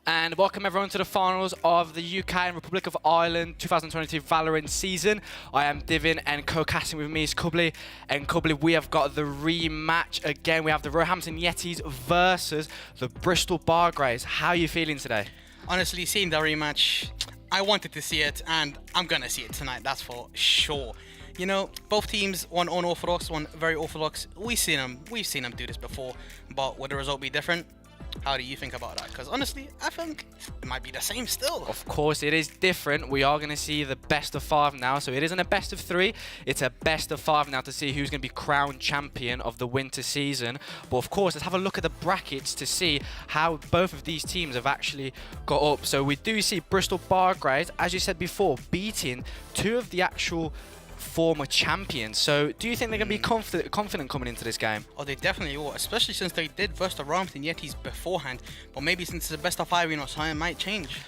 And welcome everyone to the finals of the UK and Republic of Ireland 2022 VALORANT season. I am Divin and co-casting with me is Kubli. And Kubli, we have got the rematch again. We have the Roehampton Yetis versus the Bristol Bargraves. How are you feeling today? Honestly, seeing the rematch, I wanted to see it and I'm gonna see it tonight, that's for sure. You know, both teams, one unorthodox, one very orthodox. We've seen them do this before, but would the result be different? How do you think about that? Because honestly, I think it might be the same still. Of course, it is different. We are going to see the best of 5 now. So it isn't a best of 3. It's a best of 5 now to see who's going to be crowned champion of the winter season. But of course, let's have a look at the brackets to see how both of these teams have actually got up. So we do see Bristol Bargraves, as you said before, beating 2 of the actual former champions. So do you think they're going to be confident coming into this game? Oh, they definitely will, especially since they did versus the Roehampton Yetis beforehand. But maybe since it's a best of 5, you know, something might change.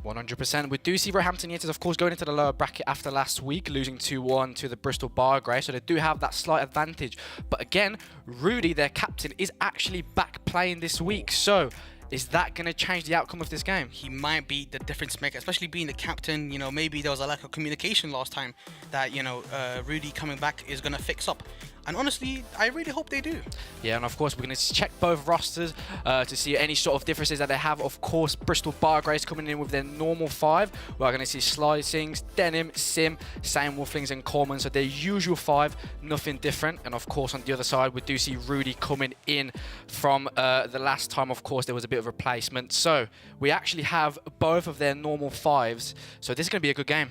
100%. We do see Roehampton Yetis, of course, going into the lower bracket after last week, losing 2-1 to the Bristol Bargraves, so they do have that slight advantage. But again, Rudy, their captain, is actually back playing this week. So is that going to change the outcome of this game? He might be the difference maker, especially being the captain. You know, maybe there was a lack of communication last time that, you know, Rudy coming back is going to fix up. And honestly, I really hope they do. Yeah, and of course, we're going to check both rosters to see any sort of differences that they have. Of course, Bristol Bargraves coming in with their normal 5. We're going to see Slicings, Denim, Sim, Sam Wolflings and Coleman. So their usual 5, nothing different. And of course, on the other side, we do see Rudy coming in from the last time. Of course, there was a bit of replacement. So we actually have both of their normal 5s. So this is going to be a good game.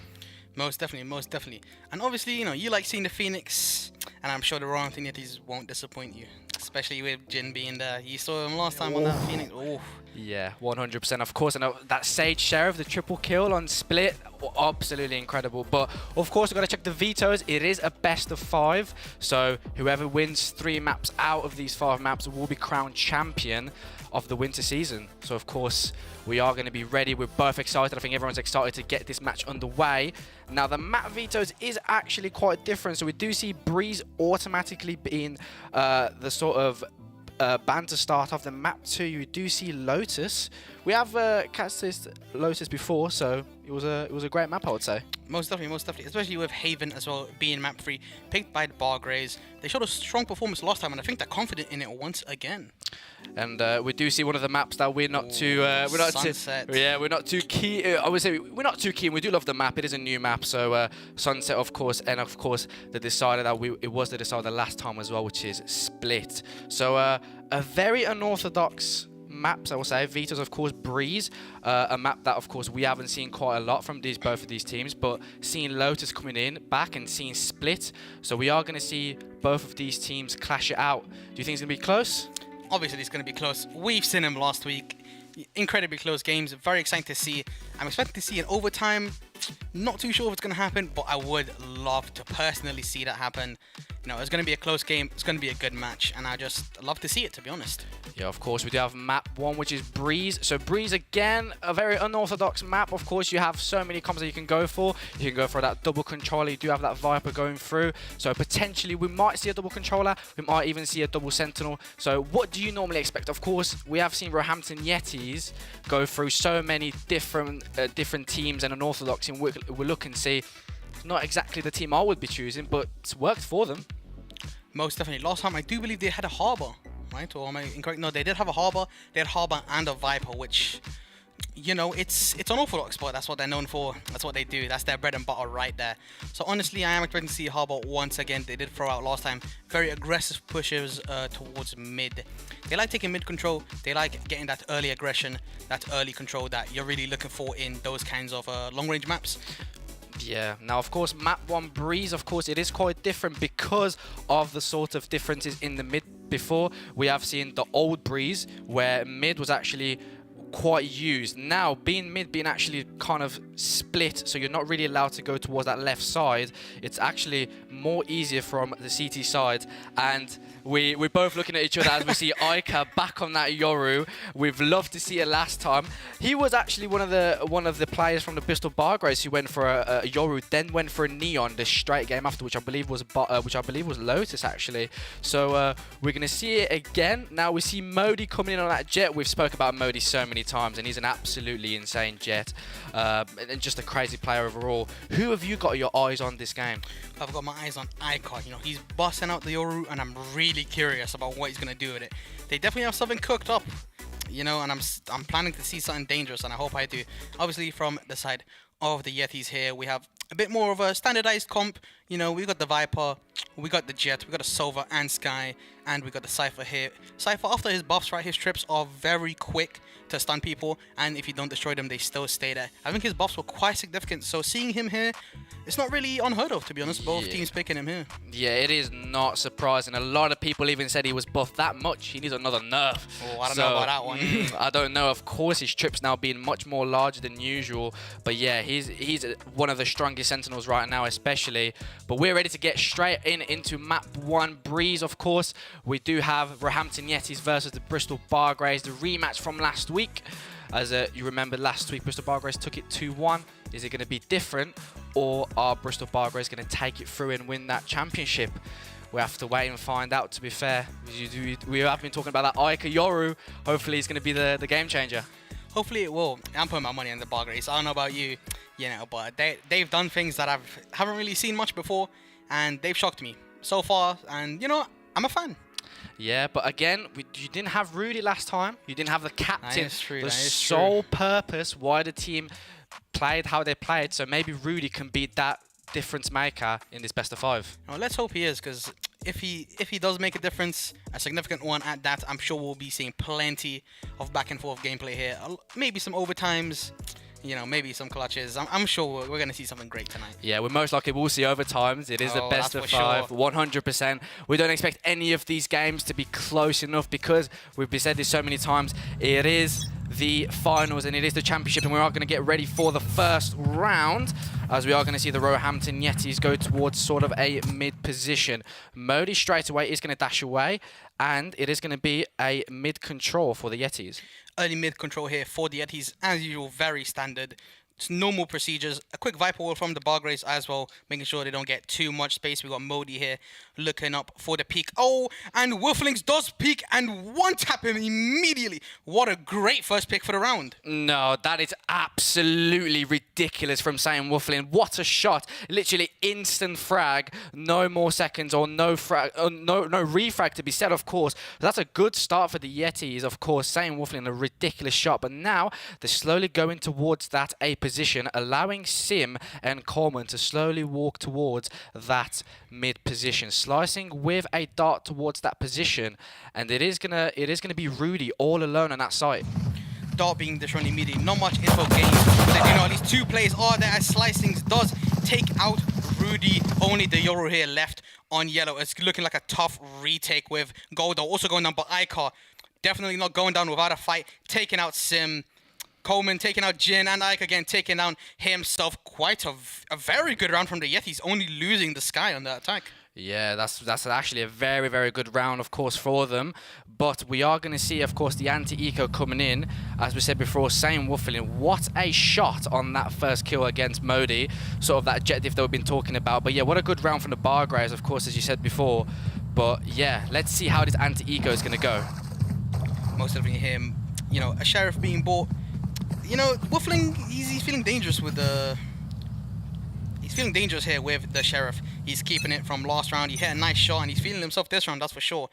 Most definitely, most definitely. And obviously, you know, you like seeing the Phoenix, and I'm sure the Roehampton Yetis won't disappoint you, especially with Jin being there. You saw him last time on that Phoenix. Oh. Yeah, 100%. Of course, and that Sage Sheriff, the triple kill on Split, absolutely incredible. But of course, we've got to check the vetoes. It is a best of 5, so whoever wins 3 maps out of these 5 maps will be crowned champion of the winter season. So of course, we are going to be ready. We're both excited. I think everyone's excited to get this match underway. Now, the map vetoes is actually quite different. So we do see Breeze automatically being the sort of banned to start off. The map 2, you do see Lotus. We have casted Lotus before, so it was a great map, I would say. Most definitely, especially with Haven as well being map 3, picked by the Bargraves. They showed a strong performance last time, and I think they're confident in it once again. And we do see one of the maps that we're not too we're not too keen. I would say we're not too keen. We do love the map. It is a new map, so Sunset, of course, and of course the decider that it was the decider last time as well, which is Split. So a very unorthodox maps, I will say. Vetoes, of course, Breeze, a map that, of course, we haven't seen quite a lot from both of these teams, but seeing Lotus coming in back and seeing Split, so we are going to see both of these teams clash it out. Do you think it's going to be close? Obviously, it's going to be close. We've seen them last week. Incredibly close games. Very exciting to see. I'm expecting to see an overtime. Not too sure if it's going to happen, but I would love to personally see that happen. You know, it's going to be a close game. It's going to be a good match, and I just love to see it, to be honest. Yeah, of course, we do have map 1, which is Breeze. So Breeze, again, a very unorthodox map. Of course, you have so many combos that you can go for. You can go for that double controller. You do have that Viper going through. So potentially, we might see a double controller. We might even see a double Sentinel. So what do you normally expect? Of course, we have seen Roehampton Yetis go through so many different teams and unorthodox, and we're looking to see not exactly the team I would be choosing, but it's worked for them. Most definitely. Last time, I do believe they had a Harbor, right? Or am I incorrect? No, they did have a Harbor. They had Harbor and a Viper, which, you know, it's unorthodox, but that's what they're known for. That's what they do. That's their bread and butter right there. So honestly, I am expecting to see Harbor once again. They did throw out last time. Very aggressive pushes towards mid. They like taking mid control. They like getting that early aggression, that early control that you're really looking for in those kinds of long-range maps. Yeah, now of course map 1 Breeze, of course it is quite different because of the sort of differences in the mid. Before we have seen the old Breeze where mid was actually quite used. Now being mid being actually kind of split, so you're not really allowed to go towards that left side. It's actually more easier from the CT side, and we're both looking at each other as we see Ica back on that Yoru. We've loved to see it last time. He was actually one of the players from the Bristol Bargraves who went for a Yoru, then went for a Neon the straight game after, which I believe was Lotus actually. So we're gonna see it again. Now we see Modi coming in on that Jet. We've spoke about Modi so many times, and he's an absolutely insane jet, and just a crazy player overall. Who have you got your eyes on this game? I've got my eyes on Icon. You know, he's busting out the Yoru, and I'm really curious about what he's gonna do with it. They definitely have something cooked up, you know, and I'm planning to see something dangerous, and I hope I do. Obviously, from the side of the Yetis here, we have a bit more of a standardized comp. You know, we got the Viper, we got the Jet, we got the Sova and Sky, and we got the Cypher here. Cypher, after his buffs, right, his trips are very quick to stun people, and if you don't destroy them, they still stay there. I think his buffs were quite significant, so seeing him here, it's not really unheard of, to be honest. Both teams picking him here. Yeah, it is not surprising. A lot of people even said he was buffed that much. He needs another nerf. Oh, I don't know about that one. I don't know. Of course, his trips now being much more larger than usual. But yeah, he's one of the strongest Sentinels right now, especially. But we're ready to get straight into map 1 Breeze, of course. We do have Roehampton Yetis versus the Bristol Bargraves, the rematch from last week. As you remember, last week Bristol Bargraves took it 2-1. Is it going to be different, or are Bristol Bargraves going to take it through and win that championship? We have to wait and find out, to be fair. We have been talking about that Ica Yoru. Hopefully it's going to be the game changer. Hopefully it will. I'm putting my money on the Bargraves. I don't know about you, you know, but they've done things that I haven't really seen much before, and they've shocked me so far, and, you know, I'm a fan. Yeah, but again, you didn't have Rudy last time. You didn't have the captain. That is true. The sole purpose why the team played how they played. So maybe Rudy can be that difference maker in this best of 5. Well, let's hope he is, because if he does make a difference, a significant one at that, I'm sure we'll be seeing plenty of back and forth gameplay here. Maybe some overtimes. You know, maybe some clutches. I'm sure we're going to see something great tonight. Yeah, we're most likely we'll see overtimes. It is the best of 5, sure. 100%. We don't expect any of these games to be close enough because we've said this so many times. It is the finals and it is the championship, and we are going to get ready for the first round, as we are going to see the Roehampton Yetis go towards sort of a mid position. Modi straight away is going to dash away, and it is going to be a mid control for the Yetis. Early mid control here for the Yetis, as usual, very standard. It's normal procedures. A quick Viper wall from the Bargraves as well, making sure they don't get too much space. We got Modi here looking up for the peek. Oh, and Wolflings does peek and one-tap him immediately. What a great first pick for the round. No, that is absolutely ridiculous from Saiyan Wolfling. What a shot. Literally instant frag. No more seconds or no refrag to be said, of course. That's a good start for the Yetis, of course. Saiyan Wolfling, a ridiculous shot. But now they're slowly going towards that A position, allowing Sim and Coleman to slowly walk towards that mid position, slicing with a dart towards that position, and it is gonna be Rudy all alone on that site. Dart being destroyed immediately. Not much info gained. But you know, at least 2 players are there as Slicings does take out Rudy. Only the Yoru here left on yellow. It's looking like a tough retake with Goldo also going down, but Icar definitely not going down without a fight, taking out Sim. Coleman taking out Jin, and Ike again taking down himself. Quite a very good round from the Yetis, only losing the Sky on the attack. Yeah, that's actually a very, very good round, of course, for them. But we are going to see, of course, the anti-eco coming in. As we said before, Saiyan Wolfling, what a shot on that first kill against Modi. Sort of that jet diff that we've been talking about. But yeah, what a good round from the Bargraves, of course, as you said before. But yeah, let's see how this anti-eco is going to go. Most definitely him, you know, a Sheriff being bought. You know, Wolfling, he's feeling dangerous with the... He's feeling dangerous here with the Sheriff. He's keeping it from last round. He hit a nice shot, and he's feeling himself this round, that's for sure.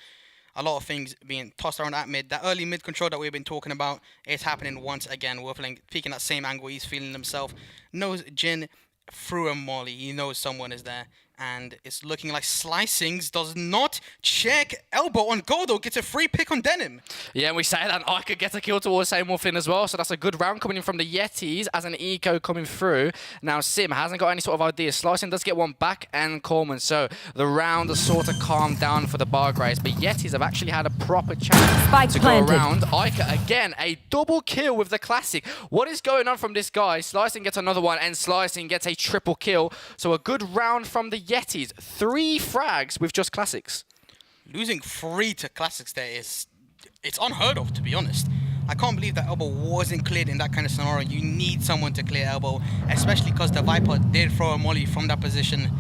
A lot of things being tossed around at mid. That early mid control that we've been talking about is happening once again. Wolfling peeking that same angle. He's feeling himself. Knows Jin through a molly. He knows someone is there. And it's looking like Slicings does not check elbow on Goldo. Gets a free pick on Denim. Yeah, and we say that I could get a kill towards Saiyan Wolfling as well. So that's a good round coming in from the Yetis as an eco coming through. Now Sim hasn't got any sort of idea. Slicing does get one back, and Coleman. So the round has sort of calmed down for the Bargraves. But Yetis have actually had a proper chance to go around. Ica again, a double kill with the classic. What is going on from this guy? Slicing gets another one, and Slicing gets a triple kill. So a good round from the Yetis. 3 frags with just classics. Losing 3 to classics there it's unheard of, to be honest. I can't believe that elbow wasn't cleared in that kind of scenario. You need someone to clear elbow, especially because the Viper did throw a molly from that position.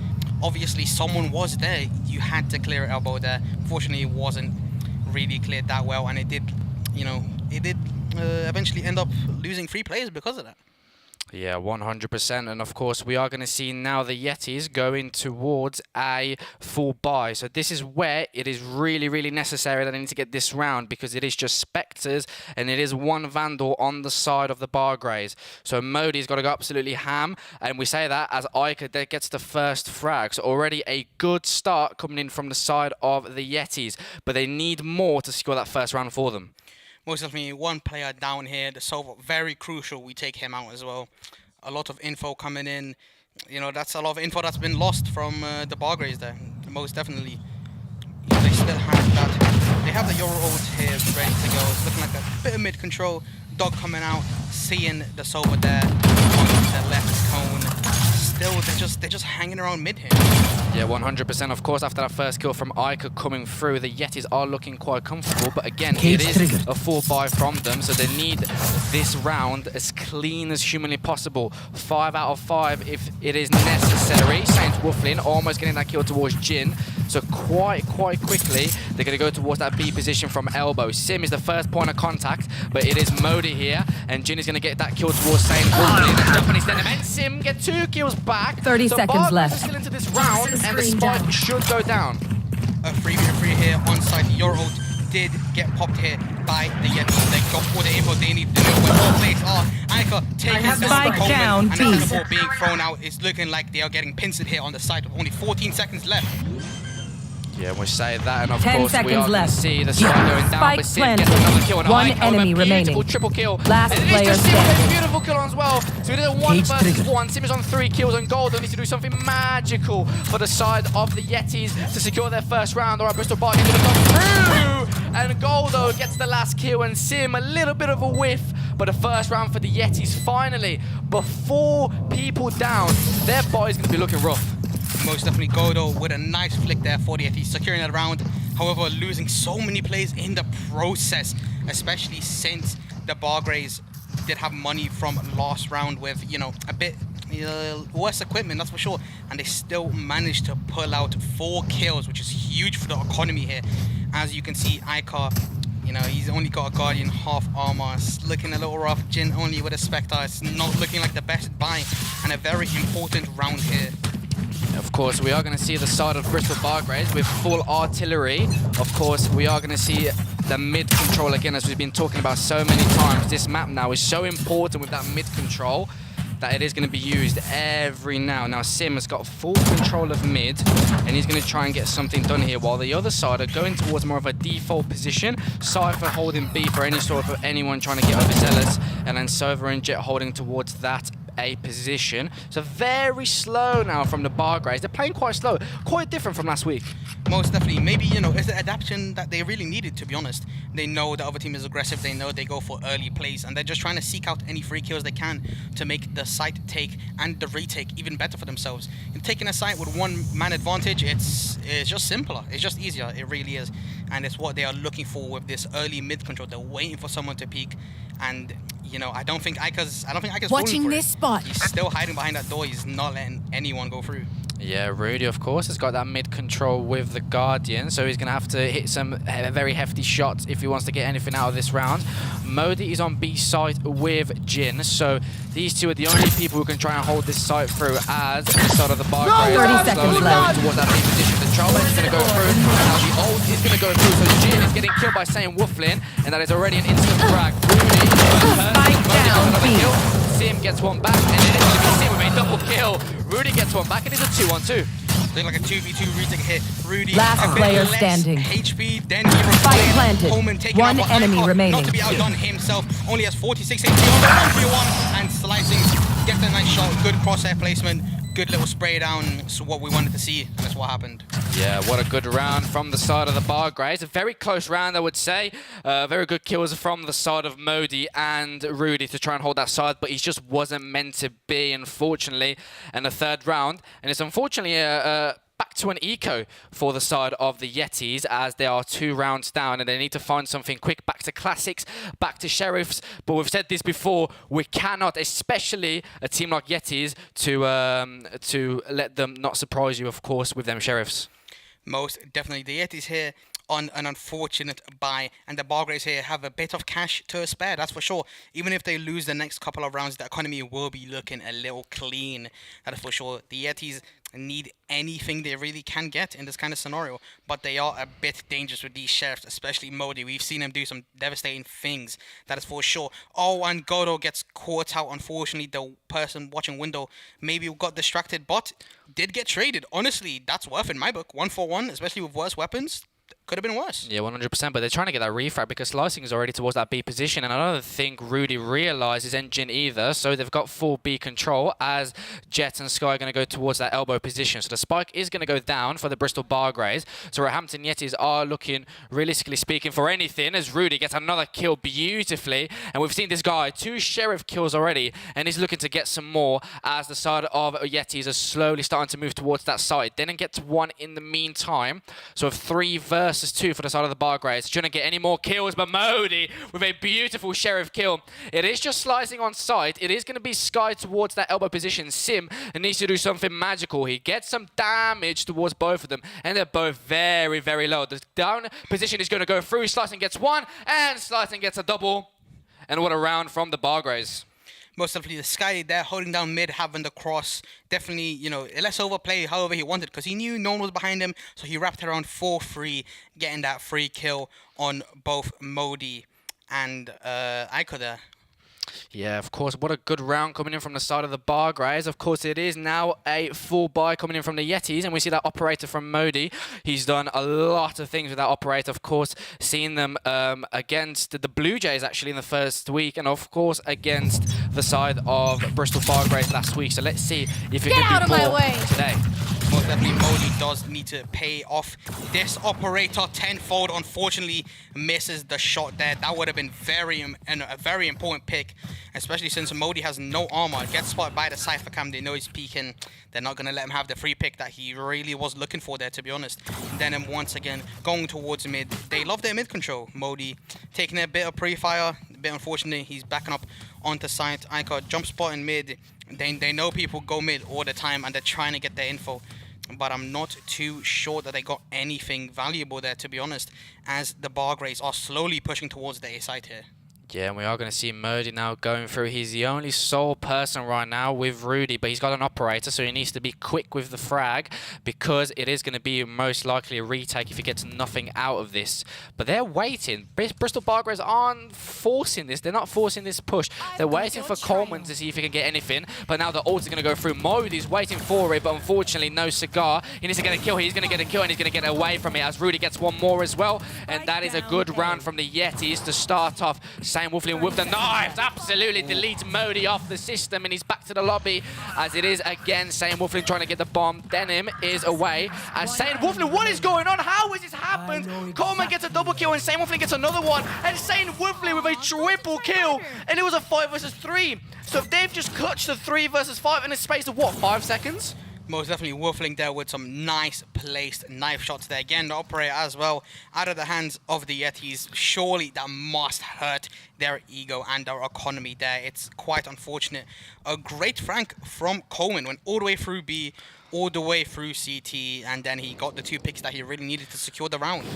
Obviously, someone was there. You had to clear elbow there. Fortunately, it wasn't really cleared that well, and it did, you know, it did eventually end up losing 3 players because of that. Yeah, 100%. And of course, we are going to see now the Yetis going towards a full buy. So this is where it is really, really necessary that I need to get this round, because it is just Spectres and it is one Vandal on the side of the Bargrays. So Modi's got to go absolutely ham. And we say that as Ica gets the first frag. So already a good start coming in from the side of the Yetis. But they need more to score that first round for them. Most definitely one player down here, the Sova, very crucial we take him out as well. A lot of info coming in. You know, that's a lot of info that's been lost from the Bargrays there. Most definitely. You know, they still have that. They have the Euro ult here ready to go. It's looking like a bit of mid control. Dog coming out, seeing the Sova there on the left cone. Still, they're just hanging around mid here. Yeah, 100%. Of course, after that first kill from Ica coming through, the Yetis are looking quite comfortable. But again, it is a full buy from them, so they need this round as clean as humanly possible. 5 out of 5 if it is necessary. Saints Wolflin almost getting that kill towards Jin. So quite quickly, they're going to go towards that B position from elbow. Sim is the first point of contact, but it is Modi here, and Jin is going to get that kill towards Saints Wolflin. That's definitely sending him. And Sim get 2 kills back. 30 so seconds left. Still into this round, and the spike should go down. A 3v3 here on site. Your ult did get popped here by the Yetis. They got all the info they need to know where all players are. Ica taking down the Coleman, and the teleport being thrown out. It's looking like they are getting pincered here on the site with only 14 seconds left. Yeah, we say that, and of 10 course we are going to see the spike going down, but Sim gets another kill, and one Ica enemy with a beautiful remaining. triple kill. Last and player it is just Sim with a standing. beautiful kill as well. So it is a 1 versus 1. Sim is on 3 kills, and Goldo needs to do something magical for the side of the Yetis to secure their first round. All right, Bristol Bark is going to come through, and Goldo gets the last kill, and Sim a little bit of a whiff, but the first round for the Yetis finally, before people down, their body's going to be looking rough. Most definitely Godo with a nice flick there for the Yetis, securing that round. However, losing so many players in the process, especially since the Bargrays did have money from last round with, you know, a bit worse equipment, that's for sure. And they still managed to pull out 4 kills, which is huge for the economy here. As you can see, Icar, you know, he's only got a Guardian half armor. It's looking a little rough. Jin only with a Spectre. It's not looking like the best buy, and a very important round here. Of course, we are going to see the side of Bristol Bargrays with full artillery. Of course, we are going to see the mid control again, as we've been talking about so many times. This map now is so important with that mid control that it is going to be used every now. Now, Sim has got full control of mid, and he's going to try and get something done here, while the other side are going towards more of a default position. Cypher holding B for any sort of anyone trying to get overzealous, and then Sova and Jet holding towards that A position. So very slow now from the Bargrays. They're playing quite slow, quite different from last week. Most definitely. Maybe, you know, it's the adaptation that they really needed, to be honest. They know the other team is aggressive. They know they go for early plays, and they're just trying to seek out any free kills they can to make the site take and the retake even better for themselves. And taking a site with 1-man advantage, it's just simpler. It's just easier. It really is. And it's what they are looking for with this early mid control. They're waiting for someone to peek, and you know, I don't think Ica's watching falling for this it. spot. He's still hiding behind that door. He's not letting anyone go through. Yeah, Rudy, of course, has got that mid control with the Guardian, so he's going to have to hit some very hefty shots if he wants to get anything out of this round. Modi is on B site with Jin, so these two are the only people who can try and hold this site through, as the side of the Bargrays 30 seconds left. towards that B position. The Charlie is going to go through, and now the ult is going to go through, so Jin is getting killed by Saint Wolflin, and that is already an instant frag. Rudy down, another kill. Sim gets one back, and it is going to be Sim with a double kill. Rudy gets one back, and it's a 2-on-2. Looking like a 2v2 retake hit. Rudy, Last a bit player less standing. HP than he Spike required. planted. Coleman taking One out enemy Icar, remaining. Not to be outdone himself. Only has 46 HP on the 1v1, and slicing. Gets a nice shot. Good crosshair placement. Good little spray down. So what we wanted to see, and that's what happened. Yeah, what a good round from the side of the Bargrays. A very close round, I would say. Very good kills from the side of Modi and Rudy to try and hold that side, but he just wasn't meant to be, unfortunately. And the third round, and it's unfortunately back to an eco for the side of the Yetis, as they are 2 rounds down and they need to find something quick. Back to classics, back to sheriffs. But we've said this before, we cannot, especially a team like Yetis, to let them not surprise you, of course, with them sheriffs. Most definitely. The Yetis here on an unfortunate bye, and the Bargraves here have a bit of cash to spare, that's for sure. Even if they lose the next couple of rounds, the economy will be looking a little clean, that is for sure. The Yetis need anything they really can get in this kind of scenario, but they are a bit dangerous with these sheriffs, especially Modi. We've seen him do some devastating things, that is for sure. Oh, and Godo gets caught out. Unfortunately, the person watching window maybe got distracted, but did get traded. Honestly, that's worth in my book. 1-for-1, especially with worse weapons. Could have been worse. Yeah, 100%, but they're trying to get that refrag because Slicing is already towards that B position, and I don't think Rudy realizes Engine either, so they've got full B control as Jet and Sky are going to go towards that elbow position. So the spike is going to go down for the Bristol Bargraves. So Roehampton Yetis are looking, realistically speaking, for anything as Rudy gets another kill beautifully, and we've seen this guy, 2 Sheriff kills already, and he's looking to get some more as the side of Yetis are slowly starting to move towards that side. Didn't get to 1 in the meantime, so 3 versus 2 for the side of the Bargraves. Trying to get any more kills, but Modi with a beautiful Sheriff kill. It is just Slicing on site. It is going to be Sky towards that elbow position. Sim needs to do something magical. He gets some damage towards both of them, and they're both very, very low. The down position is going to go through. Slicing gets 1, and Slicing gets a double. And what a round from the Bargraves. Most definitely the Sky there holding down mid, having the cross. Definitely, you know, less overplay however he wanted because he knew no one was behind him. So he wrapped around 4-3, getting that free kill on both Modi and Aiko there. Yeah, of course. What a good round coming in from the side of the Bargraves. Of course, it is now a full buy coming in from the Yetis, and we see that operator from Modi. He's done a lot of things with that operator. Of course, seeing them against the Blue Jays actually in the first week, and of course against the side of Bristol Bargraves last week. So let's see if he can do more today. Most definitely, Modi does need to pay off this operator tenfold. Unfortunately, misses the shot there. That would have been a very important pick, especially since Modi has no armor. Gets spotted by the Cypher Cam. They know he's peeking. They're not going to let him have the free pick that he really was looking for there, to be honest. Then once again, going towards mid. They love their mid control. Modi taking a bit of pre-fire. A bit unfortunate. He's backing up onto site. Ica jump spot in mid. They know people go mid all the time, and they're trying to get their info. But I'm not too sure that they got anything valuable there, to be honest, as the Bargraves are slowly pushing towards the A side here. Yeah, and we are going to see Modi now going through. He's the only sole person right now with Rudy, but he's got an operator, so he needs to be quick with the frag because it is going to be most likely a retake if he gets nothing out of this. But they're waiting. Bristol Bargraves aren't forcing this. They're not forcing this push. They're waiting for Coleman to see if he can get anything. But now the ult is going to go through. Modi's waiting for it, but unfortunately no cigar. He needs to get a kill. He's going to get a kill, and he's going to get away from it as Rudy gets 1 more as well. And that is a good round from the Yetis to start off. Wolfling with the knives, absolutely deletes Modi off the system, and he's back to the lobby as it is again Sane Wolfling trying to get the bomb. Denim is away as Sane Wolfling, what is going on? How has this happened? Coleman gets a double kill and Sane Wolfling gets another one, and Sane Wolfling with a triple kill, and it was a 5 versus 3. So if they've just clutched the 3 versus 5 in a space of what, 5 seconds? Most definitely Wolfling there with some nice placed knife shots there. Again, the operator as well, out of the hands of the Yetis. Surely that must hurt their ego and their economy there. It's quite unfortunate. A great frank from Coleman, went all the way through B, all the way through CT, and then he got the 2 picks that he really needed to secure the round.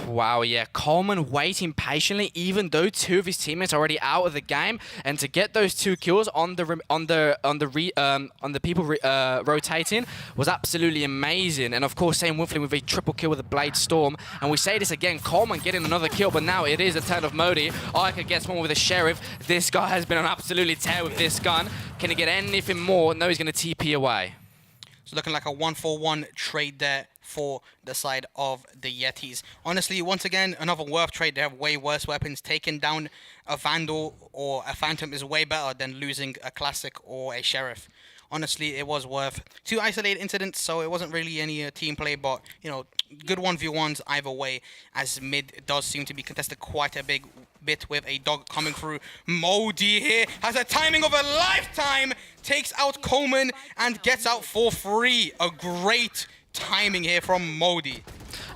Wow, yeah, Coleman waiting patiently, even though 2 of his teammates are already out of the game, and to get those 2 kills on the people rotating was absolutely amazing. And of course, Same Wolfling with a triple kill with a Blade Storm. And we say this again, Coleman getting another kill, but now it is the turn of Modi. Ica gets one with a Sheriff. This guy has been on absolutely tear with this gun. Can he get anything more? No, he's going to TP away. So looking like a 1-for-1 trade there for the side of the Yetis. Honestly, once again, another worth trade. They have way worse weapons. Taking down a Vandal or a Phantom is way better than losing a Classic or a Sheriff. Honestly, it was worth 2 isolated incidents, so it wasn't really any team play, but, you know, good 1v1s either way, as mid does seem to be contested quite a big bit with a dog coming through. Modi here has a timing of a lifetime, takes out Coleman and gets out for free. A great timing here from Modi.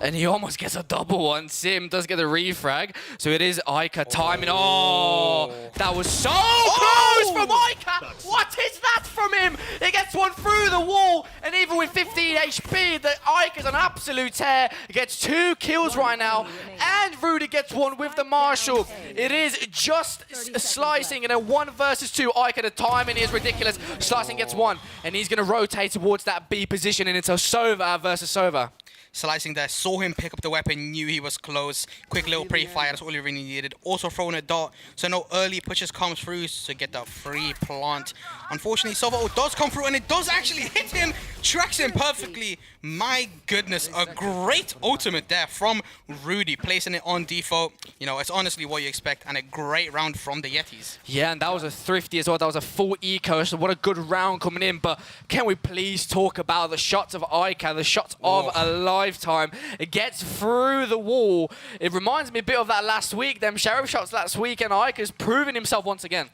And he almost gets a double one. Sim does get a refrag. So it is Ica timing. Oh, that was so close from Ica. What is that from him. He gets one through the wall, and even with 15 HP, the Ike is an absolute tear. He gets 2 kills right now, and Rudy gets one with the Marshall. It is just slicing in a 1 versus 2 Ike at a time, and it is ridiculous. Slicing gets 1, and he's going to rotate towards that B position, and it's a Sova versus Sova. Slicing there, saw him pick up the weapon, knew he was close. Quick little pre-fire, that's all he really needed. Also throwing a dart, so no early pushes comes through to get the free plant. Unfortunately, Salvo does come through, and it does actually hit him. Tracks him perfectly. My goodness, a great ultimate there from Rudy, placing it on default. You know, it's honestly what you expect, and a great round from the Yetis. Yeah, and that was a thrifty as well. That was a full eco, so what a good round coming in. But can we please talk about the shots of Ica, the shots of a lifetime? It gets through the wall. It reminds me a bit of that last week, them Sheriff shots last week, and Ica's proven himself once again.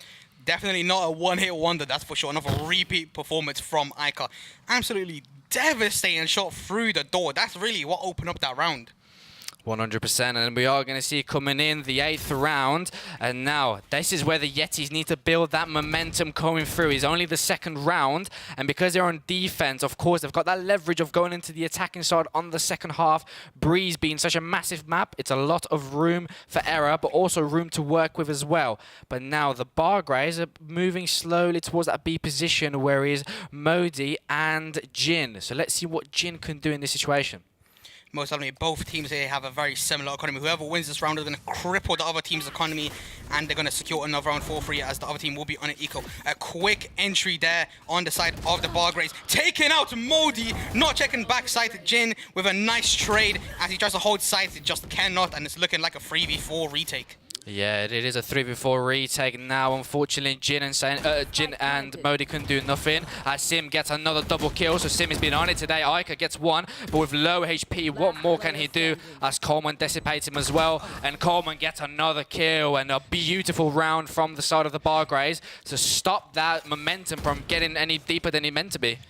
Definitely not a one-hit wonder, that's for sure. Another repeat performance from Ica. Absolutely devastating shot through the door. That's really what opened up that round. 100%, and we are going to see coming in the 8th round, and now this is where the Yetis need to build that momentum coming through. It's only the 2nd round, and because they're on defense, of course, they've got that leverage of going into the attacking side on the 2nd half. Breeze being such a massive map, it's a lot of room for error, but also room to work with as well. But now the Bargrays are moving slowly towards that B position, where is Modi and Jin. So let's see what Jin can do in this situation. Most definitely, both teams here have a very similar economy. Whoever wins this round is going to cripple the other team's economy, and they're going to secure another round for free, as the other team will be on an eco. A quick entry there on the side of the Bargrays, taking out Modi, not checking backside. Jin with a nice trade as he tries to hold sight, it just cannot, and it's looking like a 3v4 retake. Yeah, it is a 3v4 retake now. Unfortunately, Jin and Modi couldn't do nothing. Sim gets another double kill, so Sim has been on it today. Ica gets 1, but with low HP, what more can he do? As Coleman dissipates him as well, and Coleman gets another kill, and a beautiful round from the side of the Bargrays to stop that momentum from getting any deeper than it meant to be.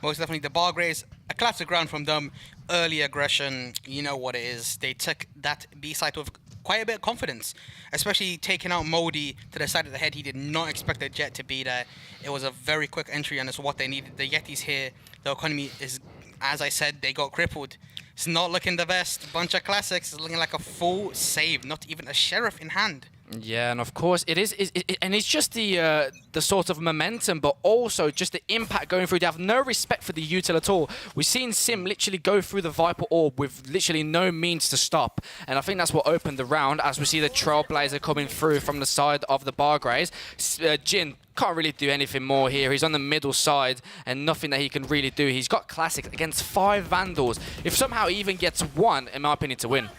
Most definitely, the Bargrays, a classic round from them. Early aggression, you know what it is. They took that B side with quite a bit of confidence, especially taking out Modi to the side of the head. He did not expect the Jet to be there. It was a very quick entry, and it's what they needed. The Yetis here, the economy is, as I said, they got crippled. It's not looking the best. Bunch of classics. It's looking like a full save, not even a Sheriff in hand. Yeah, and of course it is, and it's just the sort of momentum, but also just the impact going through. They have no respect for the util at all. We've seen Sim literally go through the Viper Orb with literally no means to stop, and I think that's what opened the round. As we see the Trailblazer coming through from the side of the Bargrays, Jin can't really do anything more here. He's on the middle side, and nothing that he can really do. He's got classics against 5 Vandals. If somehow he even gets 1, in my opinion, to win.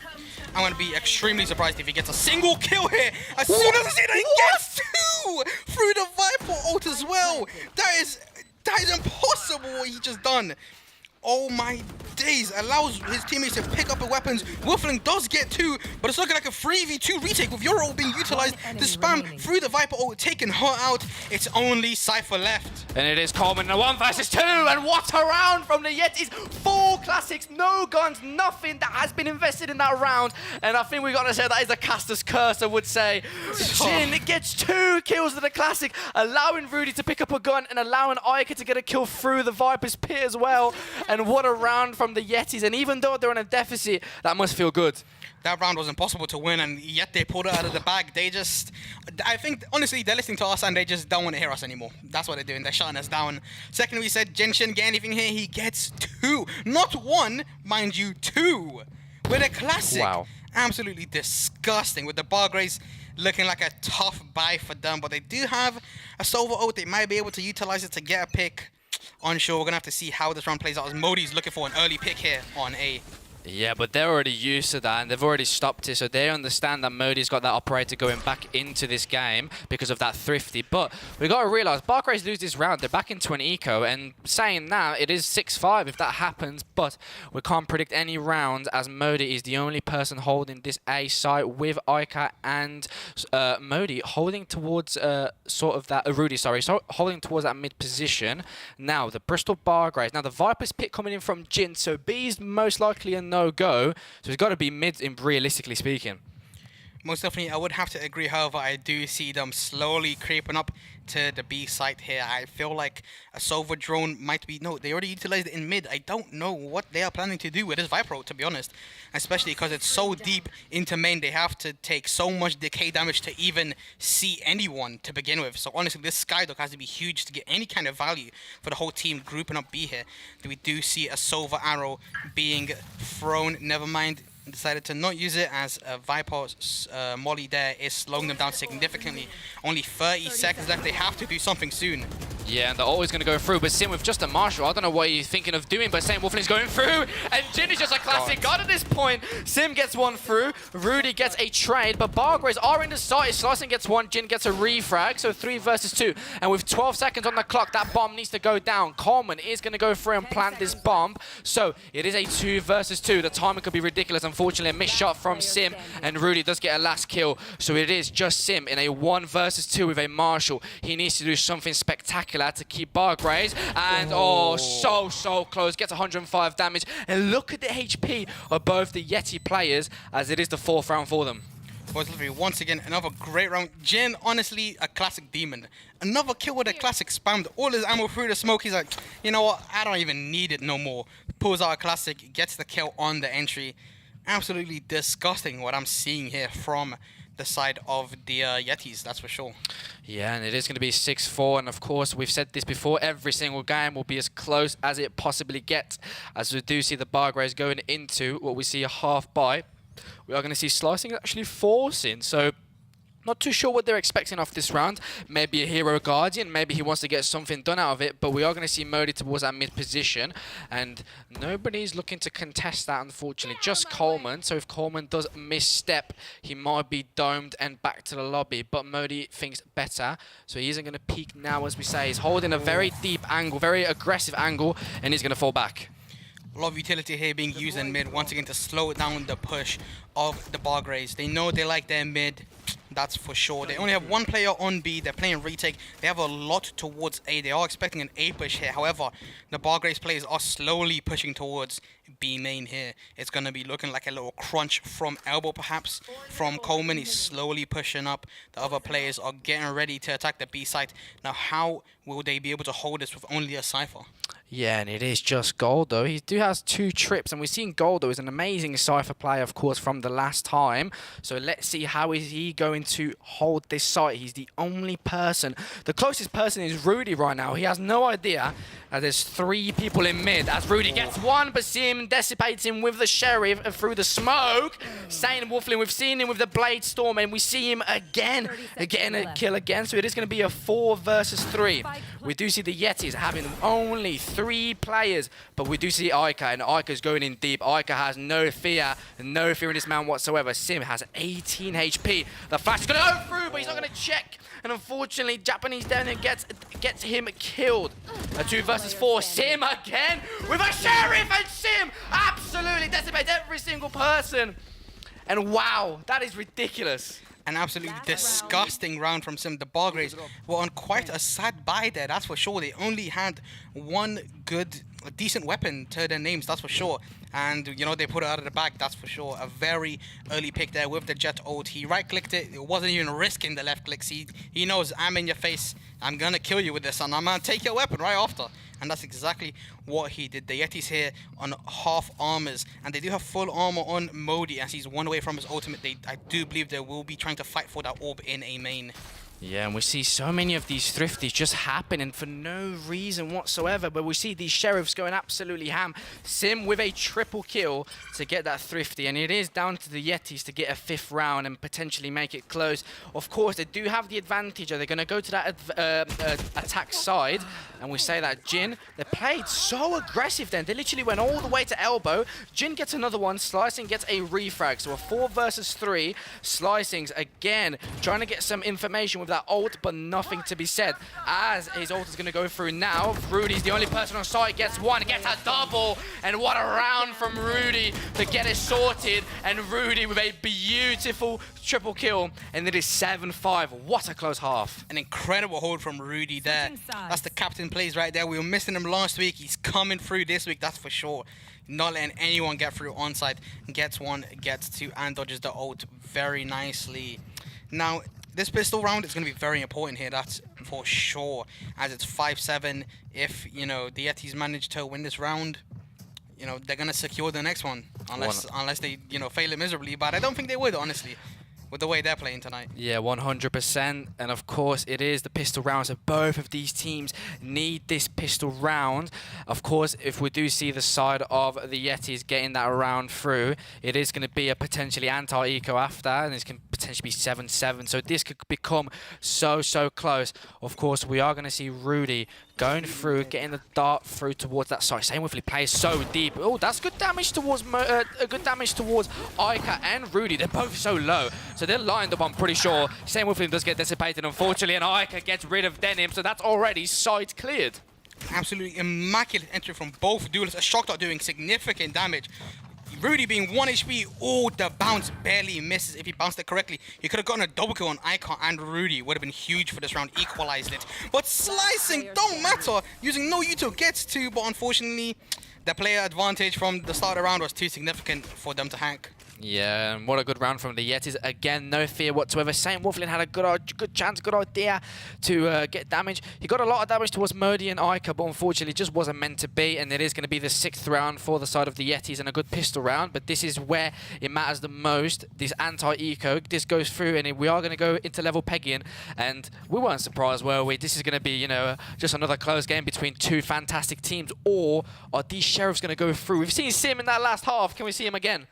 I'm going to be extremely surprised if he gets a single kill here. As soon as I see that, he gets 2 through the Viper ult as well. That is impossible what he just done. Oh my days, allows his teammates to pick up the weapons. Wolfling does get 2, but it's looking like a 3v2 retake with Euro being utilized to spam through the Viper ult, taking her out. It's only Cypher left. And it is Coleman in a 1 versus 2, and what a round from the Yetis. 4 classics, no guns, nothing that has been invested in that round. And I think we've got to say that is a caster's curse, I would say. Jin gets 2 kills with the classic, allowing Rudy to pick up a gun and allowing Ica to get a kill through the Viper's pit as well. And what a round from the Yetis. And even though they're on a deficit, that must feel good. That round was impossible to win, and yet they pulled it out of the bag. I think, honestly, they're listening to us and they just don't want to hear us anymore. That's what they're doing. They're shutting us down. Second, we said Jin shouldn't get anything here. He gets 2. Not 1, mind you, 2. With a classic. Wow. Absolutely disgusting. With the Bargrays looking like a tough buy for them. But they do have a Silver Oath. They might be able to utilize it to get a pick. Unsure. We're going to have to see how this round plays out, as Modi's looking for an early pick here on A. Yeah, but they're already used to that, and they've already stopped it, so they understand that Modi's got that operator going back into this game because of that thrifty. But we got to realise, Bargrays lose this round, they're back into an eco, and saying that, it is 6-5 if that happens, but we can't predict any rounds, as Modi is the only person holding this A site with Ica and Modi holding towards sort of that, Rudy, sorry, so holding towards that mid position. Now, the Bristol Bargrays, now the Viper's pick coming in from Jin, so B's most likely a no-go, so it's got to be mid, realistically speaking. Most definitely, I would have to agree. However, I do see them slowly creeping up to the B site here. I feel like a Sova drone might be... No, they already utilized it in mid. I don't know what they are planning to do with this Vipro, to be honest. Especially because it's so deep into main. They have to take so much decay damage to even see anyone to begin with. So honestly, this Skydock has to be huge to get any kind of value for the whole team grouping up B here. We do see a Sova arrow being thrown. Never mind. Decided to not use it as Viper's molly there is slowing them down significantly. Only 30 seconds left. They have to do something soon. Yeah, and they're always going to go through, but Sim with just a Marshall, I don't know what you're thinking of doing, but St. Wolfling's going through, and Jin is just a classic god at this point. Sim gets one through, Rudy gets a trade, but Bargraves are in the side. Slicing gets one, Jin gets a refrag, so 3 versus 2. And with 12 seconds on the clock, that bomb needs to go down. Coleman is going to go through and plant this bomb, so it is a 2 versus 2. The timing could be ridiculous. Unfortunately, a missed shot from Sim, and Rudy does get a last kill, so it is just Sim in a 1 versus 2 with a Marshall. He needs to do something spectacular to keep Bargraves, and so close, gets 105 damage, and look at the HP of both the Yeti players, as it is the 4th round for them. Once again, another great round. Jin, honestly, a classic demon. Another kill with a classic spammed all his ammo through the smoke. He's like, you know what, I don't even need it no more. Pulls out a classic, gets the kill on the entry. Absolutely disgusting what I'm seeing here from the side of the Yetis, that's for sure. Yeah, and it is going to be 6-4, and of course, we've said this before, every single game will be as close as it possibly gets, as we do see the Bargraves going into what we see a half buy. We are going to see Slicing actually forcing, so not too sure what they're expecting off this round. Maybe a Hero Guardian, maybe he wants to get something done out of it, but we are going to see Modi towards that mid position, and nobody's looking to contest that, unfortunately. Just Coleman, so if Coleman does misstep, he might be domed and back to the lobby, but Modi thinks better, so he isn't going to peek now, as we say. He's holding a very deep angle, very aggressive angle, and he's going to fall back. A lot of utility here being used in mid, once again to slow down the push of the Bargraves. They know they like their mid, that's for sure. They only have one player on B, they're playing retake. They have a lot towards A, they are expecting an A push here. However, the Bargraves players are slowly pushing towards B main here. It's going to be looking like a little crunch from elbow perhaps. From Coleman, he's slowly pushing up. The other players are getting ready to attack the B site. Now, how will they be able to hold this with only a Cypher? Yeah, and it is just Goldo. He has 2 trips, and we've seen Goldo is an amazing Cypher player, of course, from the last time. So let's see how is he going to hold this site. He's the only person. The closest person is Rudy right now. He has no idea there's 3 people in mid, as Rudy gets one, but Sim dissipates him with the Sheriff through the smoke. St. Wolfling, we've seen him with the Blade Storm, and we see him again, getting a kill again. So it is going to be a 4 versus 3. We do see the Yetis having only 3 players, but we do see Ica, and Ica's going in deep. Ica has no fear in this man whatsoever. Sim has 18 HP. The flash is going to go through, but he's not going to check. And unfortunately, Japanese Devon gets him killed. A 2 versus 4. Sim again with a Sheriff, and Sim absolutely decimates every single person. And wow, that is ridiculous. An absolutely disgusting round from Sim. The Bargraves were on quite a sad buy there, that's for sure. They only had one decent weapon to their names, that's for sure. And, you know, they put it out of the bag, that's for sure. A very early pick there with the Jet ult. He right-clicked it. It wasn't even risking the left clicks. He knows, I'm in your face. I'm going to kill you with this, and I'm going to take your weapon right after. And that's exactly what he did. The Yetis here on half armors, and they do have full armor on Modi as he's 1 away from his ultimate. I do believe they will be trying to fight for that orb in a main. Yeah, and we see so many of these thrifties just happening for no reason whatsoever, but we see these Sheriffs going absolutely ham. Sim with a triple kill to get that thrifty, and it is down to the Yetis to get a 5th round and potentially make it close. Of course, they do have the advantage. They're going to go to that attack side, and we say that Jin, they played so aggressive then. They literally went all the way to elbow. Jin gets another one. Slicing gets a refrag, so a 4 versus 3. Slicing's again trying to get some information with that ult, but nothing to be said. As his ult is going to go through now, Rudy's the only person on site, gets one, gets a double, and what a round from Rudy to get it sorted, and Rudy with a beautiful triple kill, and it is 7-5. What a close half. An incredible hold from Rudy there. That's the captain plays right there. We were missing him last week. He's coming through this week, that's for sure. Not letting anyone get through onside. Gets one, gets two, and dodges the ult very nicely. Now, this pistol round is going to be very important here, that's for sure. As it's 5-7. If, you know, the Yetis manage to win this round, you know, they're going to secure the next one. Unless they, you know, fail it miserably. But I don't think they would, honestly, with the way they're playing tonight. Yeah, 100%. And of course, it is the pistol round. So both of these teams need this pistol round. Of course, if we do see the side of the Yetis getting that round through, it is going to be a potentially anti-eco after, and it's going to potentially be 7-7. So this could become so close. Of course, we are going to see Rudy going through, getting the dart through towards that side. Same with he plays so deep. Oh, that's good damage towards Ica and Rudy. They're both so low, so they're lined up, I'm pretty sure. Same with him does get dissipated, unfortunately, and Ica gets rid of Denim, so that's already side cleared. Absolutely immaculate entry from both duelists. A shock dart doing significant damage. Rudy being 1 HP. Oh, the bounce barely misses. If he bounced it correctly, he could have gotten a double kill on Icon and Rudy. Would have been huge for this round, equalized it. But slicing don't matter. Using no util gets two, but unfortunately, the player advantage from the start of the round was too significant for them to hack. Yeah, and what a good round from the Yetis. Again, no fear whatsoever. Saint Wolflin had a good chance, good idea to get damage. He got a lot of damage towards Modi and Ica, but unfortunately just wasn't meant to be. And it is going to be the 6th round for the side of the Yetis and a good pistol round. But this is where it matters the most. This anti-eco, this goes through, and we are going to go into level pegging. And we weren't surprised, were we? This is going to be, you know, just another close game between two fantastic teams. Or are these Sheriffs going to go through? We've seen Sim in that last half. Can we see him again?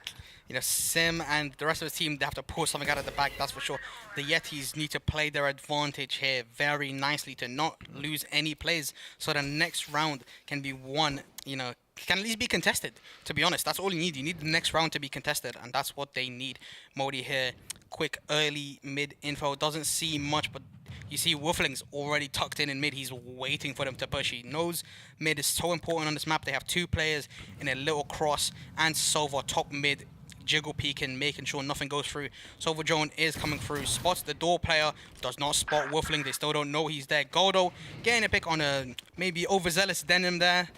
You know, Sim and the rest of the team, they have to pull something out of the bag, that's for sure. The Yetis need to play their advantage here very nicely to not lose any plays, so the next round can be won, you know, can at least be contested, to be honest. That's all you need. You need the next round to be contested, and that's what they need. Modi here, quick early mid info, doesn't see much, but you see Wolfling's already tucked in mid. He's waiting for them to push. He knows mid is so important on this map. They have two players in a little cross, and Sova top mid, jiggle peeking, making sure nothing goes through. Silver Drone is coming through, spots the door player, does not spot Wolfling. They still don't know he's there. Goldo getting a pick on a maybe overzealous Denim there.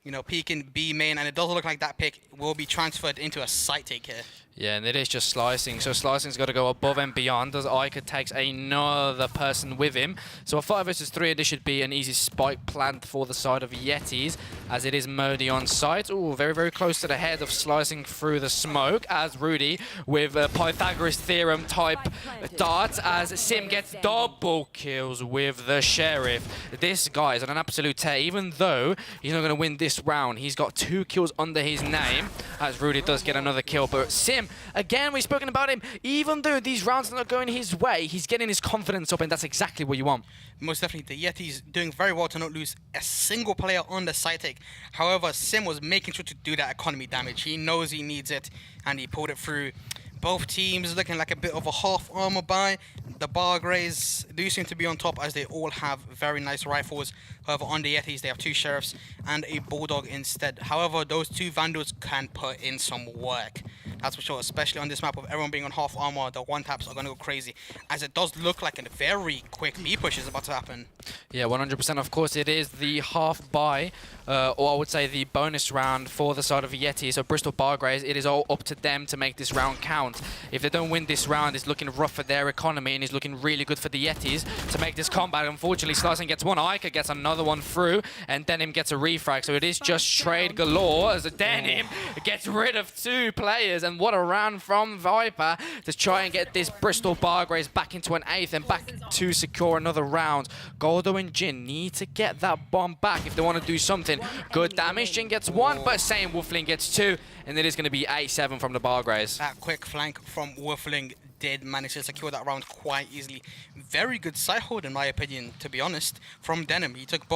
You know, peeking B main, and it does look like that pick will be transferred into a site take here. Yeah, and it is just slicing. So slicing's got to go above and beyond as Ica takes another person with him. So a 5 versus 3, this should be an easy spike plant for the side of Yetis, as it is Modi on site. Ooh, very close to the head of slicing through the smoke, as Rudy with a Pythagoras theorem type darts, as Sim gets double kills with the Sheriff. This guy is on an absolute tear. Even though he's not going to win this round, he's got 2 kills under his name, as Rudy does get another kill. But Sim, again, we've spoken about him. Even though these rounds are not going his way, he's getting his confidence up, and that's exactly what you want. Most definitely, the Yetis doing very well to not lose a single player on the side take. However, Sim was making sure to do that economy damage. He knows he needs it, and he pulled it through. Both teams looking like a bit of a half armor buy. The Bar Greys do seem to be on top, as they all have very nice rifles. However, on the Yetis, they have 2 Sheriffs and a Bulldog instead. However, those 2 Vandals can put in some work. That's for sure, especially on this map with everyone being on half armor. The one-taps are going to go crazy, as it does look like a very quick B push is about to happen. Yeah, 100%. Of course, it is the half buy, or I would say the bonus round for the side of Yeti. So Bristol Bar Greys, it is all up to them to make this round count. If they don't win this round, it's looking rough for their economy, and it's looking really good for the Yetis to make this combat. Unfortunately, Slicing gets one, Ica gets another one through, and Denim gets a refrag. So it is just trade galore, as a Denim gets rid of 2 players. And what a round from Viper to try and get this Bristol Bar Greys back into an 8th and back to secure another round. Goldo and Jin need to get that bomb back if they want to do something. Good damage. Jin gets 1, but Same Wolfling gets 2, and it is going to be 8-7 from the Bar Greys. That quick flank from Wolfling did manage to secure that round quite easily. Very good side hold, in my opinion, to be honest, from Denim. He took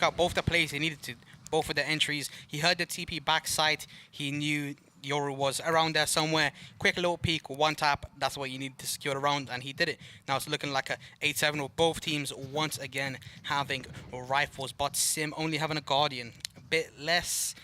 out both the plays he needed to, both of the entries. He heard the TP backside. He knew Yoru was around there somewhere. Quick little peek, one tap. That's what you need to secure the round, and he did it. Now it's looking like a 8-7 with both teams once again having rifles, but Sim only having a Guardian. A bit less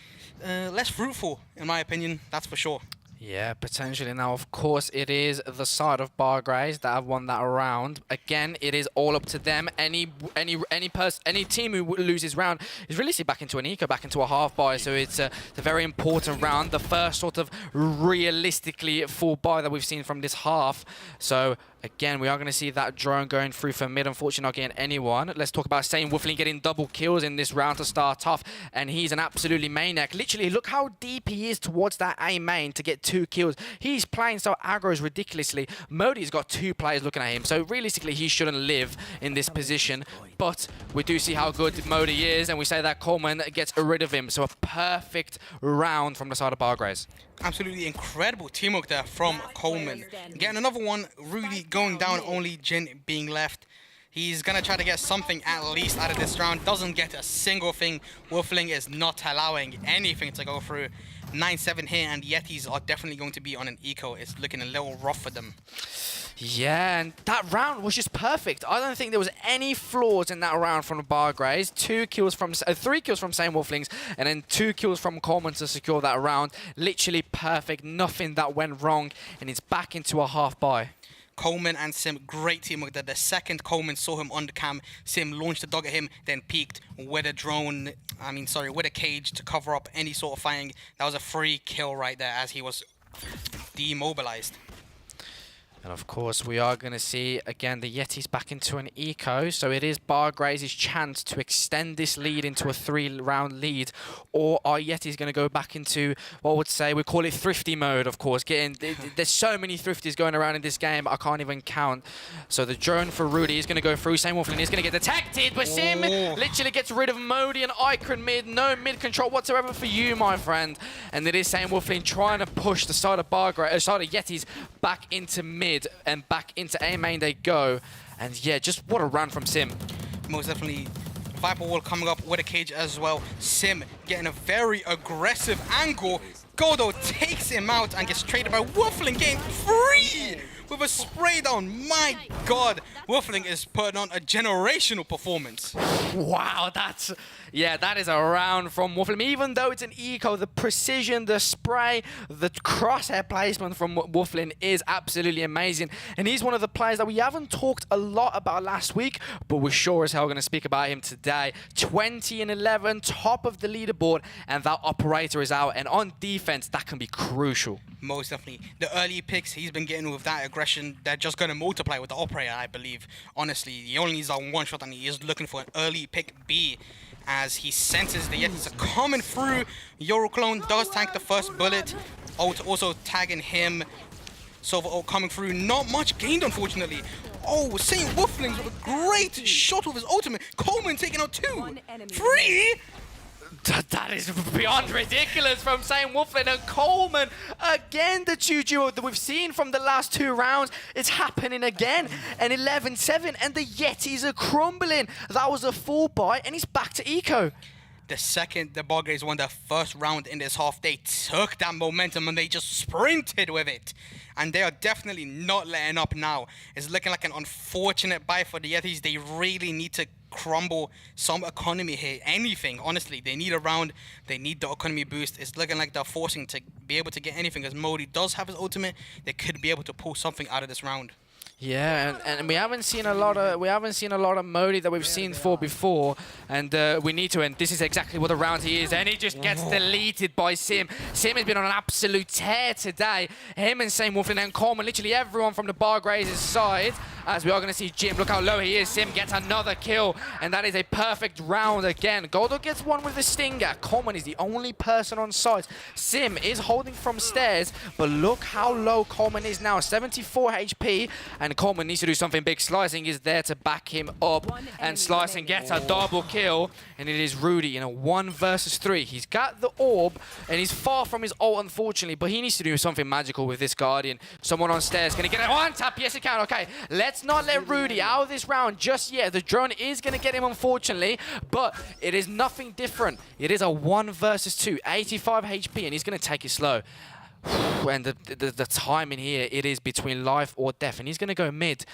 fruitful, in my opinion. That's for sure. Yeah, potentially. Now, of course, it is the side of Bargrays that have won that round. Again, it is all up to them. Any team who loses round is really back into an eco, back into a half buy. So it's a very important round. The first sort of realistically full buy that we've seen from this half. So again, we are going to see that drone going through for mid. Unfortunately, not getting anyone. Let's talk about Sane Wolfling getting double kills in this round to start off. And he's an absolutely maniac. Literally, look how deep he is towards that A main to get 2 kills. He's playing so aggros ridiculously. Modi's got 2 players looking at him. So realistically, he shouldn't live in this position. But we do see how good Modi is. And we say that Coleman gets rid of him. So a perfect round from the side of Bargrays. Absolutely incredible teamwork there from Coleman. Getting another one, Rudy going down, only Jin being left. He's going to try to get something at least out of this round. Doesn't get a single thing. Wolfling is not allowing anything to go through. 9-7 here, and Yetis are definitely going to be on an eco. It's looking a little rough for them. Yeah, and that round was just perfect. I don't think there was any flaws in that round from the Bargrays. 3 kills from Same Wolflings, and then 2 kills from Coleman to secure that round. Literally perfect. Nothing that went wrong, and it's back into a half buy. Coleman and Sim, great teamwork there. The second Coleman saw him on the cam, Sim launched a dog at him, then peeked with a drone, with a cage to cover up any sort of firing. That was a free kill right there as he was demobilized. And of course, we are going to see, again, the Yetis back into an eco. So it is Bargrays' chance to extend this lead into a 3-round lead. Or are Yetis going to go back into, what I would say, we call it thrifty mode, of course. There's so many thrifties going around in this game, I can't even count. So the drone for Rudy is going to go through. Same Wolfling is going to get detected, but Sim literally gets rid of Modi and Icon mid. No mid control whatsoever for you, my friend. And it is Same Wolfling trying to push the side of Yetis back into mid. And back into A main they go. And yeah, just what a run from Sim. Most definitely. Viper Wall coming up with a cage as well. Sim getting a very aggressive angle. Godo takes him out and gets traded by Wolfling, getting free with a spray down. My God, Wolfling is putting on a generational performance. Wow, that is a round from Wolfling. Even though it's an eco, the precision, the spray, the crosshair placement from Wolfling is absolutely amazing. And he's one of the players that we haven't talked a lot about last week, but we're sure as hell going to speak about him today. 20-11, top of the leaderboard, and that operator is out. And on defense, that can be crucial. Most definitely. The early picks he's been getting with that aggression, they're just going to multiply with the operator, I believe. Honestly, he only needs that one shot and he is looking for an early pick B as he senses the Yetis are coming through. Euroclone does tank the first bullet. Also tagging him. So coming through. Not much gained, unfortunately. Oh, St. Wolflings with a great shot with his ultimate. Coleman taking out 2. 3? That is beyond ridiculous from St. Wolfling and Coleman. Again, the 2 duo that we've seen from the last 2 rounds. It's happening again. And 11-7, and the Yetis are crumbling. That was a full buy, and he's back to eco. The second the Bargrays won their first round in this half, they took that momentum and they just sprinted with it. And they are definitely not letting up now. It's looking like an unfortunate buy for the Yetis. They really need to crumble some economy here. Anything, honestly. They need a round. They need the economy boost. It's looking like they're forcing to be able to get anything. As Modi does have his ultimate, they could be able to pull something out of this round. Yeah, and we haven't seen a lot of Modi that we've seen before, and we need to. And this is exactly what the round he is, and he just gets deleted by Sim. Sim has been on an absolute tear today. Him and Same Wolfling and Coleman, literally everyone from the Bargrays' side. As we are going to see Jim, look how low he is. Sim gets another kill, and that is a perfect round again. Goldo gets one with the Stinger. Coleman is the only person on site. Sim is holding from stairs, but look how low Coleman is now, 74 HP, and Coleman needs to do something big. Slicing is there to back him up, and Slicing gets a double kill, and it is Rudy in a 1 versus 3. He's got the orb, and he's far from his ult, unfortunately, but he needs to do something magical with this Guardian. Someone on stairs. Can he get a 1-tap? Yes, he can. Okay, let's not let Rudy out of this round just yet. The drone is going to get him, unfortunately, but it is nothing different. It is a 1 versus 2, 85 HP, and he's going to take it slow. And the timing here, it is between life or death. And he's going to go mid.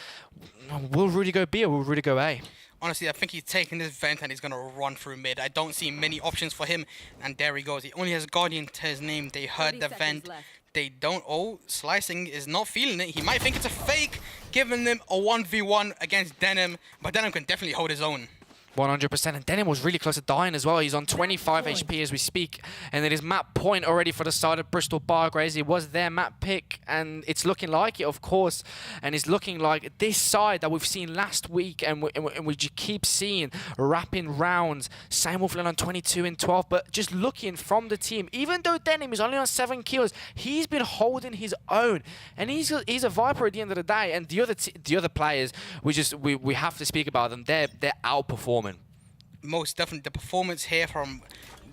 Will Rudy go B or will Rudy go A? Honestly, I think he's taking this vent and he's going to run through mid. I don't see many options for him. And there he goes. He only has Guardian to his name. They heard the vent. They don't. Oh, Slicing is not feeling it. He might think it's a fake, giving them a 1v1 against Denim. But Denim can definitely hold his own. 100%, and Denim was really close to dying as well. He's on 25 HP as we speak, and it is map point already for the side of Bristol Bargraves. It was their map pick, and it's looking like it, of course, and it's looking like this side that we've seen last week, and we keep seeing wrapping rounds. Sam Wolfland on 22 and 12, but just looking from the team, even though Denim is only on 7 kills, he's been holding his own, and he's a Viper at the end of the day. And the other players, we have to speak about them. They're outperforming. Most definitely, the performance here from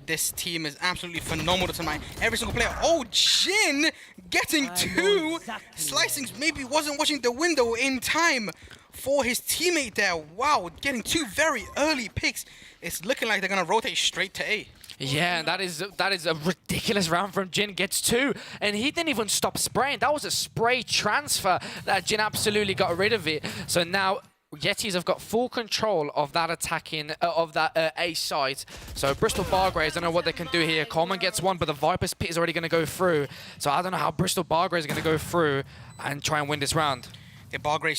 this team is absolutely phenomenal tonight. Every single player. Oh, Jin getting 2. Slicing maybe wasn't watching the window in time for his teammate there. Wow, getting 2 very early picks. It's looking like they're going to rotate straight to A. Yeah, and that is a ridiculous round from Jin. Gets 2, and he didn't even stop spraying. That was a spray transfer that Jin absolutely got rid of it. So now Yetis have got full control of that attacking, of that A site. So Bristol Bargraves, I don't know what they can do here. Coleman gets 1, but the Viper's pit is already going to go through. So I don't know how Bristol Bargraves is going to go through and try and win this round. The Bargraves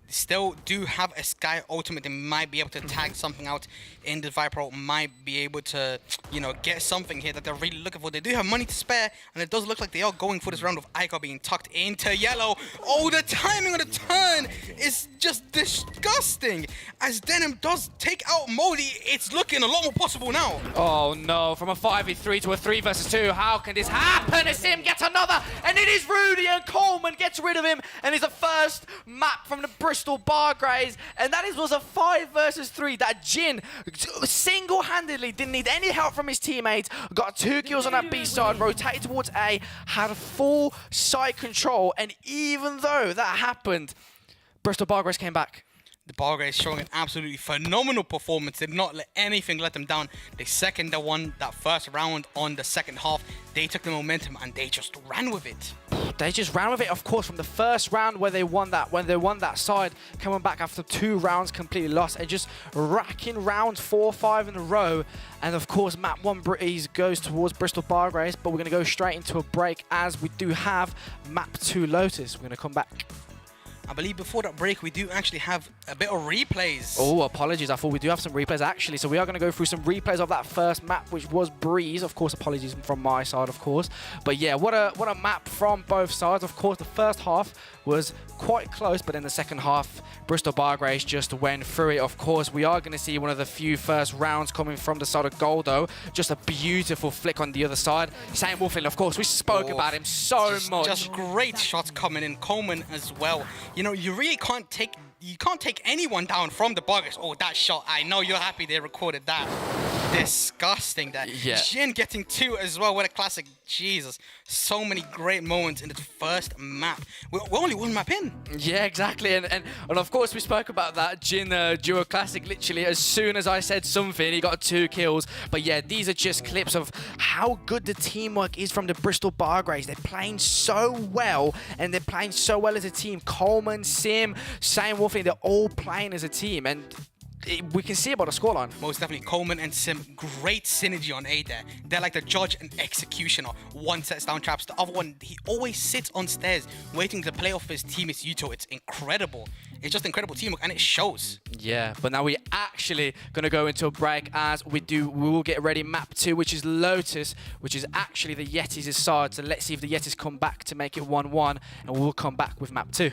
still do have a Sky ultimate. They might be able to tag something out in the Viper, might be able to, you know, get something here that they're really looking for. They do have money to spare, and it does look like they are going for this round with Icar being tucked into yellow. Oh, the timing of the turn is just disgusting. As Denim does take out Modi, it's looking a lot more possible now. Oh no, from a 5v3 to a 3 versus 2. How can this happen? As Sim gets another, and it is Rudy, and Coleman gets rid of him, and it's the first map from the Bristol Bargraves, and that was a 5 versus 3 that Jin single-handedly didn't need any help from his teammates, got 2 kills on that B side, rotated towards A, had full site control, and even though that happened, Bristol Bargraves came back. The Bargraves showing an absolutely phenomenal performance. Did not let anything let them down. They won that first round on the second half. They took the momentum and they just ran with it. They just ran with it, of course, from the first round where they won that. When they won that side, coming back after 2 rounds completely lost, and just racking rounds 4 or 5 in a row. And of course, map 1 breeze goes towards Bristol Bargraves, but we're going to go straight into a break as we do have map 2 Lotus. We're going to come back. I believe before that break, we do actually have a bit of replays. Oh, apologies. I thought we do have some replays, actually. So we are going to go through some replays of that first map, which was Breeze. Of course, apologies from my side, of course. But yeah, what a map from both sides. Of course, the first half was quite close, but in the second half, Bristol Bargraves just went through it. Of course, we are going to see one of the few first rounds coming from the side of Goldo. Just a beautiful flick on the other side. Sam Wolfland, of course, we spoke about him so much. Just great shots coming in. Coleman as well. You know, you really can't take anyone down from the Bargraves. Oh, that shot. I know you're happy they recorded that. Disgusting that. Yeah. Jin getting 2 as well. What a classic. Jesus. So many great moments in the first map. We're only 1 map in. Yeah, exactly. And of course, we spoke about that Jin duo classic. Literally, as soon as I said something, he got 2 kills. But yeah, these are just clips of how good the teamwork is from the Bristol Bargraves. They're playing so well, and they're playing so well as a team. Coleman, Sim, Sam Wolfing, they're all playing as a team. And we can see about the scoreline. Most definitely, Coleman and Sim, great synergy on A there. They're like the judge and executioner. One sets down traps, the other one, he always sits on stairs waiting to play off his teammate's Yuto. It's incredible. It's just incredible teamwork, and it shows. Yeah, but now we're actually going to go into a break as we will get ready map 2, which is Lotus, which is actually the Yetis' side. So let's see if the Yetis come back to make it 1-1, and we'll come back with map 2.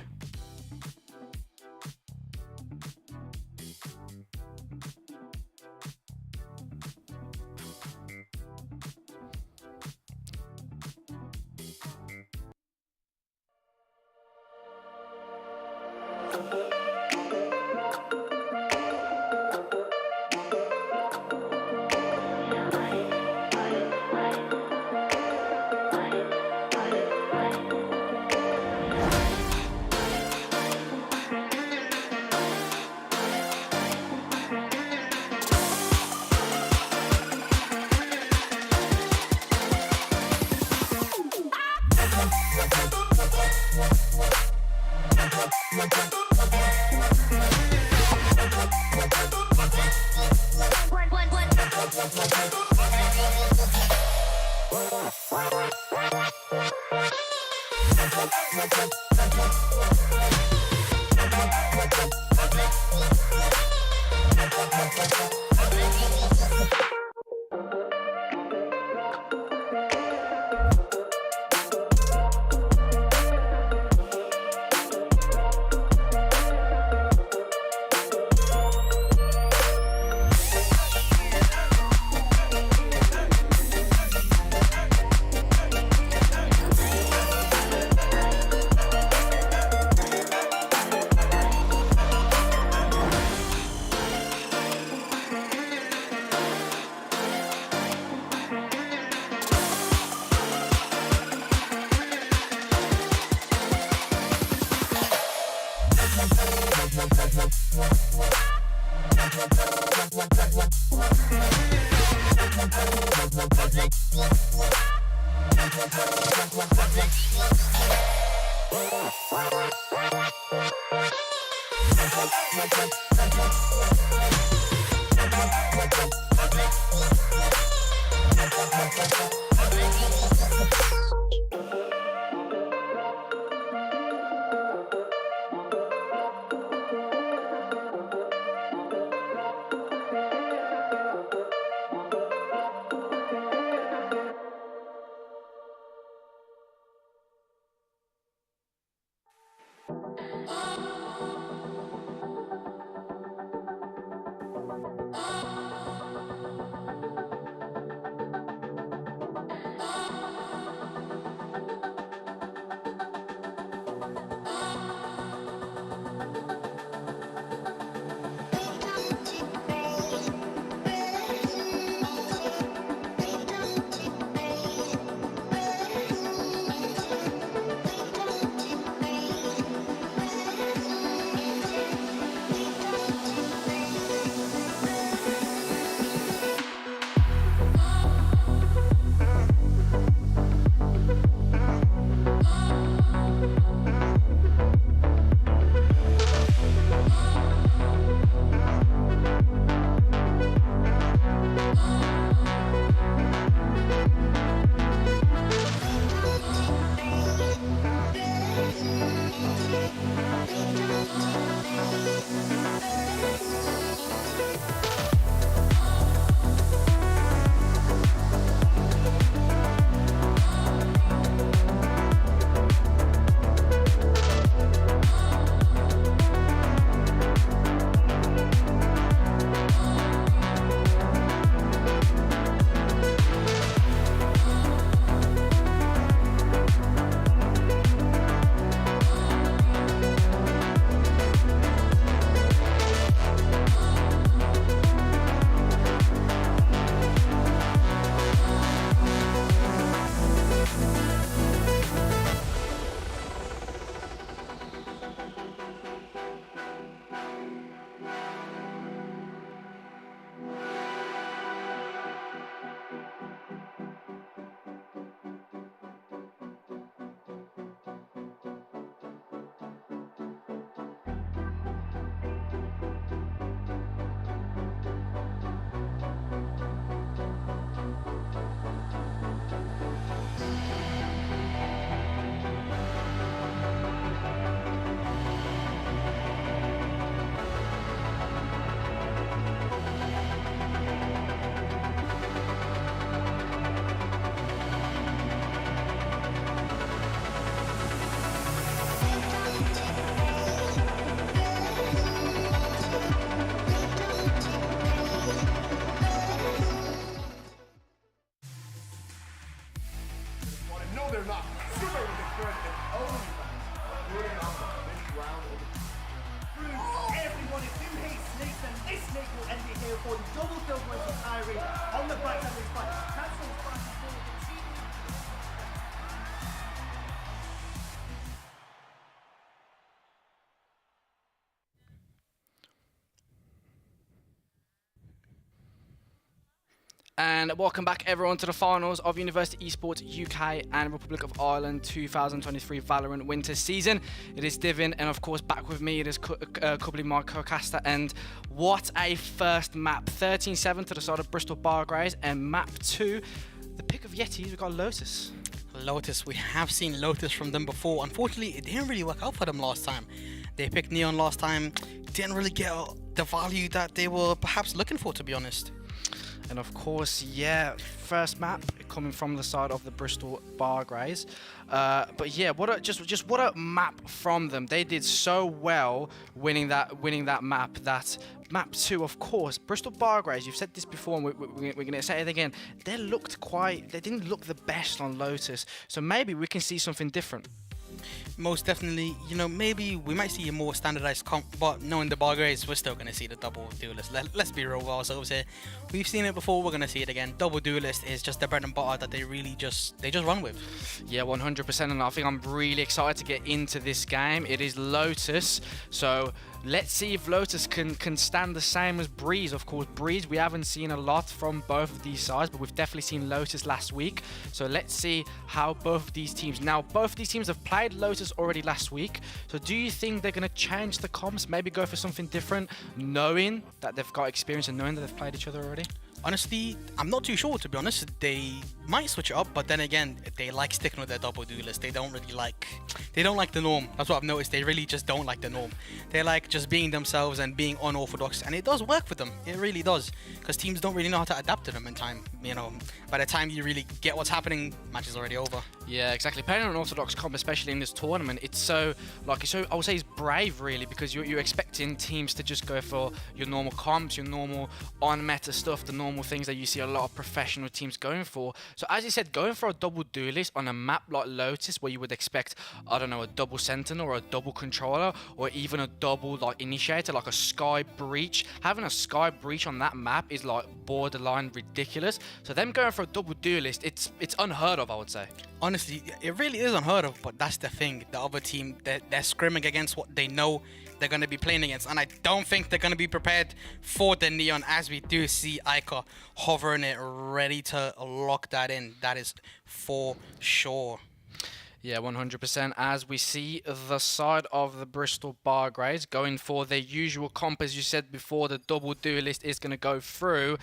And welcome back everyone to the finals of University Esports UK and Republic of Ireland 2023 Valorant Winter Season. It is Divin, and of course back with me it is Cubley, my co-caster. And what a first map, 13-7 to the side of Bristol Bargrays, and map 2, the pick of Yetis, we've got Lotus. Lotus, we have seen Lotus from them before. Unfortunately, it didn't really work out for them last time. They picked Neon last time, didn't really get the value that they were perhaps looking for, to be honest. And of course, yeah, first map coming from the side of the Bristol Bargrays. But yeah, what a map from them. They did so well winning that map. That map 2, of course, Bristol Bargrays. You've said this before, and we're going to say it again. They didn't look the best on Lotus. So maybe we can see something different. Most definitely, you know, maybe we might see a more standardized comp, but knowing the Bargrays, we're still going to see the double duelist. Let's be real with ourselves here. We've seen it before, we're going to see it again. Double duelist is just the bread and butter that they just run with. Yeah, 100%, and I think I'm really excited to get into this game. It is Lotus, so let's see if Lotus can stand the same as Breeze. Of course, Breeze, we haven't seen a lot from both of these sides, but we've definitely seen Lotus last week. So let's see how both of these teams... Now, both of these teams have played Lotus already last week. So do you think they're going to change the comps, maybe go for something different, knowing that they've got experience and knowing that they've played each other already? Honestly, I'm not too sure, to be honest. They might switch it up, but then again, they like sticking with their double duelist. They don't like the norm. That's what I've noticed. They really just don't like the norm. They like just being themselves and being unorthodox, and it does work for them. It really does, because teams don't really know how to adapt to them in time. You know, by the time you really get what's happening, match is already over. Yeah, exactly. Playing an orthodox comp, especially in this tournament, it's so I would say it's brave, really, because you're expecting teams to just go for your normal comps, your normal on-meta stuff, the normal things that you see a lot of professional teams going for. So as you said, going for a double duelist on a map like Lotus, where you would expect, I don't know, a double sentinel or a double controller, or even a double like initiator, like a sky breach. Having a sky breach on that map is like borderline ridiculous. So them going for a double duelist, it's unheard of, I would say. Honestly, it really is unheard of, but that's the thing. The other team, they're scrimming against what they know they're going to be playing against, and I don't think they're going to be prepared for the Neon, as we do see Ica hovering it, ready to lock that in. That is for sure. Yeah, 100%. As we see the side of the Bristol Bargrays going for their usual comp, as you said before, the double duelist is going to go through.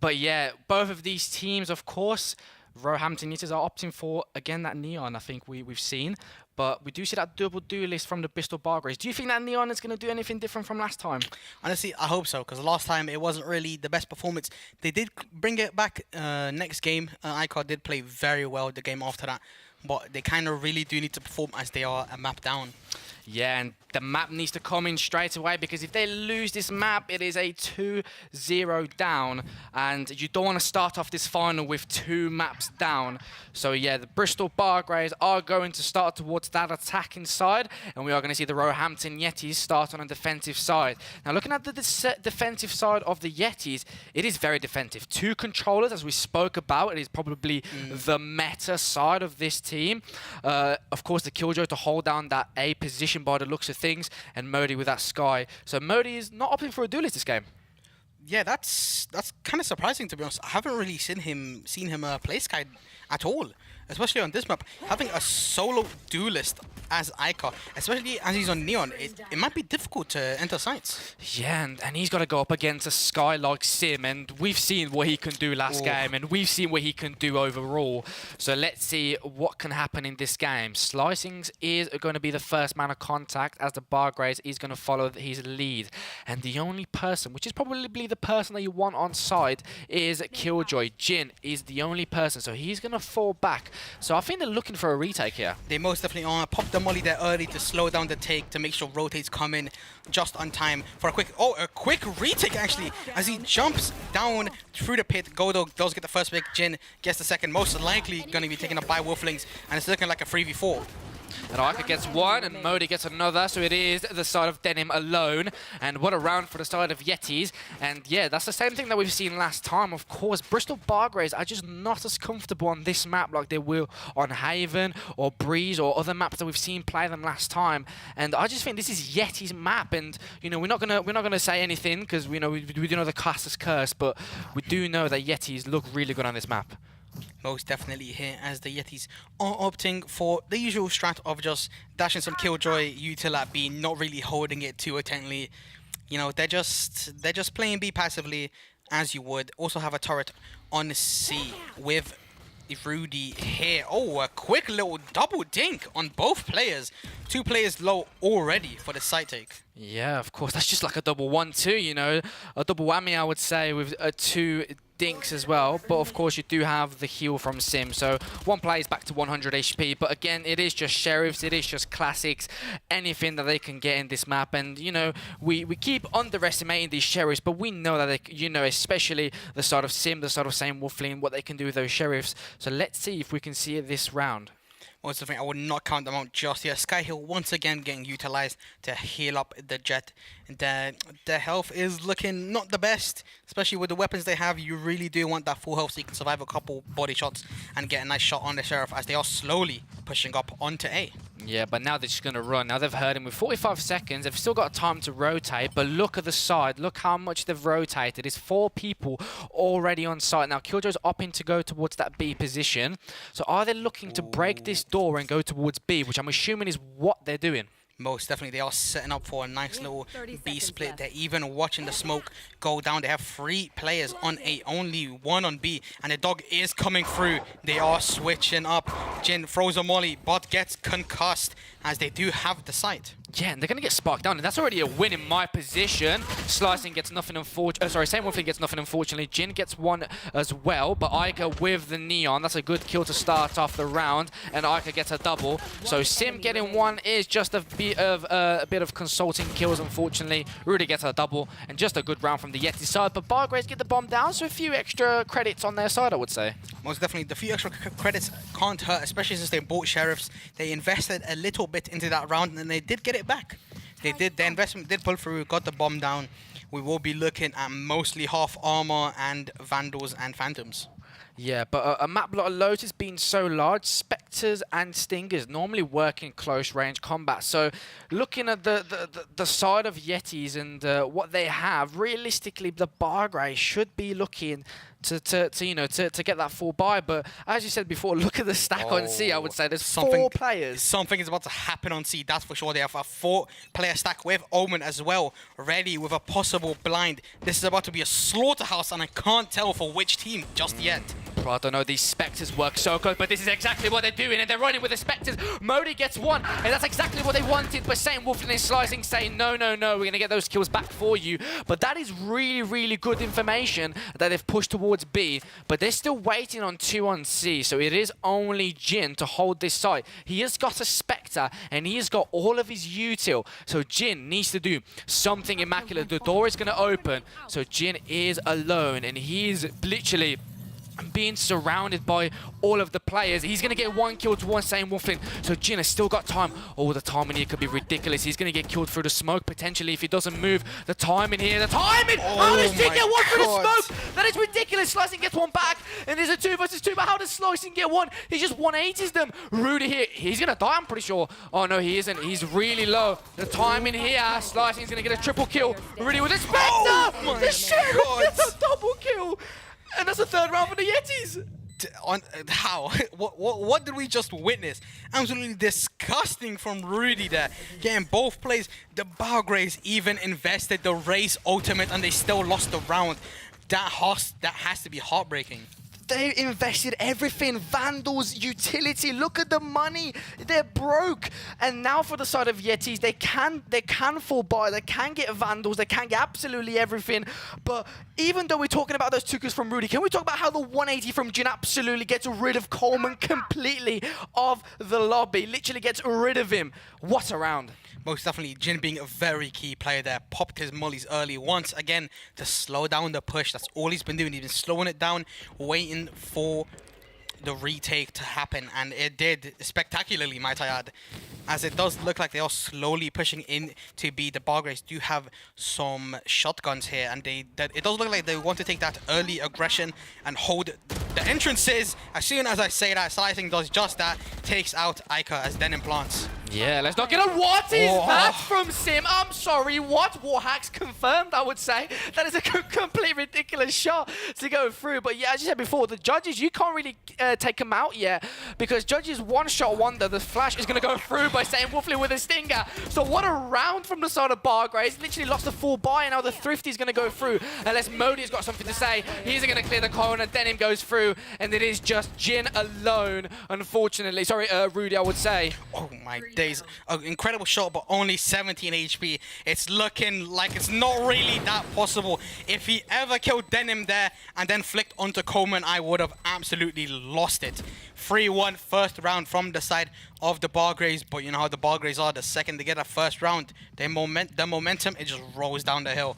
But yeah, both of these teams, of course, Roehampton Yetis are opting for, again, that Neon, I think we've seen. But we do see that double duelist from the Bristol Bargrays. Do you think that Neon is going to do anything different from last time? Honestly, I hope so, because last time it wasn't really the best performance. They did bring it back next game. Icar did play very well the game after that. But they kind of really do need to perform as they are a map down. Yeah, and the map needs to come in straight away, because if they lose this map, it is a 2-0 down, and you don't want to start off this final with 2 maps down. So yeah, the Bristol Bargrays are going to start towards that attacking side, and we are going to see the Roehampton Yetis start on a defensive side. Now, looking at the defensive side of the Yetis, it is very defensive. 2 controllers, as we spoke about, it is probably the meta side of this team. Of course, the Killjoy to hold down that A position by the looks of things, and Modi with that Sky. So Modi is not opting for a duelist this game. Yeah, that's kind of surprising, to be honest. I haven't really seen him play Sky at all, especially on this map. Having a solo duelist as Icar, especially as he's on Neon, it might be difficult to enter sites. Yeah, and he's got to go up against a Sky like Sim, and we've seen what he can do last game, and we've seen what he can do overall. So let's see what can happen in this game. Slicings is going to be the first man of contact, as the Bargrays is going to follow his lead. And the only person, which is probably the person that you want on side, is Killjoy. Jin is the only person, so he's going to fall back. So I think they're looking for a retake here. They most definitely are. Pop the molly there early to slow down the take, to make sure rotates come in just on time for a quick retake, actually, as he jumps down through the pit. Godo does get the first pick. Jin gets the second. Most likely going to be taken up by Wolflings, and it's looking like a 3v4. And Ica gets one, and Modi gets another, so it is the side of Denim alone. And what a round for the side of Yetis. And yeah, that's the same thing that we've seen last time. Of course, Bristol Bargraves are just not as comfortable on this map like they will on Haven or Breeze or other maps that we've seen play them last time. And I just think this is Yeti's map, and you know, we're not gonna say anything because we do know the class is cursed, but we do know that Yetis look really good on this map. Most definitely here, as the Yetis are opting for the usual strat of just dashing some Killjoy util at B, not really holding it too intently. You know, they're just playing B passively as you would. Also have a turret on C with Rudy here. Oh, a quick little double dink on both players. 2 players low already for the side take. Yeah, of course. That's just like a double 1-2, you know, a double whammy, I would say, with 2 dinks as well. But of course, you do have the heal from Sim. So one player is back to 100 HP. But again, it is just sheriffs. It is just classics. Anything that they can get in this map. And, you know, we keep underestimating these sheriffs. But we know that, they, you know, especially the side of Sim, the side of Same Wolfling, what they can do with those sheriffs. So let's see if we can see it this round. Also, I would not count them out just yet. Skyhill once again getting utilized to heal up the Jet. Their health is looking not the best, especially with the weapons they have. You really do want that full health so you can survive a couple body shots and get a nice shot on the Sheriff as they are slowly pushing up onto A. Yeah, but now they're just going to run. Now they've heard him with 45 seconds. They've still got time to rotate, but look at the side. Look how much they've rotated. It's 4 people already on site. Now, Killjoy's opting to go towards that B position. So are they looking to break this door and go towards B, which I'm assuming is what they're doing? Most definitely, they are setting up for a nice little B split. They're even watching the smoke go down. They have 3 players on A, only 1 on B, and the dog is coming through. They are switching up. Jin throws a molly, but gets concussed as they do have the site. Yeah, and they're going to get sparked down, and that's already a win in my position. Slicing gets nothing, unfortunately. Sorry, Same Wolfling gets nothing, unfortunately. Jin gets one as well, but Ica with the Neon. That's a good kill to start off the round, and Ica gets a double. So Sim getting one is just a bit of consulting kills, unfortunately. Rudy gets a double, and just a good round from the Yeti side, but Bargraves get the bomb down, so a few extra credits on their side, I would say. Most definitely, the few extra credits can't hurt, especially since they bought Sheriffs. They invested a little bit into that round, and they did get it back. They did. The investment did pull through, got the bomb down. We will be looking at mostly half armor and Vandals and Phantoms. Yeah, but a map like Lotus being so large, Spectres and Stingers normally work in close range combat. So looking at the side of Yetis and what they have, realistically, the Bargraves should be looking to get that full buy. But as you said before, look at the stack on C. I would say there's 4 players. Something is about to happen on C, that's for sure. They have a 4-player stack with Omen as well, ready with a possible blind. This is about to be a slaughterhouse, and I can't tell for which team just yet. I don't know, these Spectres work so good, but this is exactly what they're doing, and they're running with the Spectres. Modi gets one, and that's exactly what they wanted, but Saint Wolfling is slicing, saying, no, we're going to get those kills back for you. But that is really, really good information that they've pushed towards B, but they're still waiting on 2 on C, so it is only Jin to hold this side. He has got a Spectre, and he has got all of his util, so Jin needs to do something immaculate. The door is going to open, so Jin is alone, and he is literally being surrounded by all of the players. He's going to get 1 kill to 1 Same Wolfling. So Jin has still got time. Oh, the timing here could be ridiculous. He's going to get killed through the smoke, potentially, if he doesn't move. The timing here. The timing! How does Jin get 1 through the smoke? That is ridiculous. Slicing gets 1 back. And there's a 2 versus 2. But how does Slicing get 1? He just 180s them. Rudy here. He's going to die, I'm pretty sure. Oh, no, he isn't. He's really low. The timing here. Slicing's going to get a triple kill. Rudy with a Spectre! Oh the Sheriff gets a double kill. And that's the 3rd round for the Yetis. How? What did we just witness? Absolutely disgusting from Rudy there. Getting both plays. The Bargraves even invested the race ultimate and they still lost the round. That has to be heartbreaking. They invested everything. Vandals, utility. Look at the money. They're broke. And now for the side of Yetis, they can fall by. They can get Vandals. They can get absolutely everything. But even though we're talking about those 2 kills from Rudy, can we talk about how the 180 from Jin absolutely gets rid of Coleman completely of the lobby? Literally gets rid of him. What a round. Most definitely, Jin being a very key player there. Popped his mollies early once again to slow down the push. That's all he's been doing. He's been slowing it down, waiting for the retake to happen, and it did spectacularly, might I add, as it does look like they are slowly pushing in to be. The Bargraves do have some shotguns here, and it does look like they want to take that early aggression and hold the entrances. As soon as I say that, Slicing does just that, takes out Ica as Denim plants. Yeah, let's not get a what is that from Sim? I'm sorry, what? Warhacks confirmed, I would say. That is a complete ridiculous shot to go through. But yeah, as you said before, the judges, you can't really take them out yet because judges one-shot wonder. The flash is going to go through by saying Wolfley with a stinger. So what a round from the side of Bargraves. Literally lost the full buy, and now the Thrifty is going to go through. Unless Modi's got something to say. He's going to clear the corner. Denim goes through, and it is just Jin alone, unfortunately. Sorry, Rudy, I would say. Oh my days. An incredible shot, but only 17 HP. It's looking like it's not really that possible. If he ever killed Denim there and then flicked onto Coleman, I would have absolutely lost it. 3-1 first round from the side of the Bargraves, but you know how the Bargraves are. The second they get a first round, the momentum, it just rolls down the hill,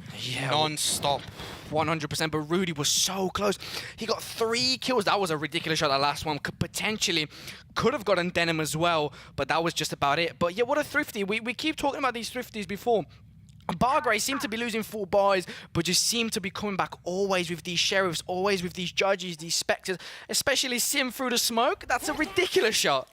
non-stop. 100%, but Rudy was so close. He got 3 kills. That was a ridiculous shot. That last one could have gotten Denim as well, but that was just about it. But yeah, what a Thrifty. We keep talking about these Thrifties before. Bargraves seem to be losing full buys, but just seem to be coming back always with these sheriffs, always with these judges, these specters, especially Sim through the smoke. That's a ridiculous shot.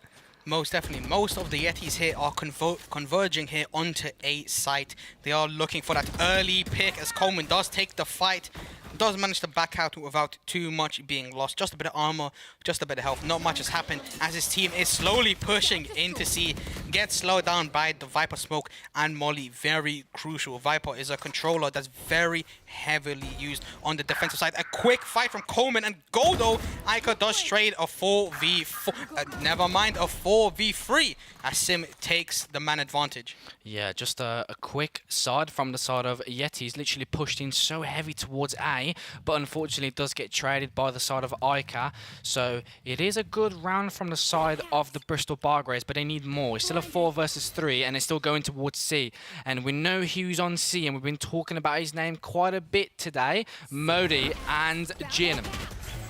Most definitely. Most of the Yetis here are converging here onto a site. They are looking for that early pick as Coleman does take the fight. Does manage to back out without too much being lost. Just a bit of armor, just a bit of health. Not much has happened as his team is slowly pushing into C. Gets slowed down by the Viper smoke and Molly. Very crucial. Viper is a controller that's very heavily used on the defensive side. A quick fight from Coleman and Goldo. Ica does trade a 4v4. Never mind, a 4v3 as Sim takes the man advantage. Yeah, just a quick side from the side of Yetis. Literally pushed in so heavy towards A, but unfortunately it does get traded by the side of Ica. So it is a good round from the side of the Bristol Bargraves, but they need more. It's still a 4 versus 3, and it's still going towards C. And we know who's on C, and we've been talking about his name quite a bit today. Modi and Jin.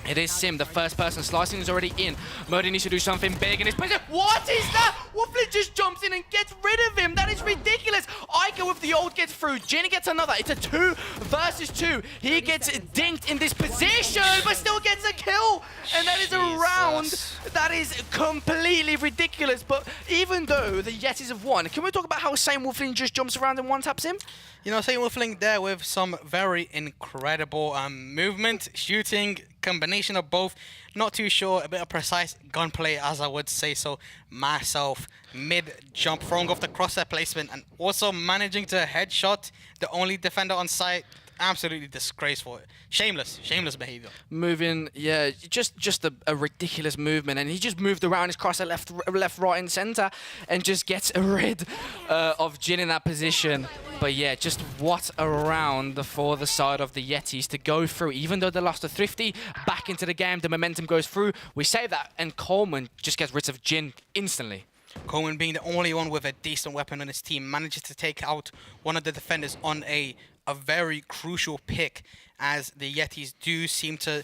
It is Sim, the first person. Slicing is already in. Modi needs to do something big, and his place. What is that? Wolfley just jumps in and gets rid of him. That is ridiculous. Ica with the ult gets through. Jin gets another. It's a 2 versus 2. He gets dinked in this position, but still gets a kill. And that is a round that is completely ridiculous. But even though the Yetis have won, can we talk about how Saint Wolfling just jumps around and one-taps him? You know, Saint Wolfling there with some very incredible movement, shooting, combination of both. Not too sure, a bit of precise gunplay, as I would say so myself. Mid-jump, throwing off the crosshair placement, and also managing to headshot the only defender on site. Absolutely disgraceful. Shameless behavior. Moving, yeah, just a ridiculous movement, and he just moved around his crosser left, right, and center, and just gets rid of Jin in that position. But yeah, just what a round for the side of the Yetis to go through. Even though they lost a Thrifty, back into the game, the momentum goes through. We save that, and Coleman just gets rid of Jin instantly. Coleman, being the only one with a decent weapon on his team, manages to take out one of the defenders on a very crucial pick, as the Yetis do seem to,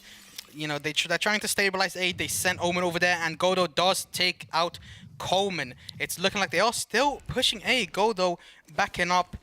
you know, they're trying to stabilize A. They sent Omen over there, and Godo does take out Coleman. It's looking like they are still pushing A. Godo backing up.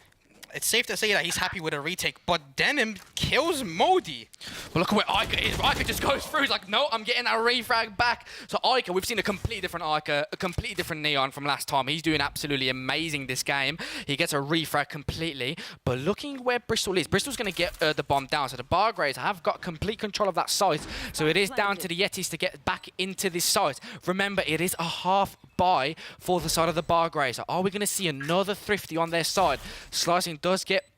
It's safe to say that he's happy with a retake, but Denim kills Modi. Well, look at where Ica is. Ica just goes through. He's like, no, I'm getting that refrag back. So Ica, we've seen a completely different Ica, a completely different Neon from last time. He's doing absolutely amazing this game. He gets a refrag completely. But looking where Bristol is, Bristol's going to get the bomb down. So the Bargraves have got complete control of that site. So it is down to the Yetis to get back into this site. Remember, it is a half buy for the side of the Bargraves. So are we going to see another Thrifty on their side? Slicing does get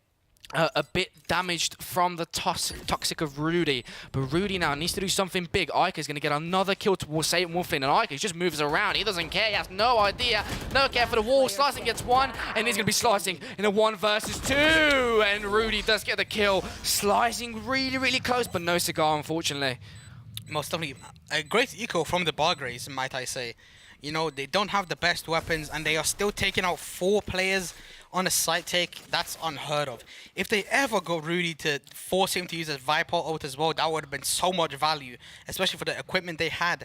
a bit damaged from the toxic of Rudy, but Rudy now needs to do something big. Ica's going to get another kill towards Saint Wolfling, and Ica just moves around. He doesn't care. He has no idea. No care for the wall. Slicing gets one, and he's going to be slicing in a 1 versus 2, and Rudy does get the kill. Slicing really, really close, but no cigar, unfortunately. Most definitely a great eco from the Bargraves, might I say. You know, they don't have the best weapons, and they are still taking out 4 players on a site take. That's unheard of. If they ever got Rudy to force him to use his Viper ult as well, that would have been so much value, especially for the equipment they had.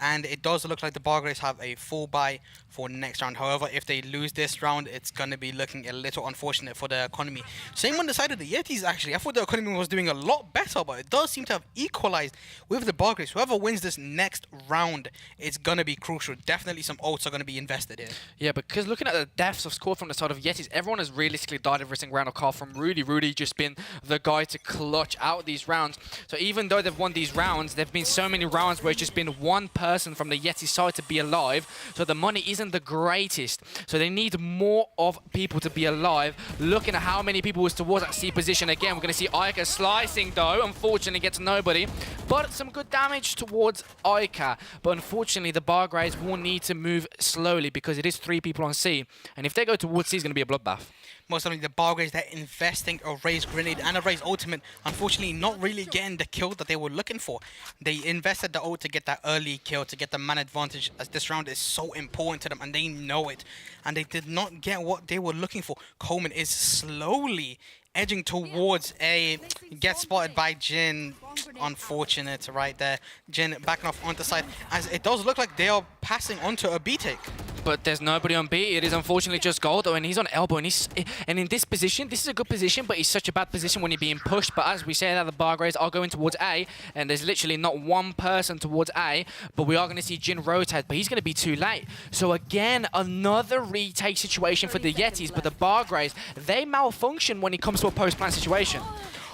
And it does look like the Bargraves have a full buy for next round. However, if they lose this round, it's going to be looking a little unfortunate for the economy. Same on the side of the Yetis, actually. I thought the economy was doing a lot better, but it does seem to have equalized with the Bargraves. Whoever wins this next round, it's going to be crucial. Definitely some ults are going to be invested in. Yeah, because looking at the deaths of score from the side of Yetis, everyone has realistically died every single round, apart from Rudy. Rudy just been the guy to clutch out these rounds. So even though they've won these rounds, there have been so many rounds where it's just been one person from the Yeti side to be alive. So the money isn't the greatest. So they need more of people to be alive. Looking at how many people was towards that C position again, we're going to see Ica slicing though. Unfortunately, gets nobody. But some good damage towards Ica. But unfortunately, the Bargraves will need to move slowly because it is 3 people on C. And if they go towards C, it's going to be a bloodbath. Most certainly, the Bargraves, they're investing a Raze Grenade and a Raze Ultimate. Unfortunately, not really getting the kill that they were looking for. They invested the ult to get that early kill, to get the man advantage, as this round is so important to them, and they know it. And they did not get what they were looking for. Coleman is slowly edging towards A. Gets spotted by Jin. Unfortunate right there. Jin backing off onto the side, as it does look like they are passing onto a B take. But there's nobody on B. It is unfortunately just Goldo, and he's on elbow. And in this position, this is a good position, but it's such a bad position when you're being pushed. But as we say that, the Bargraves are going towards A, and there's literally not one person towards A. But we are going to see Jin rotate, but he's going to be too late. So again, another retake situation for the Yetis. But the Bargraves, they malfunction when it comes to a post-plan situation.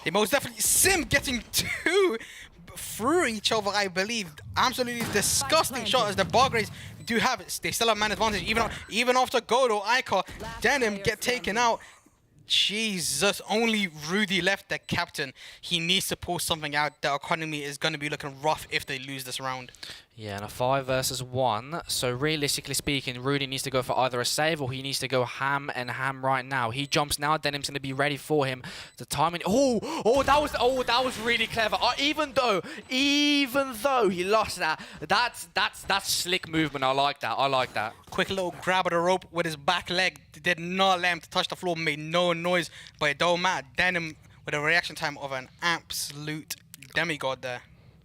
They most definitely Sim getting 2 through each other, I believe. Absolutely disgusting shot as the Bargraves do have it. They still have man advantage even after Godo, Ica, Denim get taken out. Jesus, only Rudy left, the captain. He needs to pull something out. The economy is going to be looking rough if they lose this round. Yeah, and a 5 versus 1. So realistically speaking, Rudy needs to go for either a save or he needs to go ham right now. He jumps now. Denim's going to be ready for him. The timing. That was really clever. Even though he lost that, that's slick movement. I like that. Quick little grab of the rope with his back leg. Did not let him touch the floor. Made no noise, but it don't matter. Denim with a reaction time of an absolute demigod there.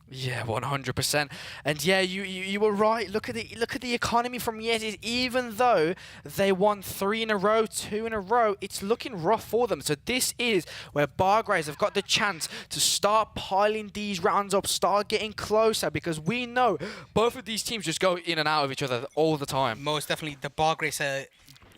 Yeah, 100%. And yeah, you were right. Look at the economy from Yetis. Even though they won 3 in a row, 2 in a row, it's looking rough for them. So this is where Bargraves have got the chance to start piling these rounds up, start getting closer, because we know both of these teams just go in and out of each other all the time. Most definitely, the Bargraves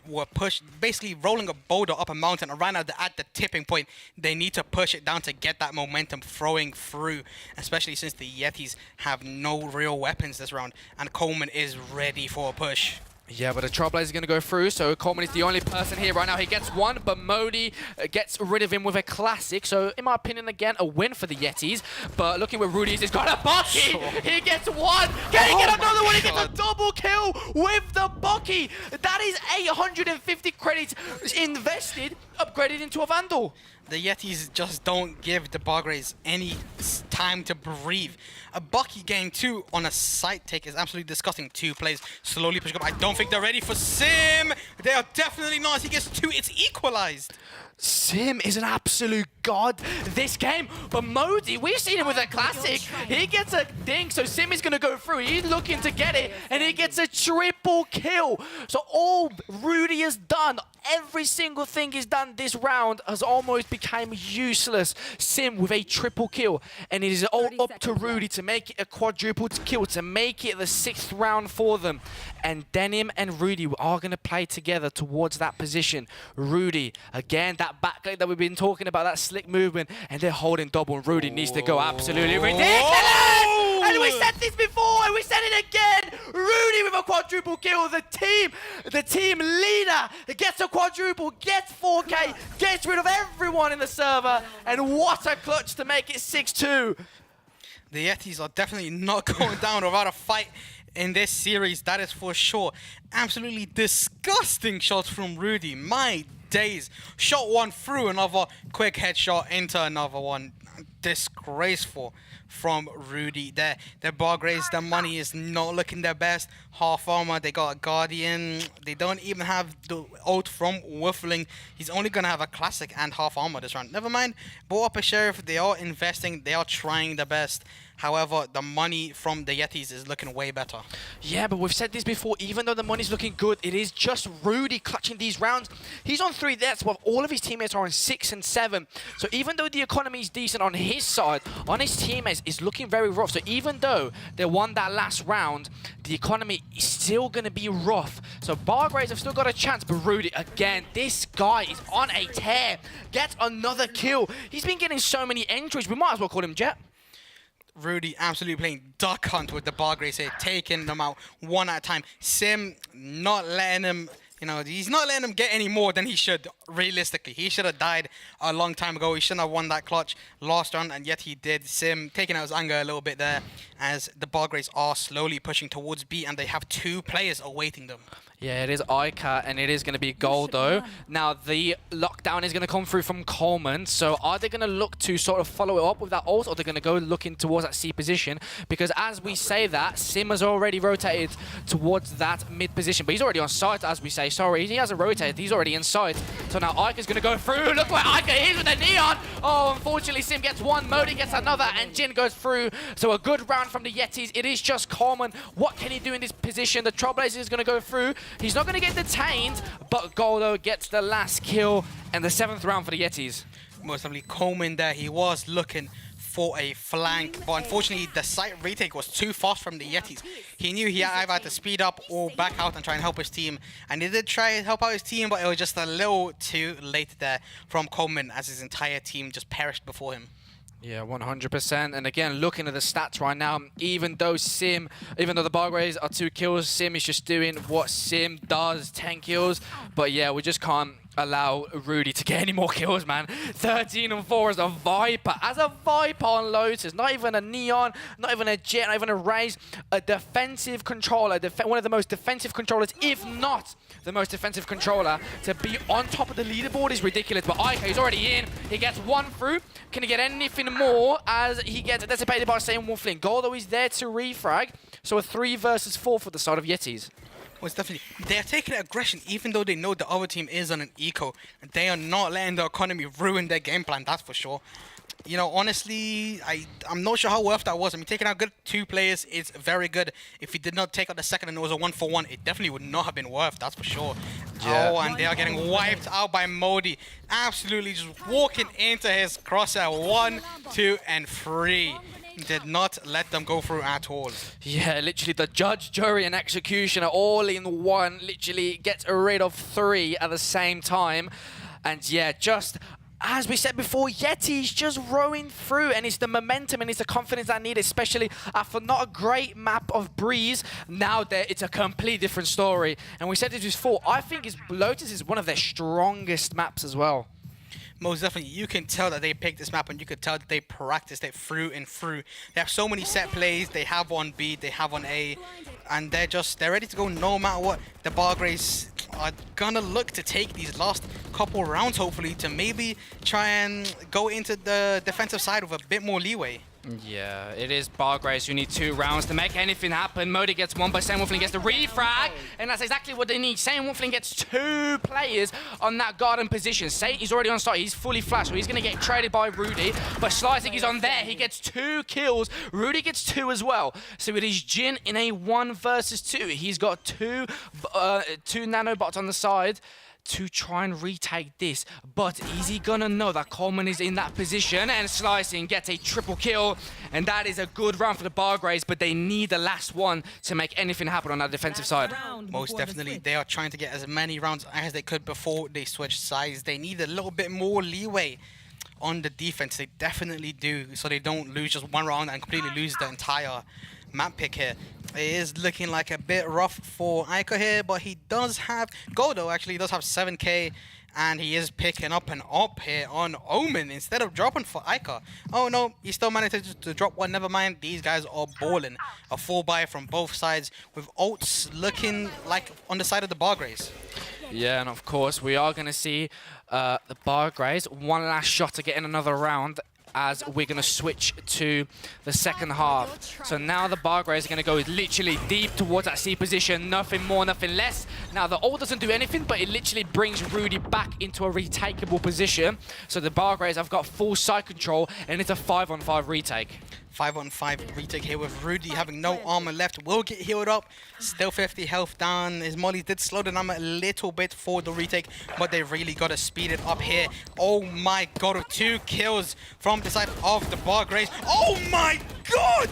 were pushed, basically rolling a boulder up a mountain and ran out at the tipping point. They need to push it down to get that momentum throwing through, especially since the Yetis have no real weapons this round, and Coleman is ready for a push. Yeah, but the Trailblazer is going to go through, so Coleman is the only person here right now. He gets one, but Modi gets rid of him with a classic. So, in my opinion, again, a win for the Yetis. But looking where Rudy is, he's got a Bucky! He gets one! Can he get another one? He gets a double kill with the Bucky! That is 850 credits invested, upgraded into a Vandal. The Yetis just don't give the Bargraves any time to breathe. A Bucky getting 2 on a side take is absolutely disgusting. 2 plays slowly pushing up. I don't think they're ready for Sim. They are definitely not. As he gets 2, it's equalized. Sim is an absolute god this game, but Modi, we've seen him with a classic. He gets a ding, so Sim is going to go through. He's looking to get it, and he gets a triple kill. So all Rudy has done, every single thing he's done this round has almost become useless. Sim with a triple kill, and it is all up to Rudy to make it a quadruple kill, to make it the 6th round for them. And Denim and Rudy are going to play together towards that position. Rudy, again, that backline that we've been talking about, that slick movement, and they're holding double, and Rudy needs to go absolutely ridiculous! And we said this before, and we said it again! Rudy with a quadruple kill, the team leader gets a quadruple, gets 4K, gets rid of everyone in the server, and what a clutch to make it 6-2. The Yetis are definitely not going down without a fight in this series, that is for sure. Absolutely disgusting shots from Rudy. My days. Shot one through, another quick headshot into another one. Disgraceful from Rudy there. The Bargraves, the money is not looking their best. Half armor, they got a Guardian. They don't even have the ult from Whiffling. He's only going to have a classic and half armor this round. Never mind. Bought up a Sheriff. They are investing. They are trying their best. However, the money from the Yetis is looking way better. Yeah, but we've said this before, even though the money's looking good, it is just Rudy clutching these rounds. He's on 3 deaths while all of his teammates are on 6 and 7. So even though the economy is decent on his side, on his teammates is looking very rough. So even though they won that last round, the economy is still going to be rough. So Bargraves have still got a chance, but Rudy, again, this guy is on a tear. Gets another kill. He's been getting so many entries, we might as well call him Jet. Rudy absolutely playing duck hunt with the Bargraves here, taking them out one at a time. Sim not letting him, he's not letting him get any more than he should, realistically. He should have died a long time ago. He shouldn't have won that clutch last round, and yet he did. Sim taking out his anger a little bit there as the Bargraves are slowly pushing towards B, and they have 2 players awaiting them. Yeah, it is Ica, and it is going to be Goldo. Now, the lockdown is going to come through from Coleman, so are they going to look to sort of follow it up with that ult, or are they going to go looking towards that C position? Because as we say that, Sim has already rotated towards that mid position, but he's already on site, as we say. Sorry, he hasn't rotated, he's already in sight. So now Ica's going to go through. Look where Ica is with the Neon! Oh, unfortunately, Sim gets one, Modi gets another, and Jin goes through. So a good round from the Yetis. It is just Coleman. What can he do in this position? The Trailblazer is going to go through. He's not going to get detained, but Goldo gets the last kill and the 7th round for the Yetis. Most definitely Coleman there. He was looking for a flank, but unfortunately the site retake was too fast from the Yetis. He knew he either had to speed up or back out and try and help his team, and he did try to help out his team, but it was just a little too late there from Coleman as his entire team just perished before him. Yeah, 100%. And again, looking at the stats right now, even though the Bargraves are 2 kills, Sim is just doing what Sim does, 10 kills. But yeah, we just can't allow Rudy to get any more kills, man. 13 and 4 as a Viper. As a Viper on Lotus, not even a Neon, not even a Jet, not even a Raze. A defensive controller, one of the most defensive controllers, if not the most defensive controller. To be on top of the leaderboard is ridiculous. But Ica is already in. He gets 1 through. Can he get anything more as he gets dissipated by Same Wolfling? Goldo is there to refrag. So a 3 versus 4 for the side of Yetis. Well, it's definitely, they're taking aggression even though they know the other team is on an eco. They are not letting the economy ruin their game plan, that's for sure. Honestly, I'm not sure how worth that was. I mean, taking out good 2 players is very good. If he did not take out the second and it was a 1-for-1, it definitely would not have been worth, that's for sure. Yeah. Oh, and they are getting wiped out by Modi. Absolutely just walking into his crosshair. 1, 2, and 3. Did not let them go through at all. Yeah, literally the judge, jury, and executioner all in one. Literally gets rid of 3 at the same time. And yeah, just as we said before, Yeti's just rowing through, and it's the momentum and it's the confidence I need, especially after not a great map of Breeze. Now it's a completely different story. And we said this before, I think Lotus is one of their strongest maps as well. Most definitely, you can tell that they picked this map, and you could tell that they practiced it through and through. They have so many set plays. They have on B, they have on A, and they're ready to go no matter what. The Bargraves are gonna look to take these last couple rounds, hopefully, to maybe try and go into the defensive side with a bit more leeway. Yeah, it is Bargraves who need 2 rounds to make anything happen. Modi gets 1, but Same Wolfling gets the refrag, and that's exactly what they need. Same Wolfling gets 2 players on that garden position. He's already on site, he's fully flashed, so he's going to get traded by Rudy, but Slicing is on there. He gets 2 kills. Rudy gets 2 as well. So it is Jin in a 1 versus 2. He's got 2 nanobots on the side to try and retake this, but is he gonna know that Coleman is in that position? And Slicing gets a triple kill, and that is a good round for the Bargraves, but they need the last one to make anything happen on that defensive side. Most definitely, they are trying to get as many rounds as they could before they switch sides. They need a little bit more leeway on the defense. They definitely do, so they don't lose just 1 round and completely lose the entire map pick here. It is looking like a bit rough for Ica here, but he does have Goldo, actually does have 7k, and he is picking up an op here on Omen instead of dropping for Ica. Oh no, he still managed to drop 1. Never mind, these guys are balling. A full buy from both sides with ults looking like on the side of the Bargraves. Yeah, and of course we are going to see the Bargraves 1 last shot to get in another round, as we're going to switch to the second half. So now the Bargraves are going to go literally deep towards that C position, nothing more, nothing less. Now the ult doesn't do anything, but it literally brings Rudy back into a retakeable position. So the Bargraves have got full side control, and it's a 5-on-5 retake. 5-on-5 retake here with Rudy having no armor left. Will get healed up. Still 50 health down. His molly did slow the number a little bit for the retake, but they really got to speed it up here. Oh my god, 2 kills from the side of the Bar Grace. Oh my god!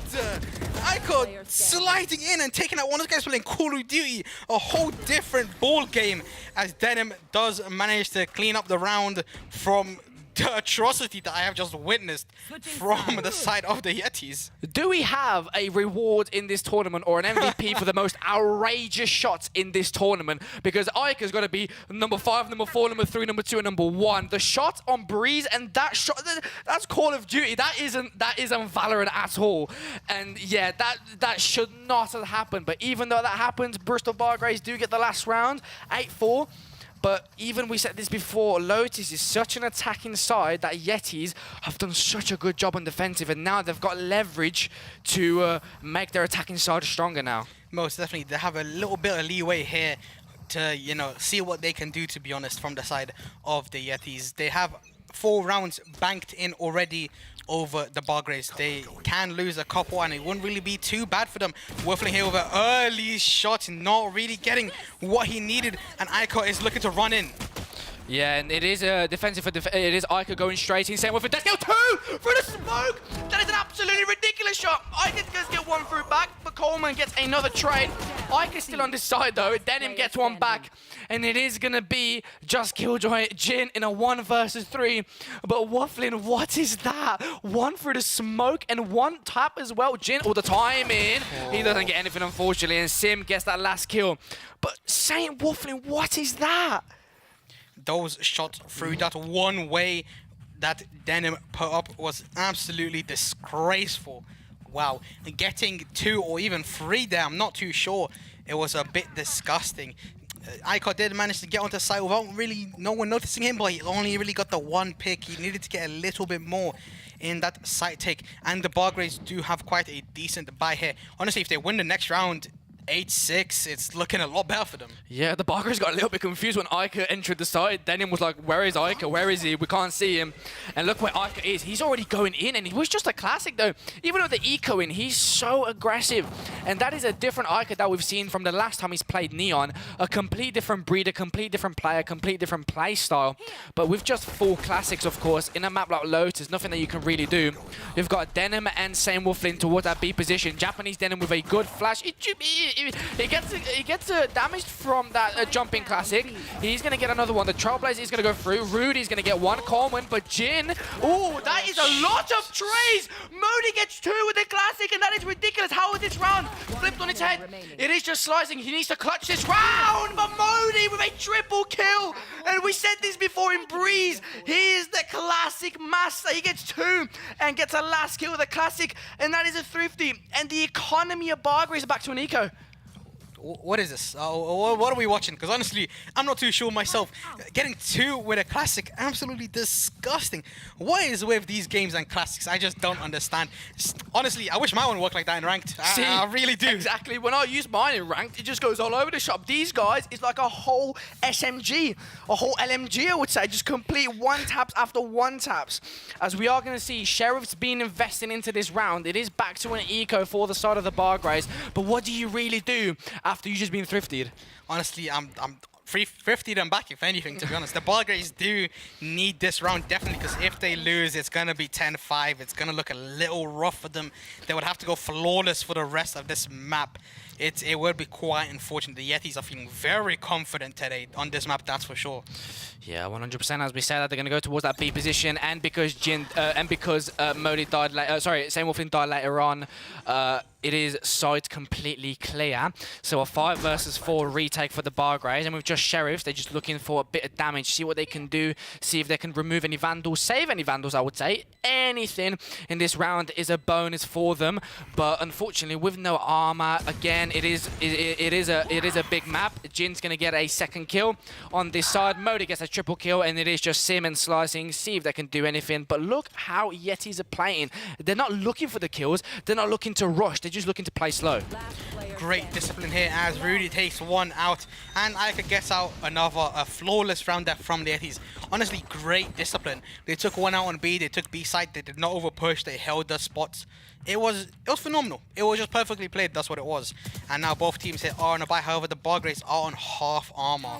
Icon sliding in and taking out one of those guys playing Call of Duty. A whole different ball game as Denim does manage to clean up the round from the atrocity that I have just witnessed from the side of the Yetis. Do we have a reward in this tournament or an MVP for the most outrageous shots in this tournament? Because Ika's got to be number 5, number 4, number 3, number 2, and number 1. The shot on Breeze and that shot, that's Call of Duty. That isn't Valorant at all. And yeah, that should not have happened. But even though that happens, Bristol Bar Grace do get the last round, 8-4. But even we said this before, Lotus is such an attacking side that Yetis have done such a good job on defensive, and now they've got leverage to make their attacking side stronger now. Most definitely, they have a little bit of leeway here to, you know, see what they can do, to be honest, from the side of the Yetis. They have 4 rounds banked in already over the Bar Grace. They can lose a couple and it wouldn't really be too bad for them. Waffling here with an early shot, not really getting what he needed, and Aiko is looking to run in. Yeah, and it is defensive for it is Ica going straight in, saying with a death kill 2 through the smoke. That is an absolutely ridiculous shot. Ica does get 1 through back, but Coleman gets another trade. Ica's still on this side though. Denim gets 1 back, and it is gonna be just Killjoy Jin in a 1 versus 3. But Waffling, what is that? 1 through the smoke and 1 tap as well. Jin all the time in. He doesn't get anything unfortunately, and Sim gets that last kill. But Saint Waffling, what is that? Those shots through that one way that Denim put up was absolutely disgraceful. Wow, getting 2 or even 3 there, I'm not too sure. It was a bit disgusting. Icon did manage to get onto site without really no one noticing him, but he only really got the 1 pick. He needed to get a little bit more in that site take, and the Bar Grace do have quite a decent buy here. Honestly, if they win the next round 8-6, it's looking a lot better for them. Yeah, the Bar Grace got a little bit confused when Ica entered the side. Denim was like, where is Ica? Where is he? We can't see him. And look where Ica is. He's already going in, and he was just a classic though. Even with the eco in, he's so aggressive. And that is a different Ica that we've seen from the last time he's played Neon. A complete different breed, a complete different player, complete different play style. But with just 4 classics, of course, in a map like Lotus, nothing that you can really do. You've got Denim and Same Wolflin towards that B position. Japanese Denim with a good flash. He gets damaged from that jumping classic. He's going to get another one. The Trailblazer is going to go through. Rudy's going to get 1. Coleman, but Jin. Oh, that is a lot of trays. Modi gets 2 with the classic, and that is ridiculous. How is this round flipped on its head? It is just slicing. He needs to clutch this round, but Modi with a triple kill. And we said this before in Breeze. He is the classic master. He gets 2 and gets a last kill with a classic, and that is a thrifty. And the economy of Bar Grace is back to an eco. What is this? What are we watching? Because honestly, I'm not too sure myself. Getting 2 with a classic, absolutely disgusting. What is with these games and classics? I just don't understand. Honestly, I wish my one worked like that in ranked. I really do. Exactly. When I use mine in ranked, it just goes all over the shop. These guys, it's like a whole SMG, a whole LMG, I would say. Just complete 1 taps after 1 taps. As we are going to see, Sheriff's been investing into this round. It is back to an eco for the side of the Bar Grace. But what do you really do after you just been thrifted? Honestly, I'm 350 them back, if anything, to be honest. The Bar Grace do need this round, definitely, because if they lose, it's going to be 10-5. It's going to look a little rough for them. They would have to go flawless for the rest of this map. It would be quite unfortunate. The Yetis are feeling very confident today on this map, that's for sure. Yeah, 100%. As we said, that they're going to go towards that B position, and because Modi died later, Same Wolfing died later on, it is side completely clear. So a 5 versus 4 retake for the Bar Grace, and with just Sheriffs, they're just looking for a bit of damage, see what they can do, see if they can remove any Vandals, save any Vandals, I would say. Anything in this round is a bonus for them, but unfortunately, with no armor, again, it is a big map. Jin's going to get a 2nd kill on this side. Modi gets a triple kill, and it is just Sim and slicing, see if they can do anything. But look how Yetis are playing. They're not looking for the kills. They're not looking to rush. They're just looking to play slow. great discipline here as Rudy takes one out, and I could guess out another flawless round there from the Yetis. Honestly, great discipline. They took one out on B, they took B side, they did not over push, they held the spots. It was phenomenal. It was just perfectly played, that's what it was. And now both teams here are on a buy, however the Bargraves are on half armor.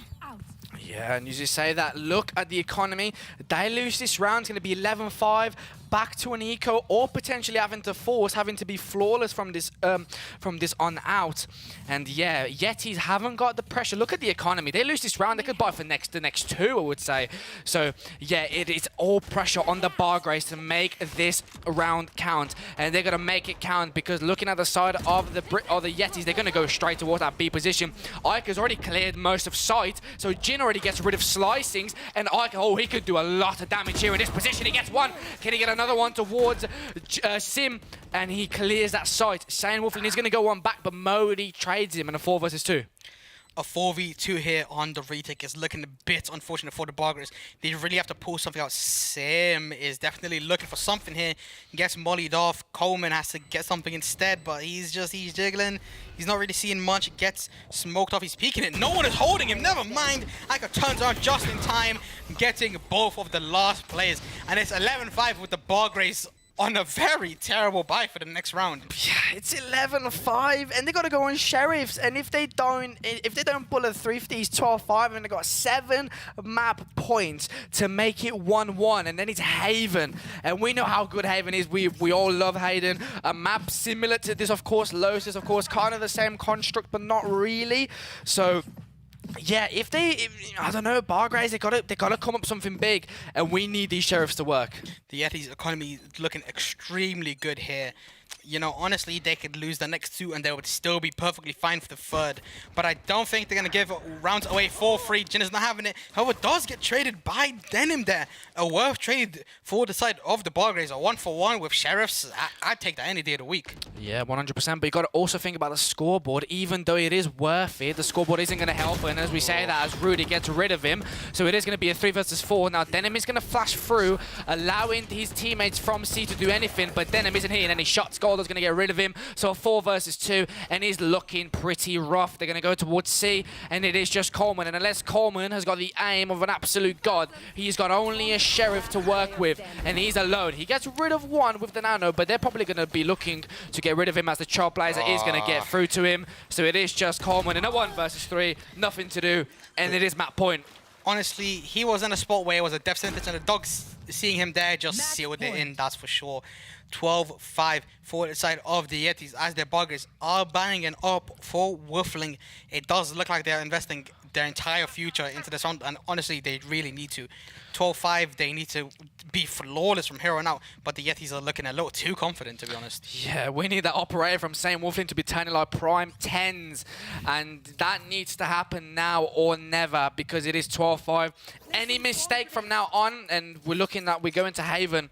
Yeah, and as you say that, look at the economy. They lose this round, it's going to be 11-5, back to an eco, or potentially having to be flawless from this on out. And yeah, Yetis haven't got the pressure. Look at the economy. They lose this round, they could buy for the next two, I would say. So yeah, it is all pressure on the Bargraves to make this round count, and they're gonna make it count because looking at the side of the Yetis, they're gonna go straight towards that B position. Ike has already cleared most of sight, so Jin already gets rid of slicings, and Ike, oh, he could do a lot of damage here in this position. He gets one. Can he get another one towards Sim? And he clears that site. Saiyan Wolfling is going to go one back, but Modi trades him in a 4 versus 2. A 4v2 here on the retake is looking a bit unfortunate for the Bargraves. They really have to pull something out. Sim is definitely looking for something here. Gets mollied off. Coleman has to get something instead, but he's jiggling. He's not really seeing much. Gets smoked off. He's peeking it. No one is holding him. Never mind. Aika turns around just in time, getting both of the last players. And it's 11-5 with the Bargraves on a very terrible buy for the next round. Yeah, it's 11-5, and they got to go on sheriffs. And if they don't pull a thrifty, it's 12-5, and they got 7 map points to make it 1-1. And then it's Haven, and we know how good Haven is. We all love Haven. A map similar to this, of course. Los is, of course, kind of the same construct, but not really. So yeah, I don't know, Bargraves, they gotta come up with something big, and we need these sheriffs to work. The Yetis' economy is looking extremely good here. You know, honestly, they could lose the next 2 and they would still be perfectly fine for the 3rd. But I don't think they're going to give rounds away for free. Jin is not having it. However, does get traded by Denim there. A worth trade for the side of the Bargraves. A 1-for-1 with sheriffs. I'd take that any day of the week. Yeah, 100%. But you got to also think about the scoreboard. Even though it is worth it, the scoreboard isn't going to help. And as we say that, as Rudy gets rid of him, so it is going to be a 3 versus 4. Now, Denim is going to flash through, allowing his teammates from C to do anything. But Denim isn't hitting any shots. Golder's going to get rid of him. So a 4 versus 2, and he's looking pretty rough. They're going to go towards C, and it is just Coleman. And unless Coleman has got the aim of an absolute god, he's got only a sheriff to work with, and he's alone. He gets rid of one with the nano, but they're probably going to be looking to get rid of him as the Trailblazer is going to get through to him. So it is just Coleman in a 1 versus 3, nothing to do, and it is Matt Point. Honestly, he was in a spot where it was a death sentence, and the dogs seeing him there just sealed it in, that's for sure. 12-5 for the side of the Yetis as their Bargraves are banging up for Wolfling. It does look like they're investing their entire future into this round, and honestly, they really need to. 12-5, they need to be flawless from here on out, but the Yetis are looking a little too confident, to be honest. Yeah, we need that operator from Saiyan Wolfling to be turning like prime 10s, and that needs to happen now or never, because it is 12-5. Any mistake from now on, and we're going to Haven,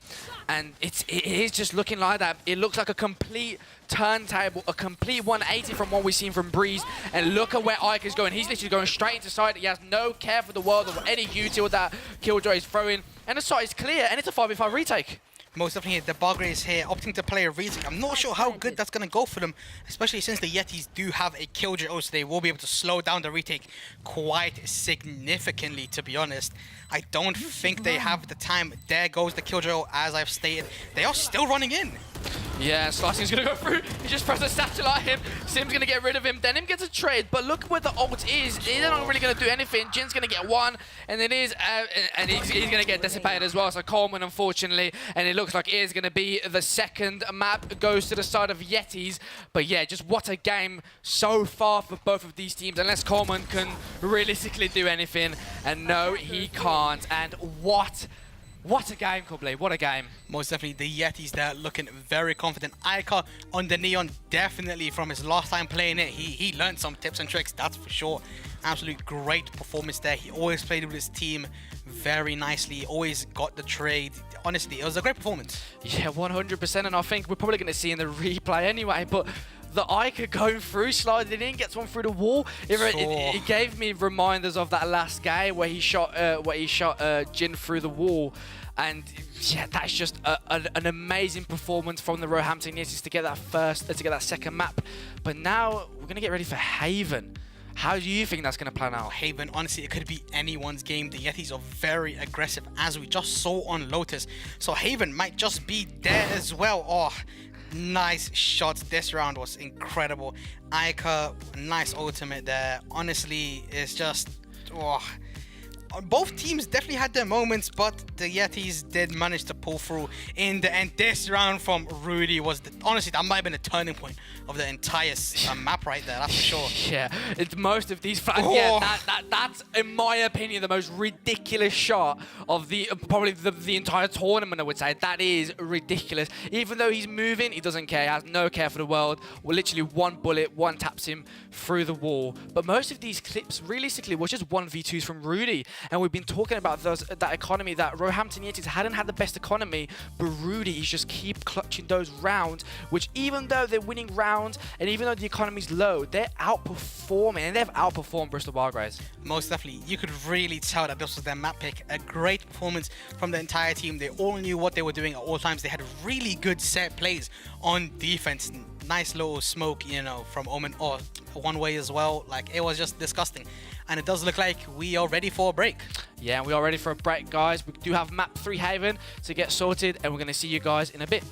and it is just looking like that. It looks like a complete turntable, a complete 180 from what we've seen from Breeze, and look at where Ike is going. He's literally going straight into side. He has no care for the world of any util that Killjoy is throwing, and the site is clear, and it's a 5v5 retake. Most definitely, the Bargraves here opting to play a retake. I'm not sure how good that's going to go for them, especially since the Yetis do have a Killjoy, so they will be able to slow down the retake quite significantly, to be honest. I don't think they have the time. There goes the Killjoy, as I've stated. They are still running in. Yeah, Slicing's going to go through. He just pressed a satchel at him. Sim's going to get rid of him. Denim gets a trade, but look where the ult is. They're not really going to do anything. Jin's going to get one, and it is, and he's going to get dissipated as well. So Coleman, unfortunately, and it looks like it is going to be the 2nd map goes to the side of Yetis. But yeah, just what a game so far for both of these teams, unless Coleman can realistically do anything. And no, he can't. And what a game, Kublai. What a game. Most definitely, the Yetis there looking very confident. Aika on the Neon, definitely from his last time playing it, he learned some tips and tricks, that's for sure. Absolute great performance there. He always played with his team very nicely, always got the trade. Honestly, it was a great performance. Yeah, 100%, and I think we're probably going to see in the replay anyway, but the Ica going through, sliding in, gets one through the wall. It gave me reminders of that last game where he shot Jin through the wall. And yeah, that's just an amazing performance from the Roehampton Yetis to get that second map. But now we're gonna get ready for Haven. How do you think that's going to plan out? Haven, honestly, it could be anyone's game. The Yetis are very aggressive, as we just saw on Lotus. So Haven might just be there as well. Oh, nice shots. This round was incredible. Ica, nice ultimate there. Honestly, it's just... Oh. Both teams definitely had their moments, but the Yetis did manage to pull through in the end. This round from Rudy was, honestly, that might have been a turning point of the entire map right there, that's for sure. Yeah, it's most of these... Yeah, that's, in my opinion, the most ridiculous shot of probably the entire tournament, I would say. That is ridiculous. Even though he's moving, he doesn't care. He has no care for the world. Well, literally one bullet, one taps him through the wall. But most of these clips, realistically, was just 1v2s from Rudy. And we've been talking about that economy, that Roehampton Yetis hadn't had the best economy, but Rudy's just keep clutching those rounds, which even though they're winning rounds, and even though the economy's low, they're outperforming, and they've outperformed Bristol Bargraves. Most definitely. You could really tell that this was their map pick. A great performance from the entire team. They all knew what they were doing at all times. They had really good set plays on defense. Nice little smoke, you know, from Omen, or one way as well. Like, it was just disgusting. And it does look like we are ready for a break. Yeah, we are ready for a break, guys. We do have map 3 Haven to get sorted, and we're going to see you guys in a bit.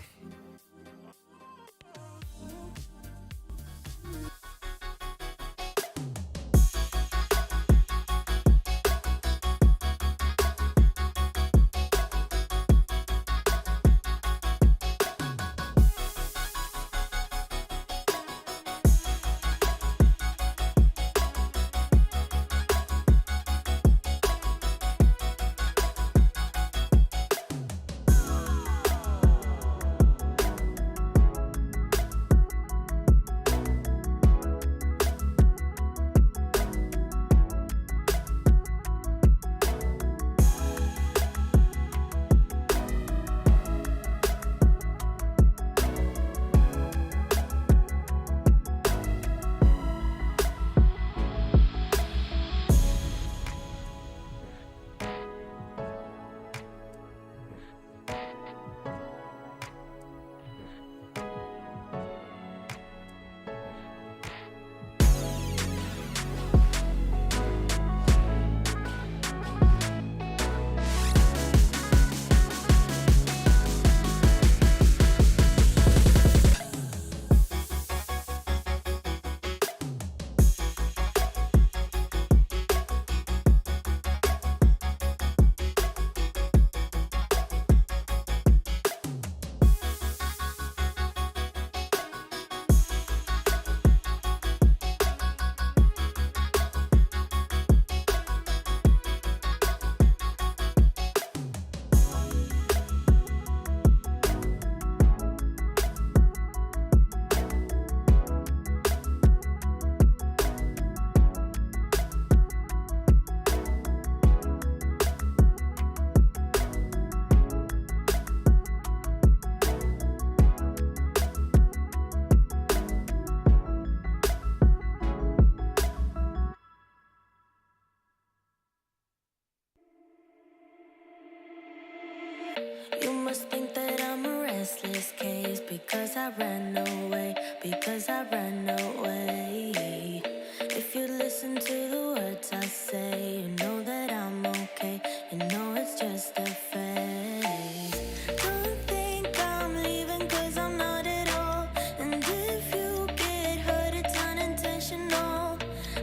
You must think that I'm a restless case because I ran away, because I ran away. If you listen to the words I say, you know that I'm okay, you know it's just a phase. Don't think I'm leaving cause I'm not at all, and if you get hurt it's unintentional.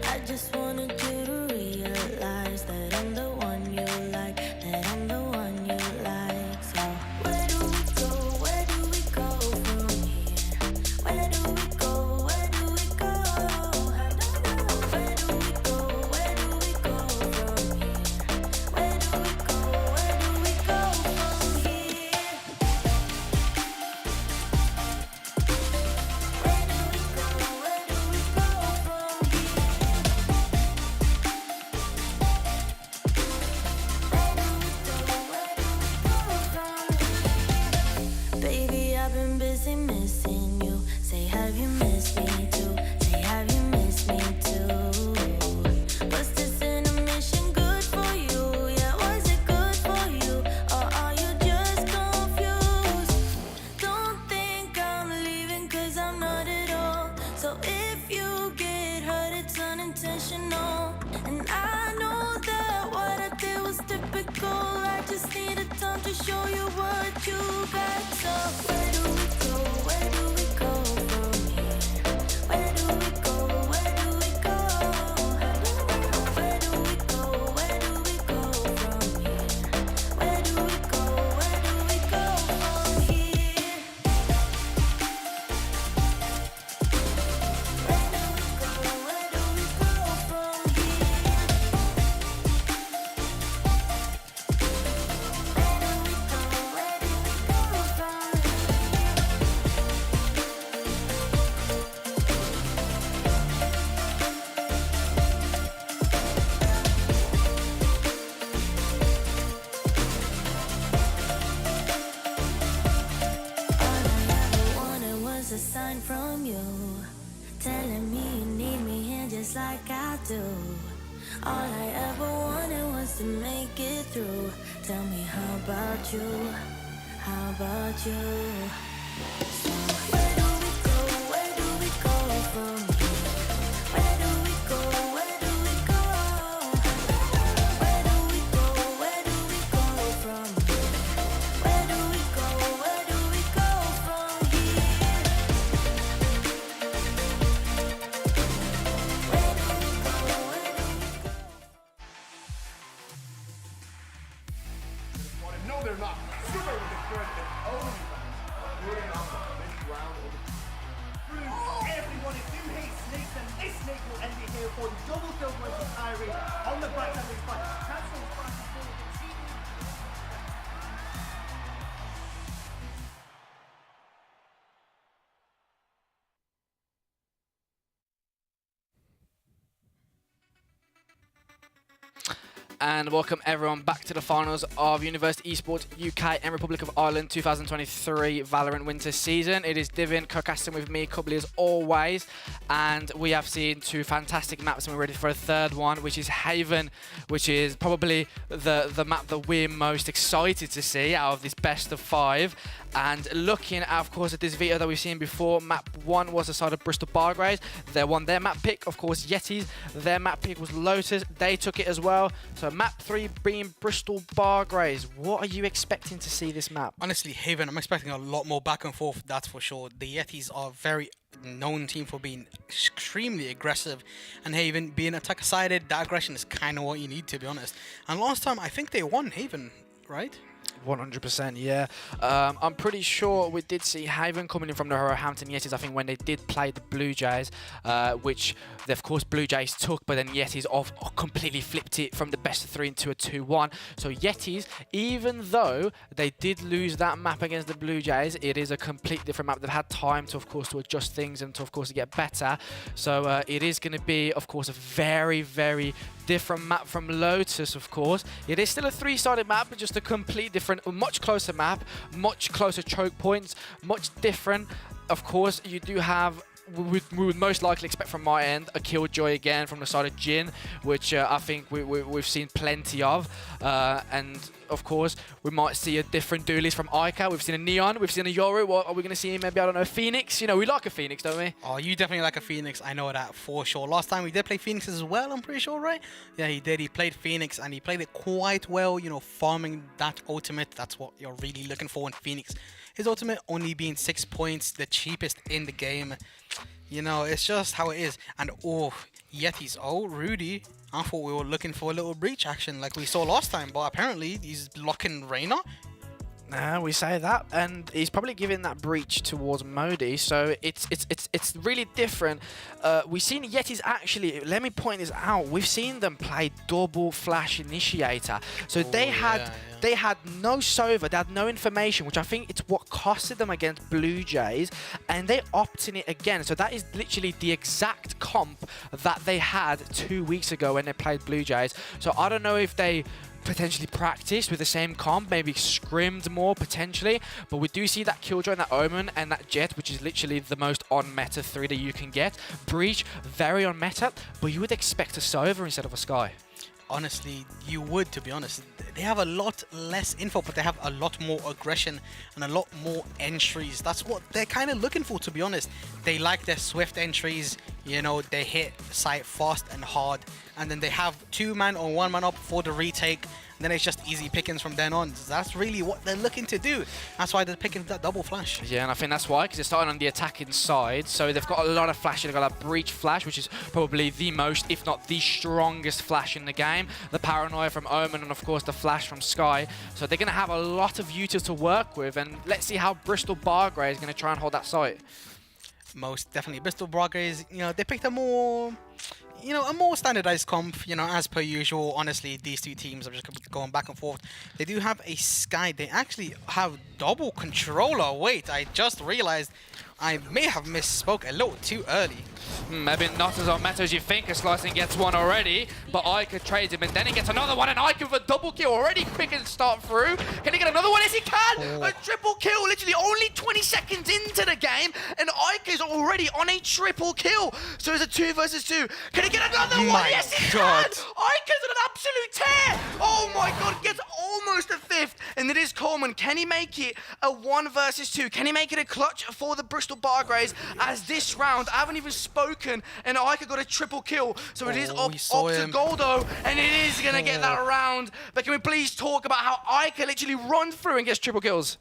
I just wanted you to realize that I'm the one you like, that I'm the one you like. So where do we go? Where do we go from here? Where do we go? Where do we go? I don't know. Where do we go? Where do we go from here? Where do we go? Where do we go from So if you get hurt, it's unintentional. And I know that what I did was typical. I just needed time to show you what you got. So where do we go? Where do we go from here? Where do we go? Where do we go? Where do we go? Where do we go from here? Where do we go? Where do we go from here? Where do we go? Where do we go from here? Where do we go? Where do we go from All I ever wanted was a sign from you, telling me you need me here just like I do. All I ever wanted was to make it through. Tell me, how about you? How about you? So where do we go? Where do we go from here? Where do we go? Where do we go? Where do we go? Where do we go from here? Where do we go? Where do we go from here? Where do we go? Where do we go? No, they're not. Super with the threat that only putting on this round of everyone, if you hate snakes, then this snake will end it here for you. Double kill versus Kyrie on the back of this fight. Cancel fast forward. And welcome everyone back to the finals of University Esports UK and Republic of Ireland 2023 Valorant Winter Season. It is Divin co-casting with me, Cubley as always, and we have seen two fantastic maps and we're ready for a third one, which is Haven, which is probably the map that we're most excited to see out of this best of 5. And looking at, of course, at this video that we've seen before, map 1 was the side of Bristol Bargraves. They won their map pick. Of course, Yetis, their map pick was Lotus. They took it as well. So map 3 being Bristol Bargraves. What are you expecting to see this map? Honestly, Haven, I'm expecting a lot more back and forth, that's for sure. The Yetis are a very known team for being extremely aggressive, and Haven being attacker-sided, that aggression is kind of what you need, to be honest. And last time, I think they won Haven, right? 100%, yeah. I'm pretty sure we did see Haven coming in from the Hampton Yetis, I think, when they did play the Blue Jays, which, of course, Blue Jays took, but then Yetis completely flipped it from the best of 3 into a 2-1. So Yetis, even though they did lose that map against the Blue Jays, it is a completely different map. They've had time to, of course, to adjust things and to, of course, to get better. So it is going to be, of course, a very, very different map from Lotus, of course. It is still a 3-sided map, but just a complete different, much closer map, much closer choke points, much different. Of course, you do have, we would most likely expect from my end, a Killjoy again from the side of Jin, which I think we've seen plenty of. And of course, we might see a different duelist from Ica. We've seen a Neon, we've seen a Yoru. What are we going to see? Maybe, I don't know, Phoenix? You know, we like a Phoenix, don't we? Oh, you definitely like a Phoenix. I know that for sure. Last time we did play Phoenix as well, I'm pretty sure, right? Yeah, he did. He played Phoenix and he played it quite well, you know, farming that ultimate. That's what you're really looking for in Phoenix. His ultimate only being 6 points, the cheapest in the game. You know, it's just how it is. And oh, Yetis. Oh, Rudy. I thought we were looking for a little breach action like we saw last time, but apparently he's blocking Reyna. Nah, we say that, and he's probably giving that breach towards Modi, so it's really different. We've seen Yetis actually, let me point this out, we've seen them play double flash initiator. So they had no Sova, they had no information, which I think it's what costed them against Blue Jays, and they opted it again. So that is literally the exact comp that they had 2 weeks ago when they played Blue Jays. So I don't know if they potentially practiced with the same comp, maybe scrimmed more potentially, but we do see that Killjoy and that Omen and that Jet, which is literally the most on-meta 3 that you can get. Breach, very on-meta, but you would expect a Sova instead of a Sky. Honestly, you would, to be honest. They have a lot less info, but they have a lot more aggression and a lot more entries. That's what they're kind of looking for, to be honest. They like their swift entries. You know, they hit site fast and hard. And then they have 2-man or 1-man up for the retake. Then it's just easy pickings from then on. That's really what they're looking to do. That's why they're picking that double flash. Yeah, and I think that's why, because they're starting on the attacking side. So they've got a lot of flash. They've got that breach flash, which is probably the most, if not the strongest flash in the game. The paranoia from Omen, and of course the flash from Sky. So they're going to have a lot of utils to work with. And let's see how Bristol Bargrey is going to try and hold that site. Most definitely. Bristol Bargrey, you know, they picked a more... You know, a more standardized comp, you know, as per usual. Honestly, these two teams are just going back and forth. They do have a Sky. They actually have double controller. Wait, I just realized I may have misspoke a little too early. Maybe not as on meta as you think, as Slicing gets one already, but Ica trades him and then he gets another one, and Ica with a double kill already quick and start through. Can he get another one? Yes, he can! A triple kill, literally only 20 seconds into the game, and Ica is already on a triple kill. So it's a 2 versus 2. Can he get another one? Yes, he can! Ica's on an absolute tear! Oh my god, gets almost a 5th, and it is Coleman. Can he make it a 1 versus 2? Can he make it a clutch for the Bristol Bargreys? As this round, I haven't even spoken, and Ica got a triple kill. So it is up to Goldo, and it is going to get that round. But can we please talk about how Ica literally runs through and gets triple kills?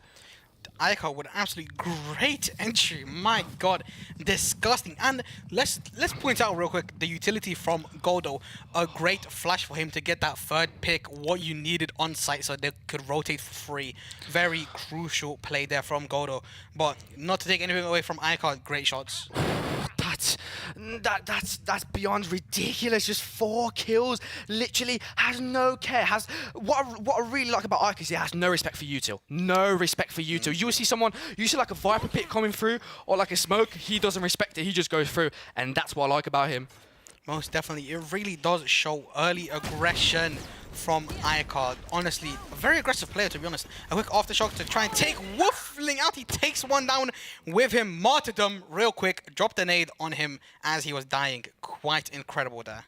Ica with an absolutely great entry. My god, disgusting. And let's point out real quick the utility from Goldo. A great flash for him to get that 3rd pick, what you needed on site so they could rotate for free. Very crucial play there from Goldo. But not to take anything away from Ica, great shots. That's beyond ridiculous. Just 4 kills. Literally has no care. Has what I really like about Ica is he has no respect for util. No respect for util. You will see someone, you see like a Viper pick coming through or like a smoke. He doesn't respect it. He just goes through, and that's what I like about him. Most definitely, it really does show early aggression from Ica. Honestly, a very aggressive player, to be honest. A quick aftershock to try and take Woofling out. He takes one down with him. Martyrdom, real quick. Dropped a nade on him as he was dying. Quite incredible there.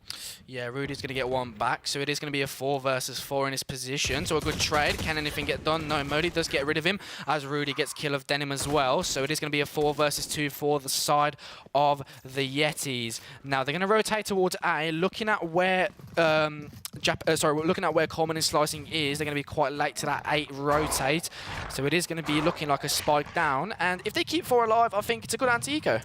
Yeah, Rudy's going to get one back, so it is going to be a 4 versus 4 in his position. So a good trade. Can anything get done? No, Modi does get rid of him as Rudy gets kill of Denim as well. So it is going to be a 4 versus 2 for the side of the Yetis. Now they're going to rotate towards A, looking at where looking at where Coleman and Slicing is. They're going to be quite late to that 8 rotate. So it is going to be looking like a spike down. And if they keep 4 alive, I think it's a good anti-eco.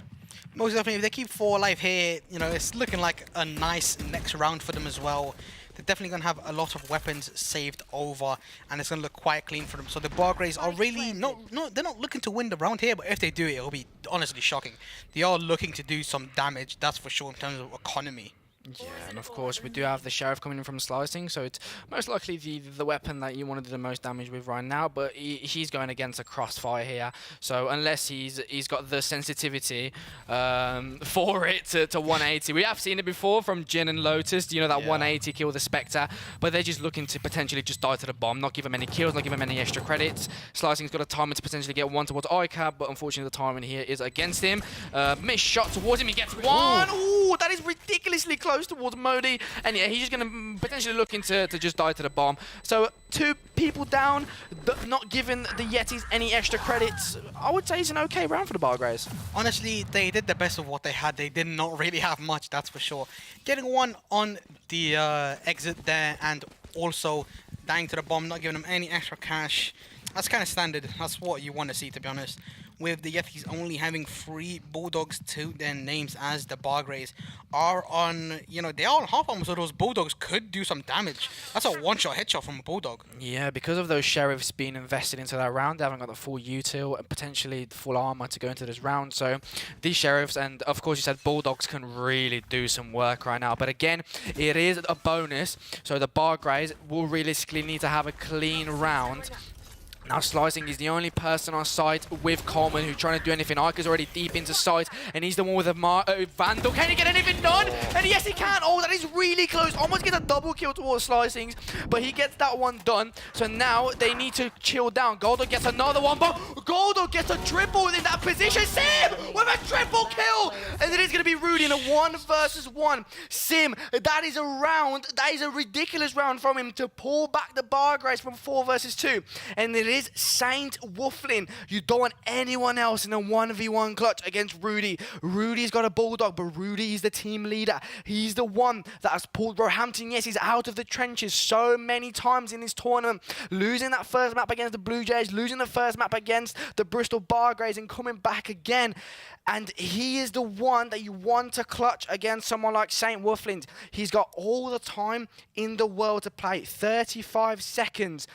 Most definitely, if they keep 4 alive here, you know, it's looking like a nice next round for them as well. They're definitely going to have a lot of weapons saved over, and it's going to look quite clean for them. So the Bargreys are really they're not looking to win the round here, but if they do, it'll be honestly shocking. They are looking to do some damage, that's for sure, in terms of economy. Yeah, and of course we do have the Sheriff coming in from Slicing, so it's most likely the weapon that you want to do the most damage with right now, but he's going against a crossfire here, so unless he's got the sensitivity for it to 180. We have seen it before from Jin and Lotus, you know, that 180 kill the Spectre, but they're just looking to potentially just die to the bomb, not give him any kills, not give him any extra credits. Slicing's got a timer to potentially get one towards Ica, but unfortunately the timing here is against him. Missed shot towards him, he gets one! Ooh, that is ridiculously close towards Modi, and yeah, he's just going to potentially looking to just die to the bomb. So 2 people down, not giving the Yetis any extra credits. I would say it's an okay round for the Bargreys. Honestly, they did the best of what they had. They did not really have much, that's for sure. Getting one on the exit there, and also dying to the bomb, not giving them any extra cash. That's kind of standard. That's what you want to see, to be honest. With the Yetis only having 3 Bulldogs to their names, as the Bargreys are on, you know, they are on half armor, so those Bulldogs could do some damage. That's a one-shot headshot from a Bulldog. Yeah, because of those Sheriffs being invested into that round, they haven't got the full util and potentially the full armor to go into this round. So these Sheriffs, and of course you said Bulldogs, can really do some work right now. But again, it is a bonus, so the Bargreys will realistically need to have a clean round. Now Slicing is the only person on site with Coleman who's trying to do anything. Ica's already deep into site, and he's the one with a Vandal. Can he get anything done? And yes, he can. Oh, that is really close. Almost gets a double kill towards Slicing, but he gets that one done. So now they need to chill down. Goldo gets another one, but Goldo gets a triple in that position. Sim with a triple kill, and it is going to be Rudy in a 1 versus 1. Sim, that is a ridiculous round from him to pull back the bar grace from 4 versus 2. And it is Saint Wolflin. You don't want anyone else in a 1v1 clutch against Rudy. Rudy's got a bulldog, but Rudy is the team leader. He's the one that has pulled Roehampton. Yes, he's out of the trenches so many times in this tournament. Losing that first map against the Blue Jays, losing the first map against the Bristol Bar Grays, and coming back again. And he is the one that you want to clutch against someone like St. Wolfland. He's got all the time in the world to play, 35 seconds.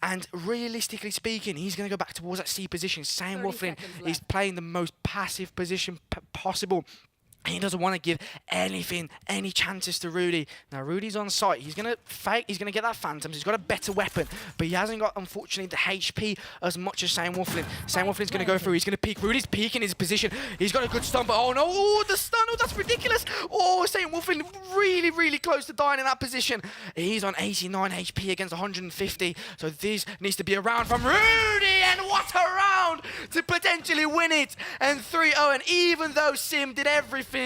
And realistically speaking, he's going to go back towards that C position. St. Wolfland is playing the most passive position possible. He doesn't want to give any chances to Rudy. Now, Rudy's on site. He's going to fake. He's going to get that Phantoms. He's got a better weapon, but he hasn't got, unfortunately, the HP as much as St. Wolflin. St. Wolflin's going to go through. He's going to peek. Rudy's peeking his position. He's got a good stun, but oh no, oh, the stun. Oh, that's ridiculous. Oh, St. Wolflin really, really close to dying in that position. He's on 89 HP against 150, so this needs to be a round from Rudy, and what a round to potentially win it. And 3-0, and even though Sim did everything,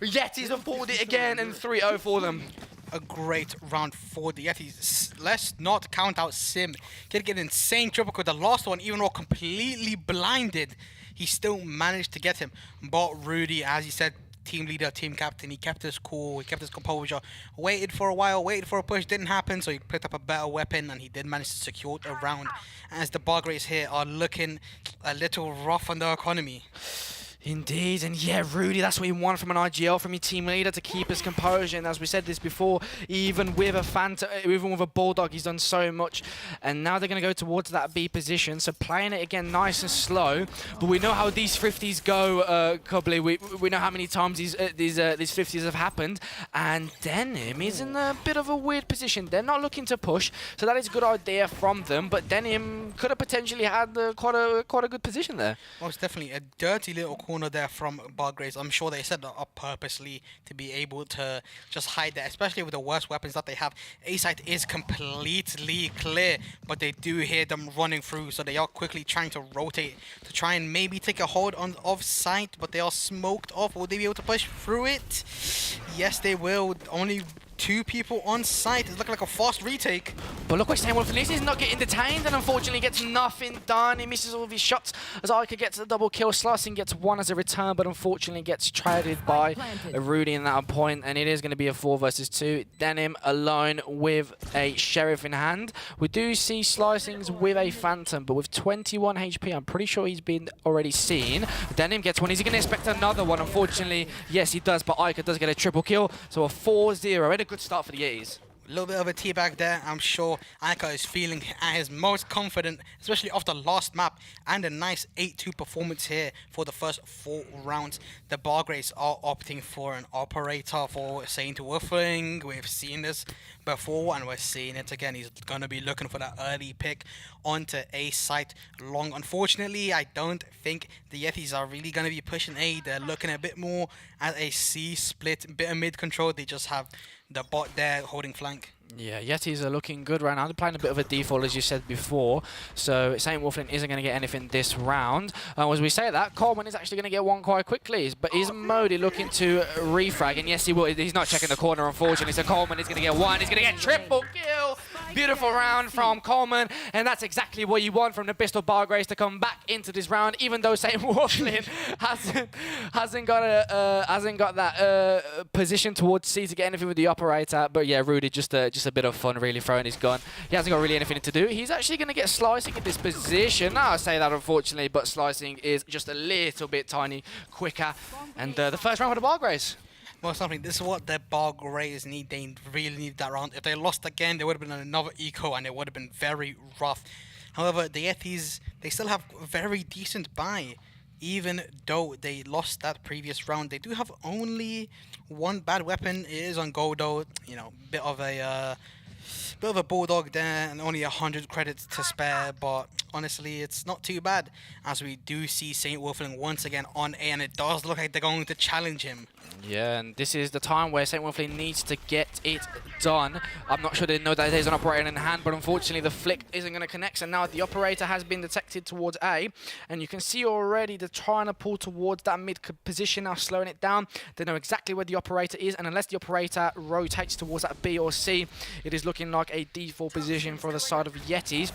Yetis have pulled it again, and 3-0 for them. A great round for the Yetis. Let's not count out Sim. Get an insane triple kill. The last one, even though completely blinded, he still managed to get him. But Rudy, as he said, team leader, team captain, he kept his cool, he kept his composure, waited for a while, waited for a push, didn't happen, so he picked up a better weapon, and he did manage to secure a round, as the bar grays here are looking a little rough on the economy. Indeed, and yeah, Rudy, that's what you want from an IGL, from your team leader, to keep his composure. And as we said this before, even with a Phantom, even with a Bulldog, he's done so much. And now they're going to go towards that B position, so playing it again nice and slow. But we know how these 50s go, Cubley. We know how many times these 50s have happened. And Denim is in a bit of a weird position. They're not looking to push, so that is a good idea from them. But Denim could have potentially had quite a good position there. Most definitely a dirty little corner there from bar grays. I'm sure they set that up purposely to be able to just hide that, especially with the worst weapons that they have. A site is completely clear, but they do hear them running through, so they are quickly trying to rotate to try and maybe take a hold on off site, but they are smoked off. Will they be able to push through it? Yes, they will. Only 2 people on site. It's looking like a fast retake. But look what St. Wolflin is not getting detained, and unfortunately gets nothing done. He misses all of his shots as Ica gets the double kill. Slicing gets 1 as a return, but unfortunately gets traded by Rudy in that point, and it is going to be a 4 versus 2. Denim alone with a Sheriff in hand. We do see Slicings with a Phantom, but with 21 HP, I'm pretty sure he's been already seen. Denim gets 1. Is he going to expect another one? Unfortunately, yes, he does, but Ica does get a triple kill, so a 4-0. And a good start for the Yetis. A little bit of a teabag there. I'm sure Aika is feeling at his most confident, especially off the last map, and a nice 8-2 performance here for the first 4 rounds. The bar grays are opting for an operator for Saint Wolfling. We've seen this before, and we're seeing it again. He's going to be looking for that early pick onto A site long. Unfortunately, I don't think the Yetis are really going to be pushing A. They're looking a bit more at a C split, bit of mid control. They just have the bot there holding flank. Yeah, Yetis are looking good right now. They're playing a bit of a default, as you said before. So St. Wolflin isn't going to get anything this round. As we say that, Coleman is actually going to get 1 quite quickly. But is Modi looking to refrag? And yes, he will. He's not checking the corner, unfortunately. So Coleman is going to get 1. He's going to get triple kill. Beautiful round from Coleman. And that's exactly what you want from the Bristol Bar Grays to come back into this round, even though St. Wolflin hasn't got that position towards C to get anything with the operator. But yeah, Rudy just a bit of fun, really throwing his gun. He hasn't got really anything to do. He's actually going to get Slicing in this position. Now I say that, unfortunately, but Slicing is just a little bit tiny quicker. And the first round for the Bar Grays. Well, something. This is what the bar grays need. They really need that round. If they lost again, there would have been another eco, and it would have been very rough. However, the Yetis, they still have a very decent buy. Even though they lost that previous round, they do have only 1 bad weapon. It is on gold, though. You know, bit of a bulldog there, and only 100 credits to spare. But honestly, it's not too bad, as we do see St. Wolfling once again on A, and it does look like they're going to challenge him. Yeah, and this is the time where St. Wolfling needs to get it done. I'm not sure they know that there's an operator in hand, but unfortunately the flick isn't going to connect. And now the operator has been detected towards A, and you can see already they're trying to pull towards that mid position now, slowing it down. They know exactly where the operator is, and unless the operator rotates towards that B or C, it is looking like a default position for the side of Yetis.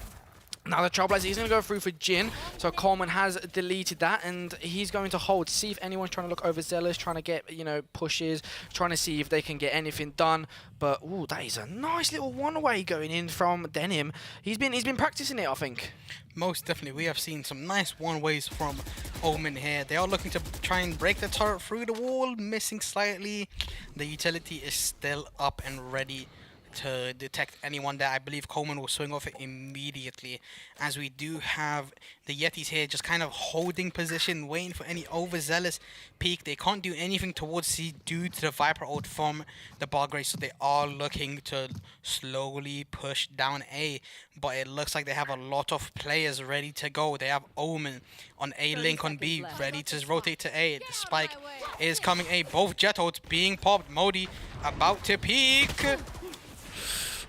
Now the Trailblazer is going to go through for Jin, so Coleman has deleted that, and he's going to hold, see if anyone's trying to look overzealous, trying to get, you know, pushes, trying to see if they can get anything done. But ooh, that is a nice little one-way going in from Denim. He's been practicing it, I think. Most definitely, we have seen some nice one-ways from Omen here. They are looking to try and break the turret through the wall, missing slightly. The utility is still up and ready to detect anyone there. I believe Coleman will swing off it immediately, as we do have the Yetis here just kind of holding position, waiting for any overzealous peek. They can't do anything towards C due to the Viper ult from the Bargrace, so they are looking to slowly push down A, but it looks like they have a lot of players ready to go. They have Omen on A, Link on B, ready to rotate to A. The spike is coming A, both jet ults being popped. Modi about to peek.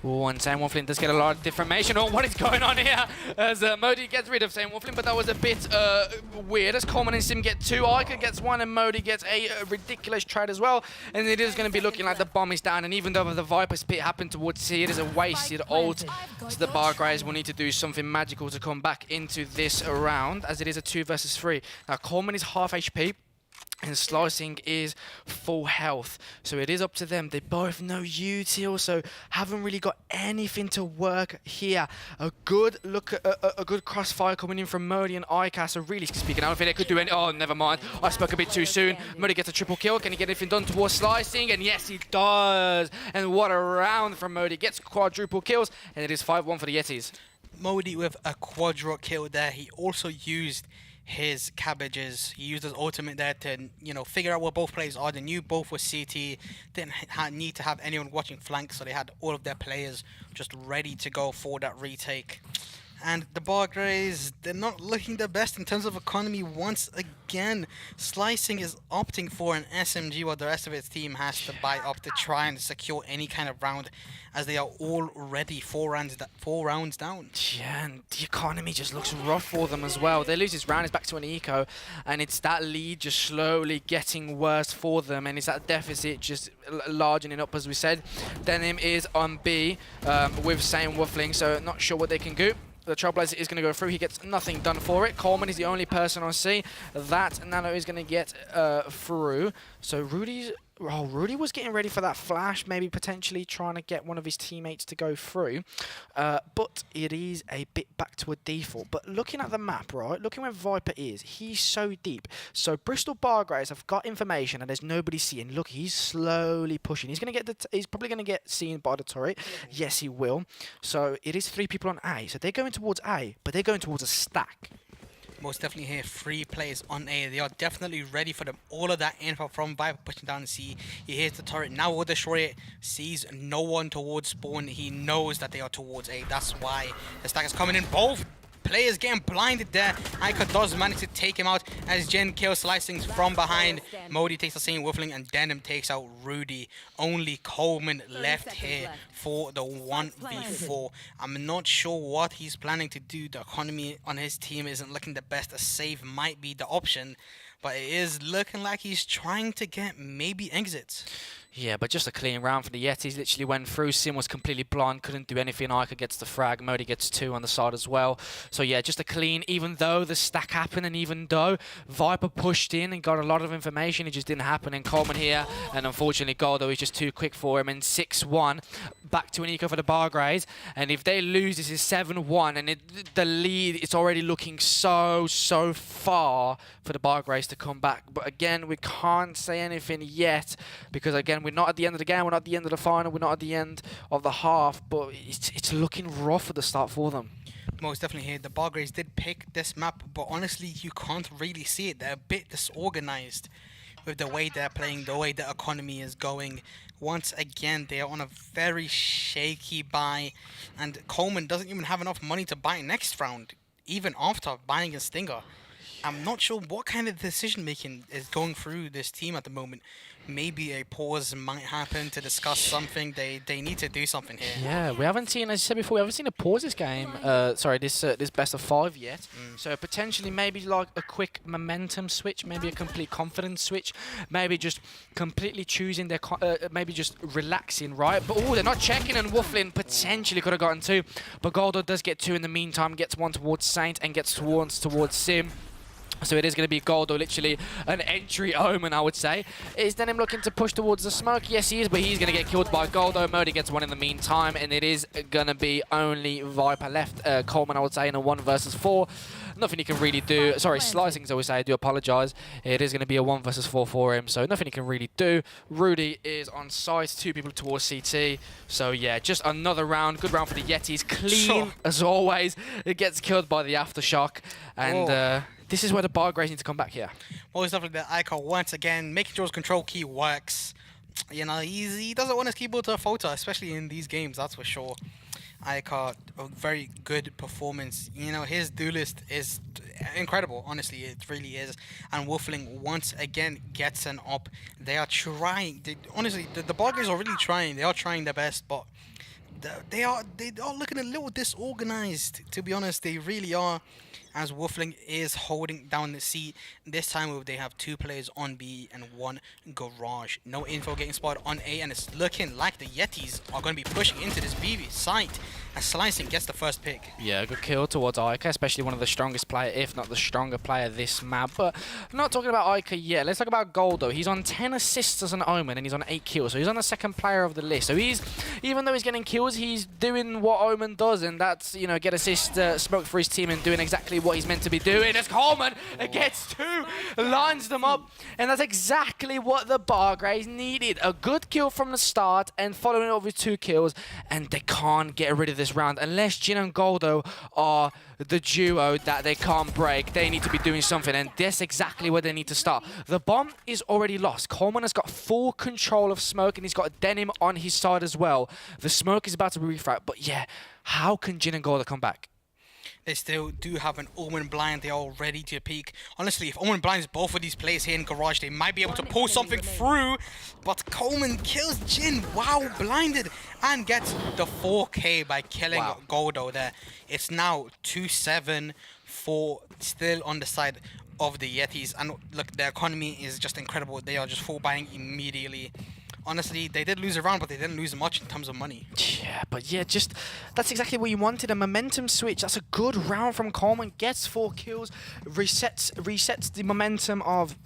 Oh, and St. Wolfling does get a lot of information on what is going on here as Modi gets rid of St. Wolfling, but that was a bit weird as Coleman and Sim get two. Ica gets one and Modi gets a ridiculous trade as well, and it is going to be looking like the bomb is down, and even though the Viper's pit happened towards C, it is a wasted ult, so the Bargrays will need to do something magical to come back into this round, as it is a 2 versus 3. Now Coleman is half HP, and Slicing is full health, so it is up to them. They both know util, so haven't really got anything to work here. A good look, a good crossfire coming in from Modi and Ica. So really speaking, I don't think they could do any. Oh, never mind. I spoke a bit too soon. Modi gets a triple kill. Can he get anything done towards Slicing? And yes, he does. And what a round from Modi. Gets quadruple kills, and it is 5-1 for the Yetis. Modi with a quadra kill there. He also used his cabbages. He used his ultimate there to, you know, figure out where both players are. They knew both were CT. Didn't need to have anyone watching flank, so they had all of their players just ready to go for that retake. And the Bargrays, they're not looking the best in terms of economy once again. Slicing is opting for an SMG while the rest of its team has to buy up to try and secure any kind of round, as they are already 4 rounds down. Yeah, and the economy just looks rough for them as well. They lose this round, it's back to an eco, and it's that lead just slowly getting worse for them, and it's that deficit just largening up, as we said. Denim is on B with St. Wolfling, so not sure what they can do. The Trailblazer is going to go through. He gets nothing done for it. Coleman is the only person on C. That Nano is going to get through. So Rudy was getting ready for that flash, maybe potentially trying to get one of his teammates to go through. But it is a bit back to a default. But looking at the map, right, looking where Viper is, he's so deep. So Bristol Bargrays have got information and there's nobody seeing. Look, he's slowly pushing. He's going to get he's probably going to get seen by the turret. Yes, he will. So it is 3 people on A. So they're going towards A, but they're going towards a stack. Most definitely here, 3 players on A. They are definitely ready for them. All of that info from Viper pushing down C. He hits the turret. Now will destroy it. Sees no one towards spawn. He knows that they are towards A. That's why the stack is coming in. Both players getting blinded there. Ica does manage to take him out as Jin kills Slicing from behind. Modi takes the same Wolfling and Denim takes out Rudy. Only Coleman left here for the 1v4. I'm not sure what he's planning to do. The economy on his team isn't looking the best. A save might be the option, but it is looking like he's trying to get maybe exits. Yeah, but just a clean round for the Yetis. Literally went through. Sim was completely blind, couldn't do anything. Ica gets the frag. Modi gets 2 on the side as well. So yeah, just a clean. Even though the stack happened, and even though Viper pushed in and got a lot of information, it just didn't happen. And Coleman here, and unfortunately Goldo is just too quick for him. And 6-1, back to an eco for the Bargrays. And if they lose, this is 7-1, and the lead is already looking so far for the Bargrays to come back. But again, we can't say anything yet because again, we're not at the end of the game, we're not at the end of the final, we're not at the end of the half, but it's looking rough at the start for them. Most definitely here, the Bargrays did pick this map, but honestly, you can't really see it. They're a bit disorganized with the way they're playing, the way the economy is going. Once again, they are on a very shaky buy, and Coleman doesn't even have enough money to buy next round. even after buying a Stinger. I'm not sure what kind of decision making is going through this team at the moment. Maybe a pause might happen to discuss something. They need to do something here. Yeah, we haven't seen, as you said before, we haven't seen a pause this game. Sorry, this best of 5 yet. So potentially maybe like a quick momentum switch, maybe a complete confidence switch, maybe just completely choosing their, maybe just relaxing, right? But oh, they're not checking, and Waffling potentially could have gotten 2, but Goldo does get 2 in the meantime, gets 1 towards Saint and gets towards Sim. So it is going to be Goldo, literally an entry omen, I would say. Is Denim looking to push towards the smoke? Yes, he is, but he's going to get killed by Goldo. Modi gets 1 in the meantime, and it is going to be only Viper left. Coleman, I would say, in a 1 versus 4. Nothing he can really do. Sorry, Slicing, as I would say. I do apologise. It is going to be a 1 versus 4 for him, so nothing he can really do. Rudy is on site, 2 people towards CT. So yeah, just another round. Good round for the Yetis. Clean, as always. It gets killed by the Aftershock, and this is where the bar grades need to come back here. Most definitely the Ico once again, making sure his control key works. You know, he doesn't want his keyboard to falter, especially in these games, that's for sure. Ico, a very good performance. You know, his duelist is incredible, honestly, it really is. And Waffling once again gets an up. They are trying, honestly, the bar grades are really trying. They are trying their best, but they are looking a little disorganized, to be honest. They really are, as Waffling is holding down the C. This time they have 2 players on B and 1 garage. No info getting spotted on A, and it's looking like the Yetis are going to be pushing into this BB site as Slicing gets the first pick. Yeah, good kill towards Ica, especially one of the strongest player, if not the stronger player this map. But I'm not talking about Ica yet. Let's talk about Goldo. He's on 10 assists as an Omen, and he's on 8 kills. So he's on the 2nd player of the list. So he's, even though he's getting kills, he's doing what Omen does, and that's, you know, get assist, smoke for his team, and doing exactly what he's meant to be doing. As Coleman gets 2, lines them up, and that's exactly what the bar grades needed. A good kill from the start, and following it up with 2 kills, and they can't get rid of this round unless Jin and Goldo are the duo that they can't break. They need to be doing something, and that's exactly where they need to start. The bomb is already lost. Coleman has got full control of smoke, and he's got Denim on his side as well. The smoke is about to be refract, but yeah, how can Jin and Goldo come back? They still do have an Omen Blind. They are ready to peek. Honestly, if Omen blinds both of these players here in Garage, they might be able to pull something through. But Coleman kills Jin. Wow, blinded. And gets the 4K by killing Goldo there. It's now 2-7 for still on the side of the Yetis. And look, their economy is just incredible. They are just full buying immediately. Honestly, they did lose a round, but they didn't lose much in terms of money. Yeah, but yeah, just that's exactly what you wanted, a momentum switch. That's a good round from Coleman. Gets 4 kills, resets the momentum of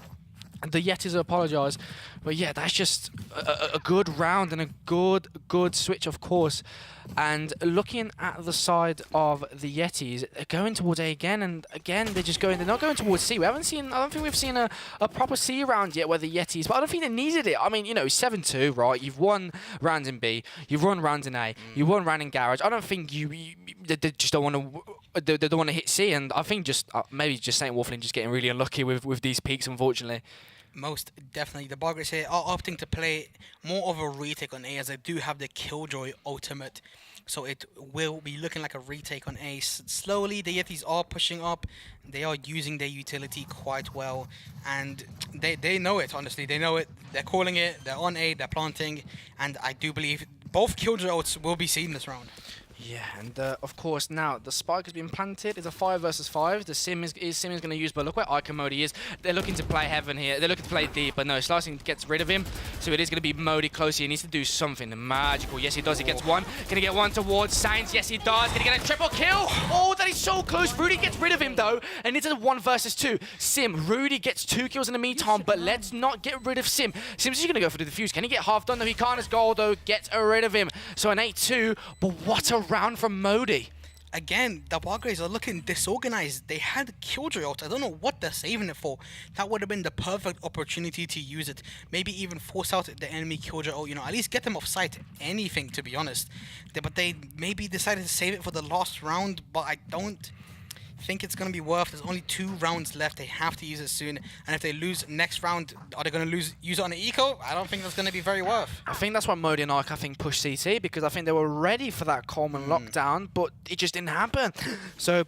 the Yetis. I apologise, but yeah, that's just a good round and a good switch, of course. And looking at the side of the Yetis, they're going towards A again, and again they're just going. They're not going towards C. I don't think we've seen a proper C round yet where the Yetis, but I don't think they needed it. I mean, you know, 7-2, right? You've won rounds in B, you've won rounds in A, you've won round in Garage. I don't think they just don't want to. They don't want to hit C, and I think just maybe just Saint Waffling just getting really unlucky with these peaks, unfortunately. Most definitely. The Bargers here are opting to play more of a retake on A, as they do have the Killjoy ultimate. So it will be looking like a retake on A. Slowly, the Yetis are pushing up. They are using their utility quite well. And they know it, honestly. They know it. They're calling it. They're on A. They're planting. And I do believe both Killjoy ults will be seen this round. Yeah, and of course now the spike has been planted. It's a 5 versus 5. The Sim is going to use, but look where Ica Modi is. They're looking to play heaven here. They're looking to play deep, but no, Slicing gets rid of him. So it is going to be Modi close. He needs to do something magical. Yes, he does. He gets 1. Going to get 1 towards Saints. Yes, he does. Going to get a triple kill. Oh, that is so close. Rudy gets rid of him though, and it's a 1 versus 2. Sim, Rudy gets 2 kills in the meantime, but let's not get rid of Sim. Sim's just going to go for the defuse. Can he get half done? No, he can't, as Goldo gets rid of him. So an 8-2, but what a round from Modi. Again, the Bargers are looking disorganized. They had Killjoy out. I don't know what they're saving it for. That would have been the perfect opportunity to use it. Maybe even force out the enemy Killjoy out, you know, at least get them off site. Anything, to be honest. But they maybe decided to save it for the last round, but I don't think it's going to be worth. There's only 2 rounds left. They have to use it soon. And if they lose next round, are they going to use it on an eco? I don't think that's going to be very worth. I think that's why Modi and Ike, I think, pushed CT, because I think they were ready for that Coleman lockdown, but it just didn't happen. So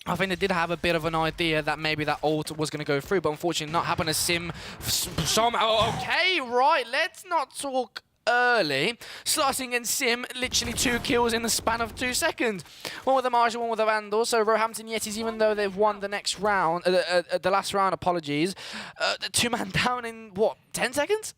I think they did have a bit of an idea that maybe that ult was going to go through, but unfortunately not happen to Sim somehow. Okay, right, let's not talk early. Slicing and Sim, literally 2 kills in the span of 2 seconds. One with the Marshal, one with the Vandal. So Roehampton Yetis, even though they've won the next round, the last round, apologies, the 2-man down in, what, 10 seconds?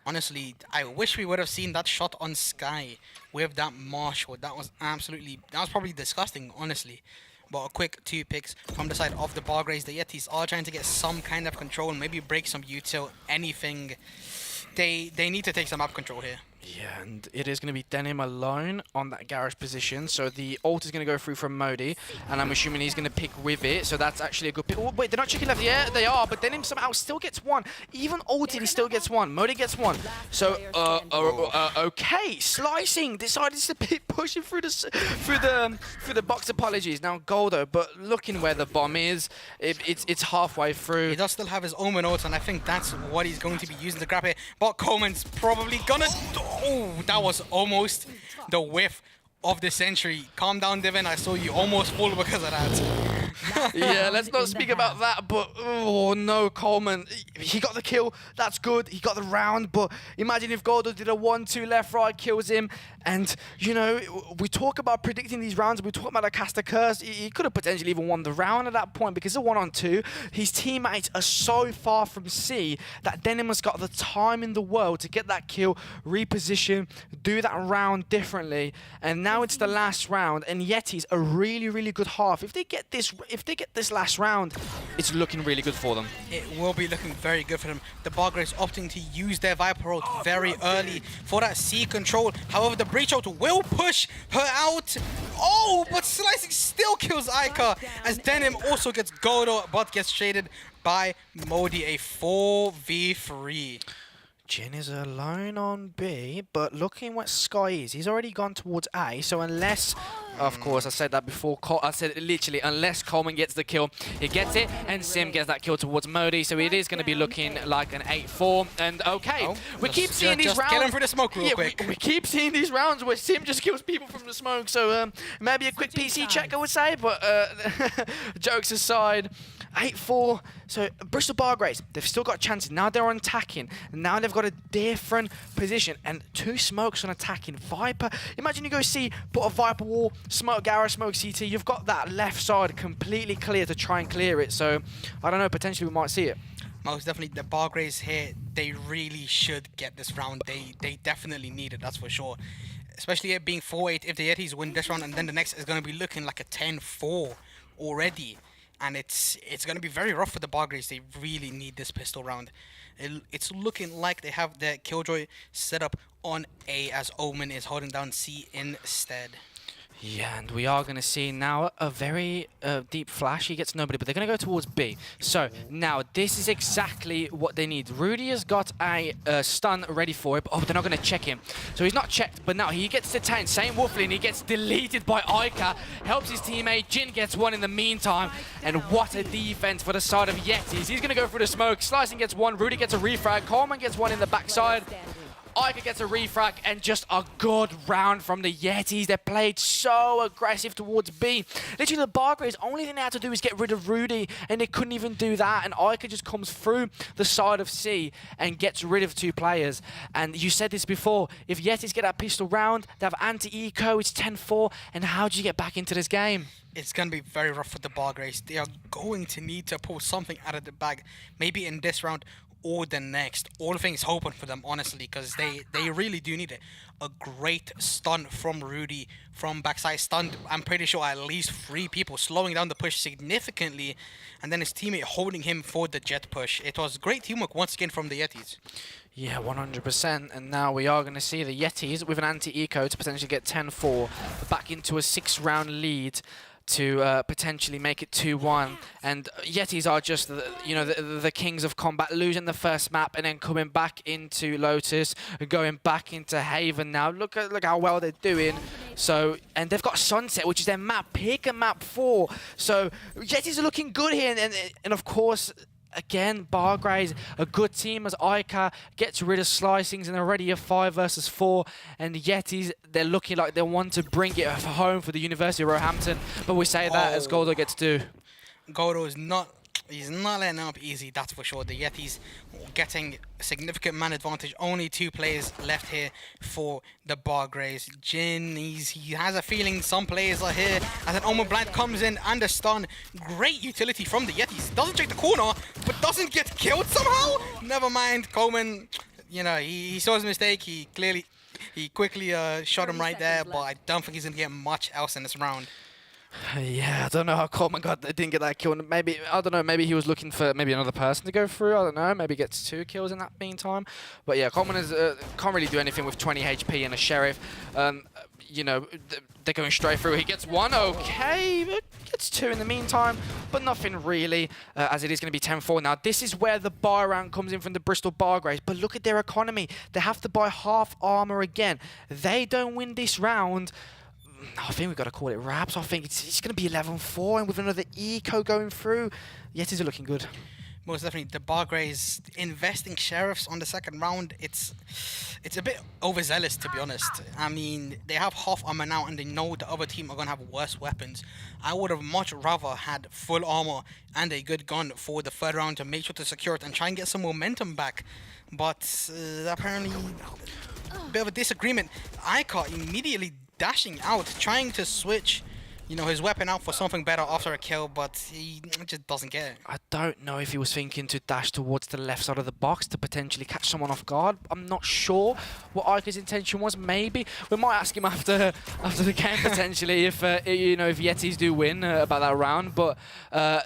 Honestly, I wish we would have seen that shot on Sky with that Marshal. That was probably disgusting, honestly. But a quick 2 picks from the side of the Bargraves. The Yetis are trying to get some kind of control, maybe break some util, anything. They need to take some map control here. Yeah, and it is going to be Denim alone on that garage position. So the ult is going to go through from Modi, and I'm assuming he's going to pick with it. So that's actually a good pick. Oh, wait, they're not checking left. Yeah, they are, but Denim somehow still gets one. Even ulted, he still gets one. Modi gets one. So, okay, Slicing decided to be pushing through the box. Apologies. Now Goldo, but looking where the bomb is, it's halfway through. He does still have his Omen ult, and I think that's what he's going to be using to grab it. But Coleman's probably gonna. Oh, that was almost the whiff of the century. Calm down, Devin. I saw you almost fall because of that. Yeah, let's not speak about that, but oh no, Coleman. He got the kill. That's good. He got the round, but imagine if Goldo did a 1-2 left-right, kills him. And, you know, we talk about predicting these rounds. We talk about a caster curse. He could have potentially even won the round at that point because it's a 1-on-2. His teammates are so far from C that Denim has got the time in the world to get that kill, reposition, do that round differently. And now it's the last round, and Yeti's a really, really good half. If they get this last round, it's looking really good for them. It will be looking very good for them. The Bargraves opting to use their Viper ult very early for that C control. However, the Breach ult will push her out. Oh, but Slicing still kills Ica as Denim also gets Goldo, but gets traded by Modi. A 4v3. Jin is alone on B, but looking what Sky is, he's already gone towards A, so unless, of course, I said that before, I said it literally, unless Coleman gets the kill, he gets it, and Sim gets that kill towards Modi, so it is going to be looking like an 8-4, and okay, we keep seeing these rounds. Get him through the smoke real quick. We keep seeing these rounds where Sim just kills people from the smoke, so maybe a quick PC check, I would say, but jokes aside, 8-4, so Bristol Bargraves, they've still got chances. Now they're on attacking. Now they've got a different position. And 2 smokes on attacking. Viper, imagine you go see, put a Viper wall, smoke Garage, smoke CT. You've got that left side completely clear to try and clear it. So, I don't know, potentially we might see it. Most definitely, the Bargraves here, they really should get this round. They definitely need it, that's for sure. Especially it being 4-8. If the Yetis win this round, and then the next is going to be looking like a 10-4 already. And it's going to be very rough for the Bargraves. They really need this pistol round. It's looking like they have their Killjoy set up on A as Omen is holding down C instead. Yeah, and we are going to see now a very deep flash. He gets nobody, but they're going to go towards B. So now this is exactly what they need. Rudy has got a stun ready for it, but they're not going to check him. So he's not checked, but now he gets detained. Same Wolfley, and he gets deleted by Ica. Helps his teammate. Jin gets one in the meantime. And what a defense for the side of Yetis. He's going to go through the smoke. Slicing gets one. Rudy gets a refrag. Coleman gets one in the backside. Ica gets a refrag, and just a good round from the Yetis. They played so aggressive towards B. Literally, the Bargraves, only thing they had to do is get rid of Rudy, and they couldn't even do that. And Ica just comes through the side of C and gets rid of 2 players. And you said this before, if Yetis get that pistol round, they have anti-eco, it's 10-4, and how do you get back into this game? It's going to be very rough for the Bargraves. They are going to need to pull something out of the bag, maybe in this round or the next. All things hoping for them, honestly, because they really do need it. A great stun from Rudy from backside. Stunned, I'm pretty sure, at least 3 people, slowing down the push significantly, and then his teammate holding him for the jet push. It was great teamwork once again from the Yetis. Yeah, 100%. And now we are going to see the Yetis with an anti-eco to potentially get 10-4 back into a 6-round lead to potentially make it 2-1. And Yetis are just the kings of combat, losing the first map and then coming back into Lotus, going back into Haven now. Look how well they're doing. So, and they've got Sunset, which is their map pick and map 4. So Yetis are looking good here, and of course, again, Bargrays, a good team as Ica gets rid of Slicings and already a 5 versus 4. And Yetis, they're looking like they want to bring it home for the University of Roehampton. But we say that as Goldo gets 2. Goldo is not. He's not letting up easy, that's for sure. The Yetis getting significant man advantage. Only 2 players left here for the Bargrays. Jin, he has a feeling some players are here. As an Omen Blind comes in and a stun. Great utility from the Yetis. Doesn't check the corner, but doesn't get killed somehow. Never mind, Coleman, you know, he saw his mistake. He quickly shot him right there, but I don't think he's going to get much else in this round. Yeah, I don't know how Coleman didn't get that kill. Maybe, I don't know, maybe he was looking for maybe another person to go through. I don't know, maybe gets 2 kills in that meantime. But yeah, Coleman is, can't really do anything with 20 HP and a Sheriff. You know, they're going straight through. He gets 1, okay, but gets 2 in the meantime, but nothing really, as it is going to be 10-4. Now, this is where the buy round comes in from the Bristol Bargrays, but look at their economy. They have to buy half armor again. They don't win this round. I think we've got to call it wraps. I think it's going to be 11-4, and with another eco going through, Yetis are looking good. Most definitely, the Bargrays investing Sheriffs on the second round, it's a bit overzealous, to be honest. I mean, they have half armor now, and they know the other team are going to have worse weapons. I would have much rather had full armor and a good gun for the third round to make sure to secure it and try and get some momentum back. But apparently, a bit of a disagreement. Ica immediately dashing out, trying to switch, you know, his weapon out for something better after a kill, but he just doesn't get it. I don't know if he was thinking to dash towards the left side of the box to potentially catch someone off guard. I'm not sure what Ica's intention was. Maybe we might ask him after the game potentially if you know, if Yetis do win about that round. But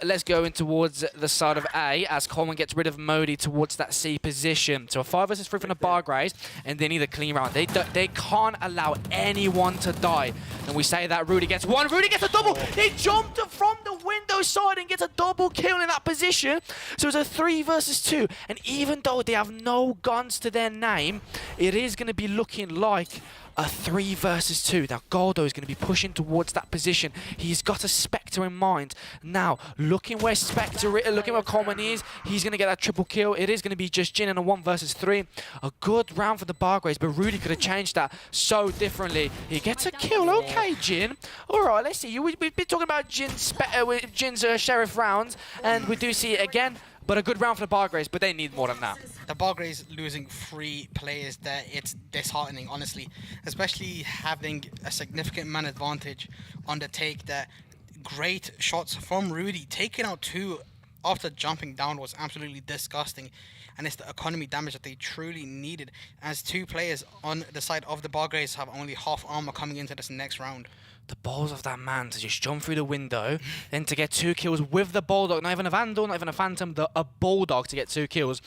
let's go in towards the side of A as Coleman gets rid of Modi towards that C position. So a 5 versus 3 from the Bargrays, and they need a clean round. They can't allow anyone to die. And we say that Rudy gets 1. Rudy gets a double. He jumped from the window side and gets a double kill in that position. So it's a 3 versus 2. And even though they have no guns to their name, it is going to be looking like a 3 versus 2. Now, Goldo is going to be pushing towards that position. He's got a Spectre in mind. Now, looking where Coleman is, he's going to get that triple kill. It is going to be just Jin in a 1 versus 3. A good round for the Bargrays, but Rudy could have changed that so differently. He gets a kill. Okay, Jin. All right, let's see. We've been talking about Jin's Sheriff rounds, and we do see it again. But a good round for the Bargrays, but they need more than that. The Bargrays losing 3 players there, it's disheartening, honestly. Especially having a significant man advantage on the take there. Great shots from Rudy. Taking out 2 after jumping down was absolutely disgusting. And it's the economy damage that they truly needed, as 2 players on the side of the Bargrays have only half armor coming into this next round. The balls of that man to just jump through the window, then to get 2 kills with the Bulldog, not even a Vandal, not even a Phantom, a Bulldog to get 2 kills.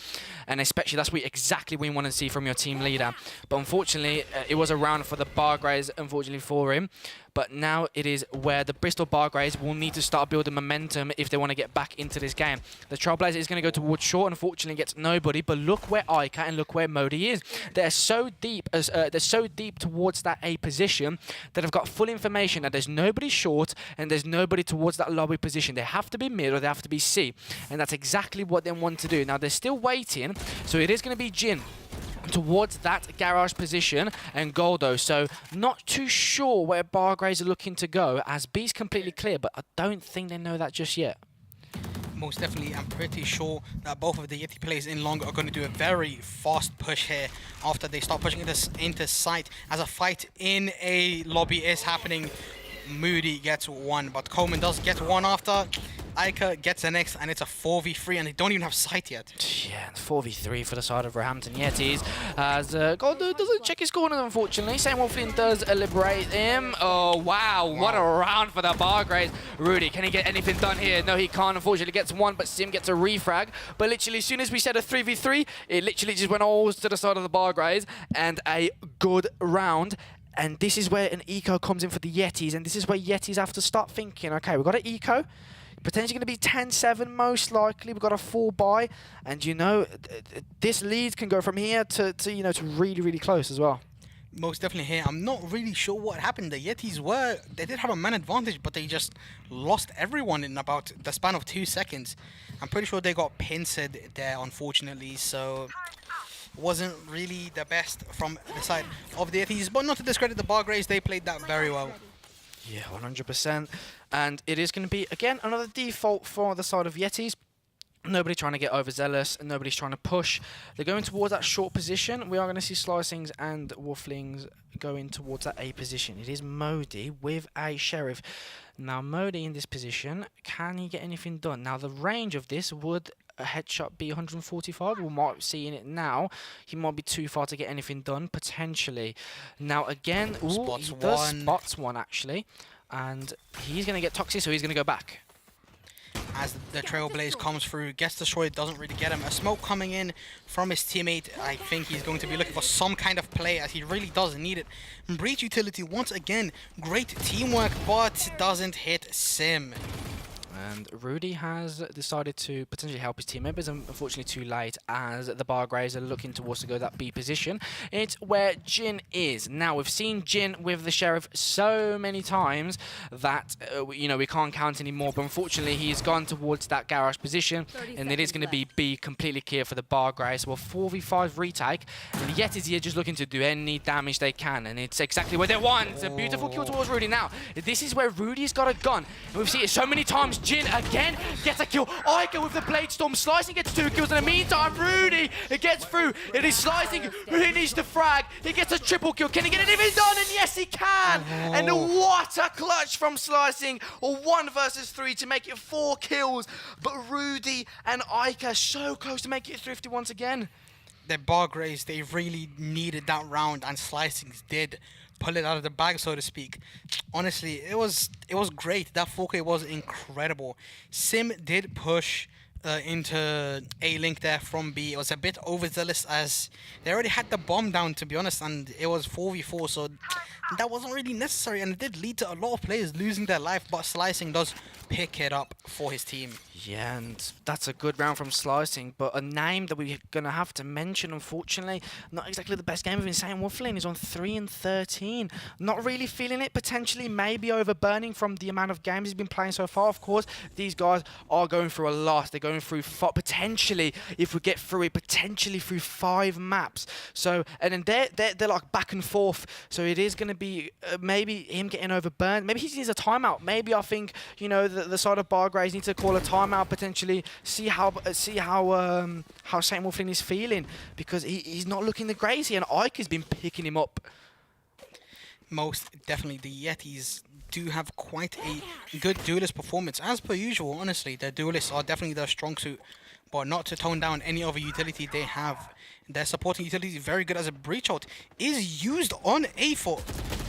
And especially that's exactly what you want to see from your team leader. But unfortunately, it was a round for the Bargrays, unfortunately for him. But now it is where the Bristol Bargrays will need to start building momentum if they want to get back into this game. The Trailblazer is going to go towards short, unfortunately gets nobody. But look where Ica and look where Modi is. They're so deep towards that A position that I've got full information that there's nobody short and there's nobody towards that lobby position. They have to be mid or they have to be C. And that's exactly what they want to do. Now they're still waiting, so it is going to be Jin towards that garage position and Goldo. So not too sure where Bargrays are looking to go, as B's completely clear, but I don't think they know that just yet. Most definitely, I'm pretty sure that both of the Yeti players in long are going to do a very fast push here after they start pushing this into sight, as a fight in a lobby is happening. Moody gets 1, but Coleman does get 1 after. Ica gets the next, and it's a 4v3, and they don't even have sight yet. Yeah, 4v3 for the side of Roehampton Yetis, as Goldo doesn't check his corner, unfortunately. Samuel Flynn does liberate him. Oh, wow, what a round for the Bargrays. Rudy, can he get anything done here? No, he can't. Unfortunately, gets 1, but Sim gets a refrag. But literally, as soon as we said a 3v3, it literally just went all to the side of the Bargrays, and a good round. And this is where an eco comes in for the Yetis, and this is where Yetis have to start thinking, okay, we've got an eco, potentially going to be 10-7 most likely, we've got a 4 buy, and you know, this lead can go from here to you know, to really, really close as well. Most definitely here. I'm not really sure what happened. The Yetis they did have a man advantage, but they just lost everyone in about the span of 2 seconds. I'm pretty sure they got pincered there, unfortunately, so wasn't really the best from the side of the Yetis. But not to discredit the Bargraves, they played that very well. Yeah, 100%. And it is going to be, again, another default for the side of Yetis. Nobody trying to get overzealous, and nobody's trying to push. They're going towards that short position. We are going to see Slicings and Wafflings going towards that A position. It is Modi with a Sheriff. Now, Modi in this position, can he get anything done? Now, the range of this would a headshot be 145? We might see in it now. He might be too far to get anything done, potentially. Now, again, ooh, Spots he does one. spots one, actually. And he's going to get toxic, so he's going to go back. As the Trailblaze comes through, gets destroyed, doesn't really get him. A smoke coming in from his teammate. I think he's going to be looking for some kind of play, as he really does need it. Breach utility, once again, great teamwork, but doesn't hit Sim. And Rudy has decided to potentially help his team members, unfortunately too late, as the Bargraves are looking towards to go that B position. It's where Jin is. Now, we've seen Jin with the Sheriff so many times that, you know, we can't count anymore. But unfortunately, he's gone towards that garage position, and it is going to be B completely clear for the Bargraves. Well, 4v5 retake, and the Yetis here just looking to do any damage they can, and it's exactly what they want. It's a beautiful kill towards Rudy. Now, this is where Rudy's got a gun, and we've seen it so many times. Jin again gets a kill. Ica with the Blade Storm. Slicing gets 2 kills. In the meantime, Rudy, it gets through. It is Slicing who needs the frag. He gets a triple kill. Can he get anything done? And yes, he can. Oh. And what a clutch from Slicing. 1 versus 3 to make it 4 kills. But Rudy and Ica so close to make it thrifty once again. The Bargraves, they really needed that round, and Slicings did pull it out of the bag, so to speak. Honestly, it was great. That 4K was incredible. Sim did push into A-Link there from B. It was a bit overzealous, as they already had the bomb down, to be honest, and it was 4v4, so that wasn't really necessary, and it did lead to a lot of players losing their life, but Slicing does pick it up for his team. Yeah, and that's a good round from Slicing, but a name that we're going to have to mention, unfortunately, not exactly the best game of Insane Waffling, is on 3 and 13. Not really feeling it, potentially maybe overburning from the amount of games he's been playing so far. Of course, these guys are going through a lot. They're going through, potentially, if we get through it, potentially through 5 maps. So, and then they're like back and forth, so it is going to be maybe him getting overburned. Maybe he needs a timeout. Maybe I think, you know, the side of Bargraves needs to call a timeout, potentially see how Saint Waffling is feeling, because he's not looking the greatest, and Ike has been picking him up. Most definitely, the Yetis do have quite a good duelist performance, as per usual. Honestly, their duelists are definitely their strong suit, but not to tone down any other utility they have. Their supporting utility is very good, as a breach ult is used on A4.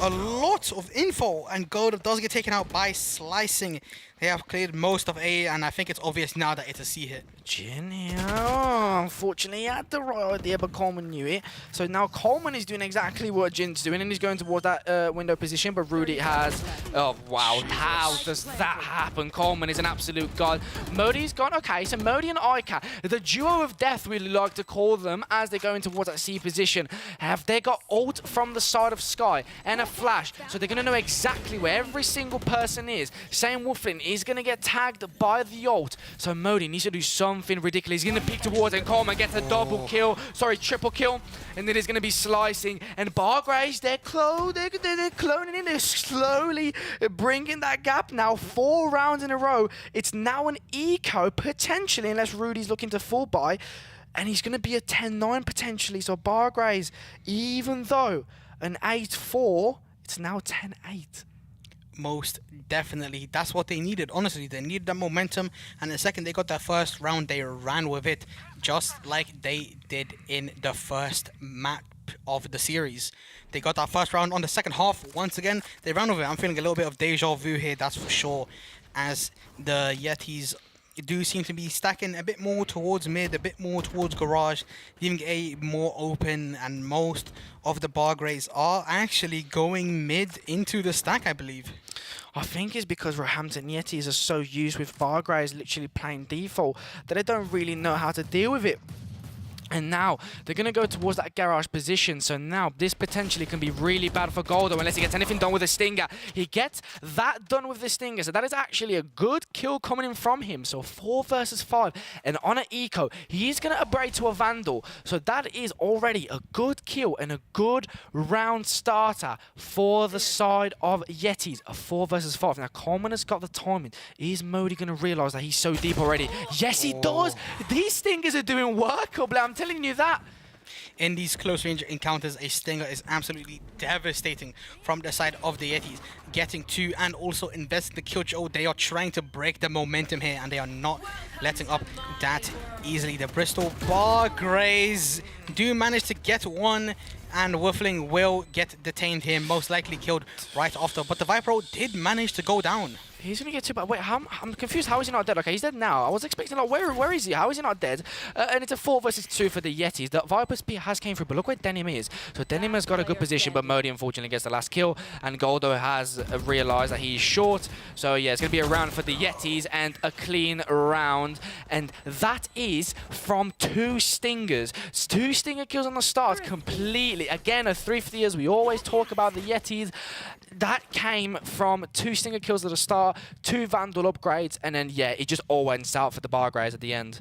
A lot of info, and gold does get taken out by Slicing. They have cleared most of A, and I think it's obvious now that it's a C hit. Jin here, unfortunately, he had the right idea, but Coleman knew it. So now Coleman is doing exactly what Jin's doing, and he's going towards that window position, but Rudy has... Oh, wow. How does that happen? Coleman is an absolute god. Modi's gone. Okay, so Modi and Ica, the duo of death, we like to call them, as they're going towards that C position. Have they got ult from the side of Sky and a flash? So they're going to know exactly where every single person is. Saint Waffling is going to get tagged by the ult. So Modi needs to do something ridiculous. He's going to peek towards it, and Coleman gets a triple kill. And then it's going to be Slicing. And Bargraves, they're cloning in. They're slowly bringing that gap now. 4 rounds in a row. It's now an eco, potentially, unless Rudy's looking to full buy. And he's going to be a 10-9 potentially. So Bargraves, even though an 8-4, it's now 10-8. Most definitely. That's what they needed. Honestly, they needed that momentum, and the second they got their first round, they ran with it, just like they did in the first map of the series. They got that first round on the second half. Once again, they ran with it. I'm feeling a little bit of deja vu here, that's for sure, as the Yetis do seem to be stacking a bit more towards mid, a bit more towards garage, leaving A more open, and most of the Bargraves are actually going mid into the stack, I believe. I think it's because Roehampton Yetis are so used with Bargraves literally playing default that they don't really know how to deal with it. And now they're going to go towards that garage position. So now this potentially can be really bad for Goldo unless he gets anything done with the Stinger. He gets that done with the Stinger. So that is actually a good kill coming in from him. So 4 versus 5. And on an eco, he's going to upgrade to a Vandal. So that is already a good kill and a good round starter for the side of Yetis. A 4 versus 5. Now Coleman has got the timing. Is Modi going to realize that he's so deep already? Yes, he does. These Stingers are doing work. I'm telling you that. In these close range encounters, a Stinger is absolutely devastating from the side of the Yetis. Getting 2 and also investing the kill. They are trying to break the momentum here and they are not letting up that easily. The Bristol Bargrays do manage to get 1 and Wuffling will get detained here, most likely killed right after. But the Viper did manage to go down. He's going to get 2 back. Wait, I'm confused. How is he not dead? Okay, he's dead now. I was expecting, like, where is he? How is he not dead? And it's a 4 versus 2 for the Yetis. The Viper's P has came through, but look where Denim is. So Denim has got a good position, but Modi unfortunately gets the last kill. And Goldo has realized that he's short. So yeah, it's going to be a round for the Yetis and a clean round. And that is from 2 Stingers. 2 Stinger kills on the start completely. Again, a 3 for the years. We always talk about the Yetis. That came from 2 Stinger kills at the start, 2 Vandal upgrades, and then, yeah, it just all went south for the Bargrays at the end.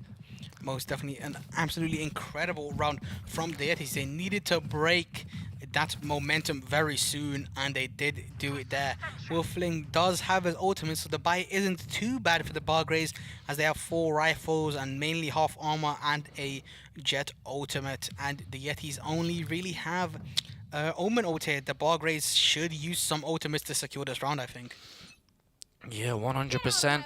Most definitely an absolutely incredible round from the Yetis. They needed to break that momentum very soon, and they did do it there. Wolfling does have his ultimate, so the buy isn't too bad for the Bargrays, as they have 4 rifles and mainly half armor and a jet ultimate, and the Yetis only really have Omen ult here. The Bargrays should use some ultimates to secure this round, I think. Yeah, 100%.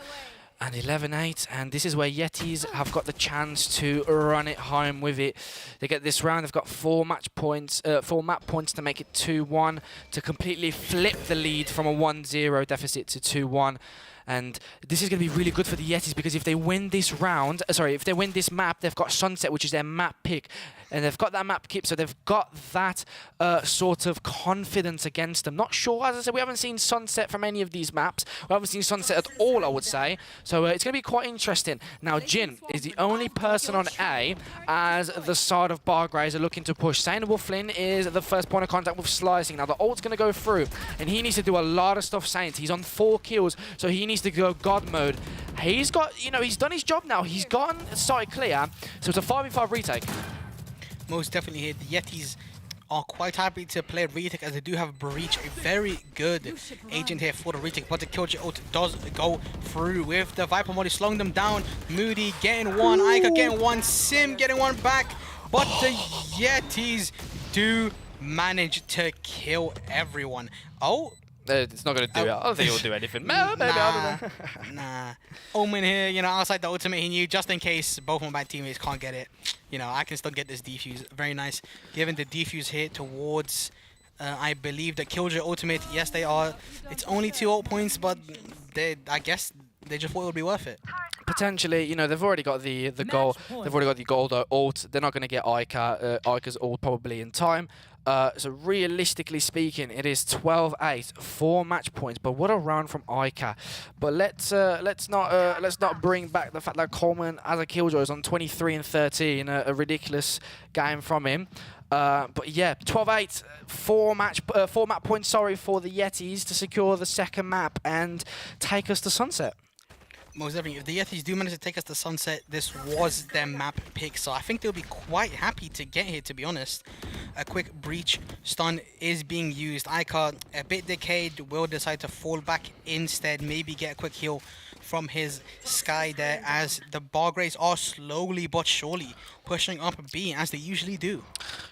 And 11-8, and this is where Yetis have got the chance to run it home with it. They get this round, they've got 4 match points, 4 map points to make it 2-1, to completely flip the lead from a 1-0 deficit to 2-1. And this is going to be really good for the Yetis, because if they win this round, if they win this map, they've got Sunset, which is their map pick. And they've got that map keep, so they've got that sort of confidence against them. Not sure, as I said, we haven't seen Sunset from any of these maps. We haven't seen Sunset at all, I would say. So it's going to be quite interesting. Now, Jin is the only person on A as the side of Bargrays are looking to push. Saint Wolflin is the first point of contact with Slicing. Now, the ult's going to go through, and he needs to do a lot of stuff, Saint. He's on 4 kills, so he needs to go God mode. He's got, you know, he's done his job now. He's gotten side clear, so it's a 5v5 retake. Most definitely here, the Yetis are quite happy to play retake, as they do have Breach, a very good agent here for the retake, but the Killjoy ult does go through with the Viper Modi slowing them down. Moody getting 1, Ica getting 1, Sim getting 1 back, but the Yetis do manage to kill everyone. Oh, it's not going to do it. I don't think it'll do anything. Maybe, I don't know. Nah. Omen here, you know, outside the ultimate, he knew just in case both of my teammates can't get it. You know, I can still get this defuse. Very nice. Given the defuse hit towards, I believe, the Killjoy ultimate. Yes, they are. It's only 2 ult points, but I guess they just thought it would be worth it. Potentially, you know, they've already got the goal. They've already got the gold ult. They're not going to get Ica's ult probably in time. So realistically speaking, it is 12-8, 4 match points. But what a round from Ica. But let's not bring back the fact that Coleman as a Killjoy is on 23 and 13, a ridiculous game from him. But yeah, 12-8, 4 map points. Sorry, for the Yetis to secure the second map and take us to Sunset. Most definitely, if the Yetis do manage to take us to Sunset, this was their map pick, so I think they'll be quite happy to get here, to be honest. A quick Breach stun is being used. Ica, a bit decayed, will decide to fall back instead, maybe get a quick heal from his Sky there, as the Bargrays are slowly but surely pushing up B, as they usually do.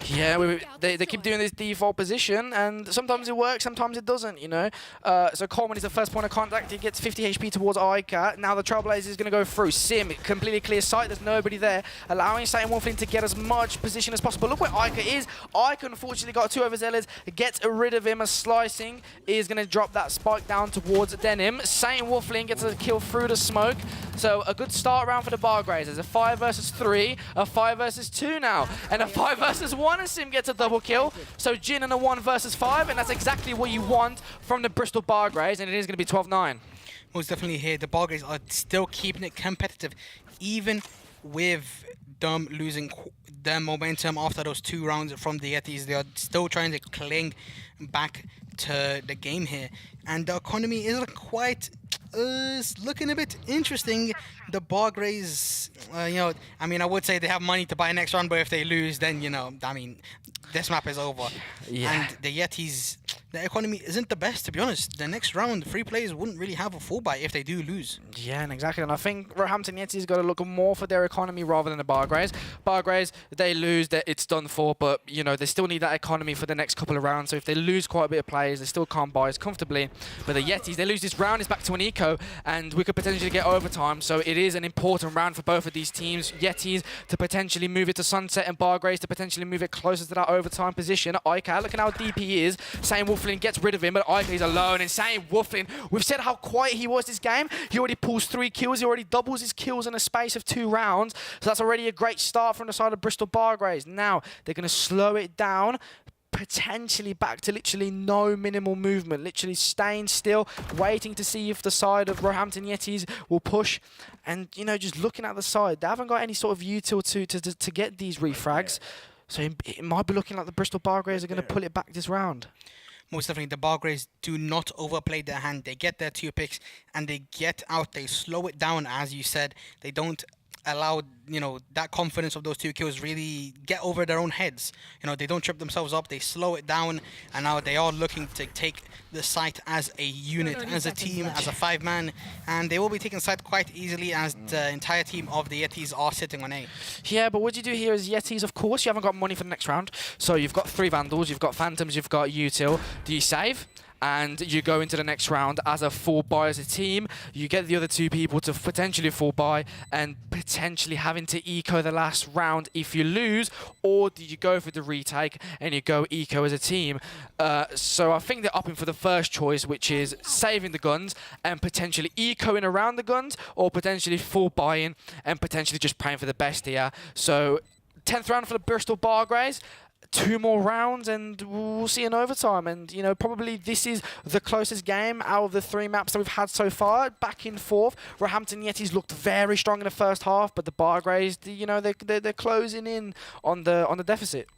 Yeah, they keep doing this default position, and sometimes it works, sometimes it doesn't, you know. So Coleman is the first point of contact. He gets 50 HP towards Ica. Now the Trailblazer is going to go through. Sim, completely clear sight. There's nobody there, allowing Saint Wolfling to get as much position as possible. Look where Ica is. Ica unfortunately got 2 overzealous. Gets rid of him as Slicing is going to drop that spike down towards Denim. Saint Wolfling gets a kill through the smoke. So a good start round for the Bargrays. There's a 5 versus 3, a 5 versus 2 now, and a 5 versus 1, and Sim gets a double kill. So Jin and a 1 versus 5, and that's exactly what you want from the Bristol Bargrays, and it is going to be 12-9. Most definitely here, the Bargrays are still keeping it competitive, even with them losing their momentum after those 2 rounds from the Yetis. They are still trying to cling back to the game here. And the economy is quite looking a bit interesting. The Bargrays, you know, I mean, I would say they have money to buy next round, but if they lose, then, you know, I mean, this map is over. Yeah. And the Yetis, the economy isn't the best, to be honest. The next round, free players wouldn't really have a full buy if they do lose. Yeah, and exactly. And I think Roehampton Yetis got to look more for their economy rather than the Bargrays. Bargrays, they lose, it's done for, but, you know, they still need that economy for the next couple of rounds. So if they lose quite a bit of players, they still can't buy as comfortably. But the Yetis, they lose this round, it's back to an eco, and we could potentially get overtime. So it is an important round for both of these teams. Yetis to potentially move it to Sunset, and Bargrays to potentially move it closer to that overtime position. Ica, look at how deep he is. Same Wolflin gets rid of him, but Ica is alone. And same Wolflin, we've said how quiet he was this game. He already pulls 3 kills. He already doubles his kills in a space of 2 rounds. So that's already a great start from the side of Bristol Bargrays. Now they're going to slow it down, potentially back to literally no minimal movement, literally staying still, waiting to see if the side of Roehampton Yetis will push. And, you know, just looking at the side, they haven't got any sort of util to get these refrags. So it might be looking like the Bristol Bargrays are going to pull it back this round. Most definitely, the Bargrays do not overplay their hand. They get their 2 picks and they get out. They slow it down, as you said. They don't allow, you know, that confidence of those 2 kills really get over their own heads. You know, they don't trip themselves up. They slow it down, and now they are looking to take the site as a unit, as a team, as a 5-man, and they will be taking site quite easily as the entire team of the Yetis are sitting on A. Yeah, but what you do here is Yetis, of course, you haven't got money for the next round. So you've got 3 Vandals, you've got Phantoms, you've got Util. Do you save? And you go into the next round as a full buy as a team. You get the other 2 people to potentially full buy and potentially having to eco the last round if you lose, or do you go for the retake and you go eco as a team? So I think they're opting for the first choice, which is saving the guns and potentially ecoing around the guns, or potentially full buying and potentially just praying for the best here. So 10th round for the Bristol Bargrays. 2 more rounds and we'll see an overtime. And, you know, probably this is the closest game out of the 3 maps that we've had so far. Back and forth. Roehampton Yetis looked very strong in the first half, but the Bargrays, you know, they're closing in on the deficit.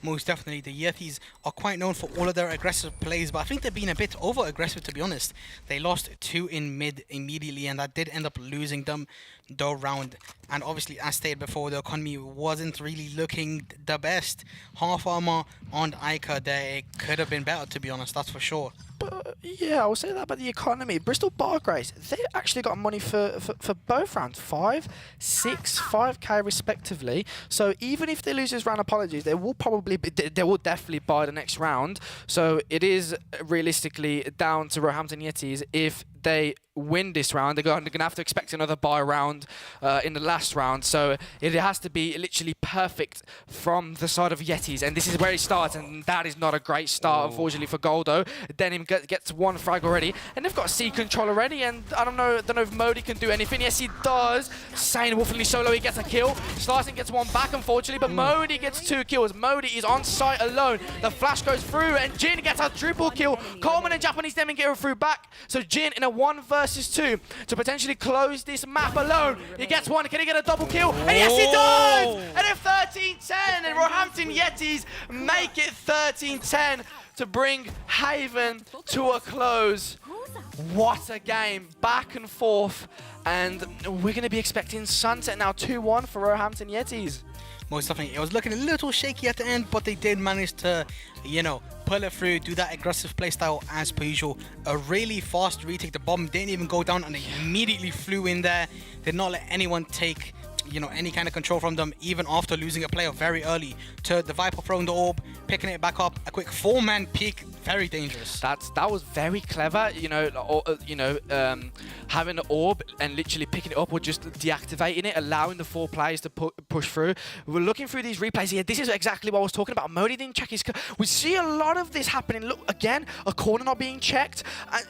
Most definitely, the Yetis are quite known for all of their aggressive plays, but I think they've been a bit over-aggressive, to be honest. They lost 2 in mid immediately, and that did end up losing them the round. And obviously, as stated before, the economy wasn't really looking the best. Half armor on Ica there, it could have been better, to be honest, that's for sure. But yeah, I will say that about the economy. Bristol Bargrays, they actually got money for both rounds, 5, 6, 5k respectively. So even if they lose this round, apologies, they will definitely buy the next round. So it is realistically down to Roehampton Yetis. If they win this round, they're going to have to expect another buy round in the last round. So it has to be literally perfect from the side of Yetis, and this is where he starts, and that is not a great start, unfortunately, for Goldo. Denim gets 1 frag already, and they've got C control already, and I don't know if Modi can do anything. Yes, he does. Sane Wolfly solo, he gets a kill. Slicing gets 1 back, unfortunately, but Modi gets 2 kills. Modi is on site alone. The flash goes through, and Jin gets a triple kill. Coleman and Japanese Demon get through back. So Jin in a 1 versus 2 to potentially close this map alone. He gets 1. Can he get a double kill? And yes, he does! And a 13-10, and Roehampton Yetis make it 13-10 to bring Haven to a close. What a game, back and forth, and we're going to be expecting Sunset now. 2-1 for Roehampton Yetis. Most definitely, it was looking a little shaky at the end, but they did manage to, you know, pull it through, do that aggressive playstyle as per usual. A really fast retake. The bomb didn't even go down, and they immediately flew in there. Did not let anyone take, you know, any kind of control from them, even after losing a player very early. To the Viper throwing the orb, picking it back up, a quick 4-man peek, very dangerous. That was very clever, you know, having the orb and literally picking it up or just deactivating it, allowing the 4 players to push through. We're looking through these replays here. This is exactly what I was talking about. Modi didn't check his... We see a lot of this happening. Look, again, a corner not being checked. And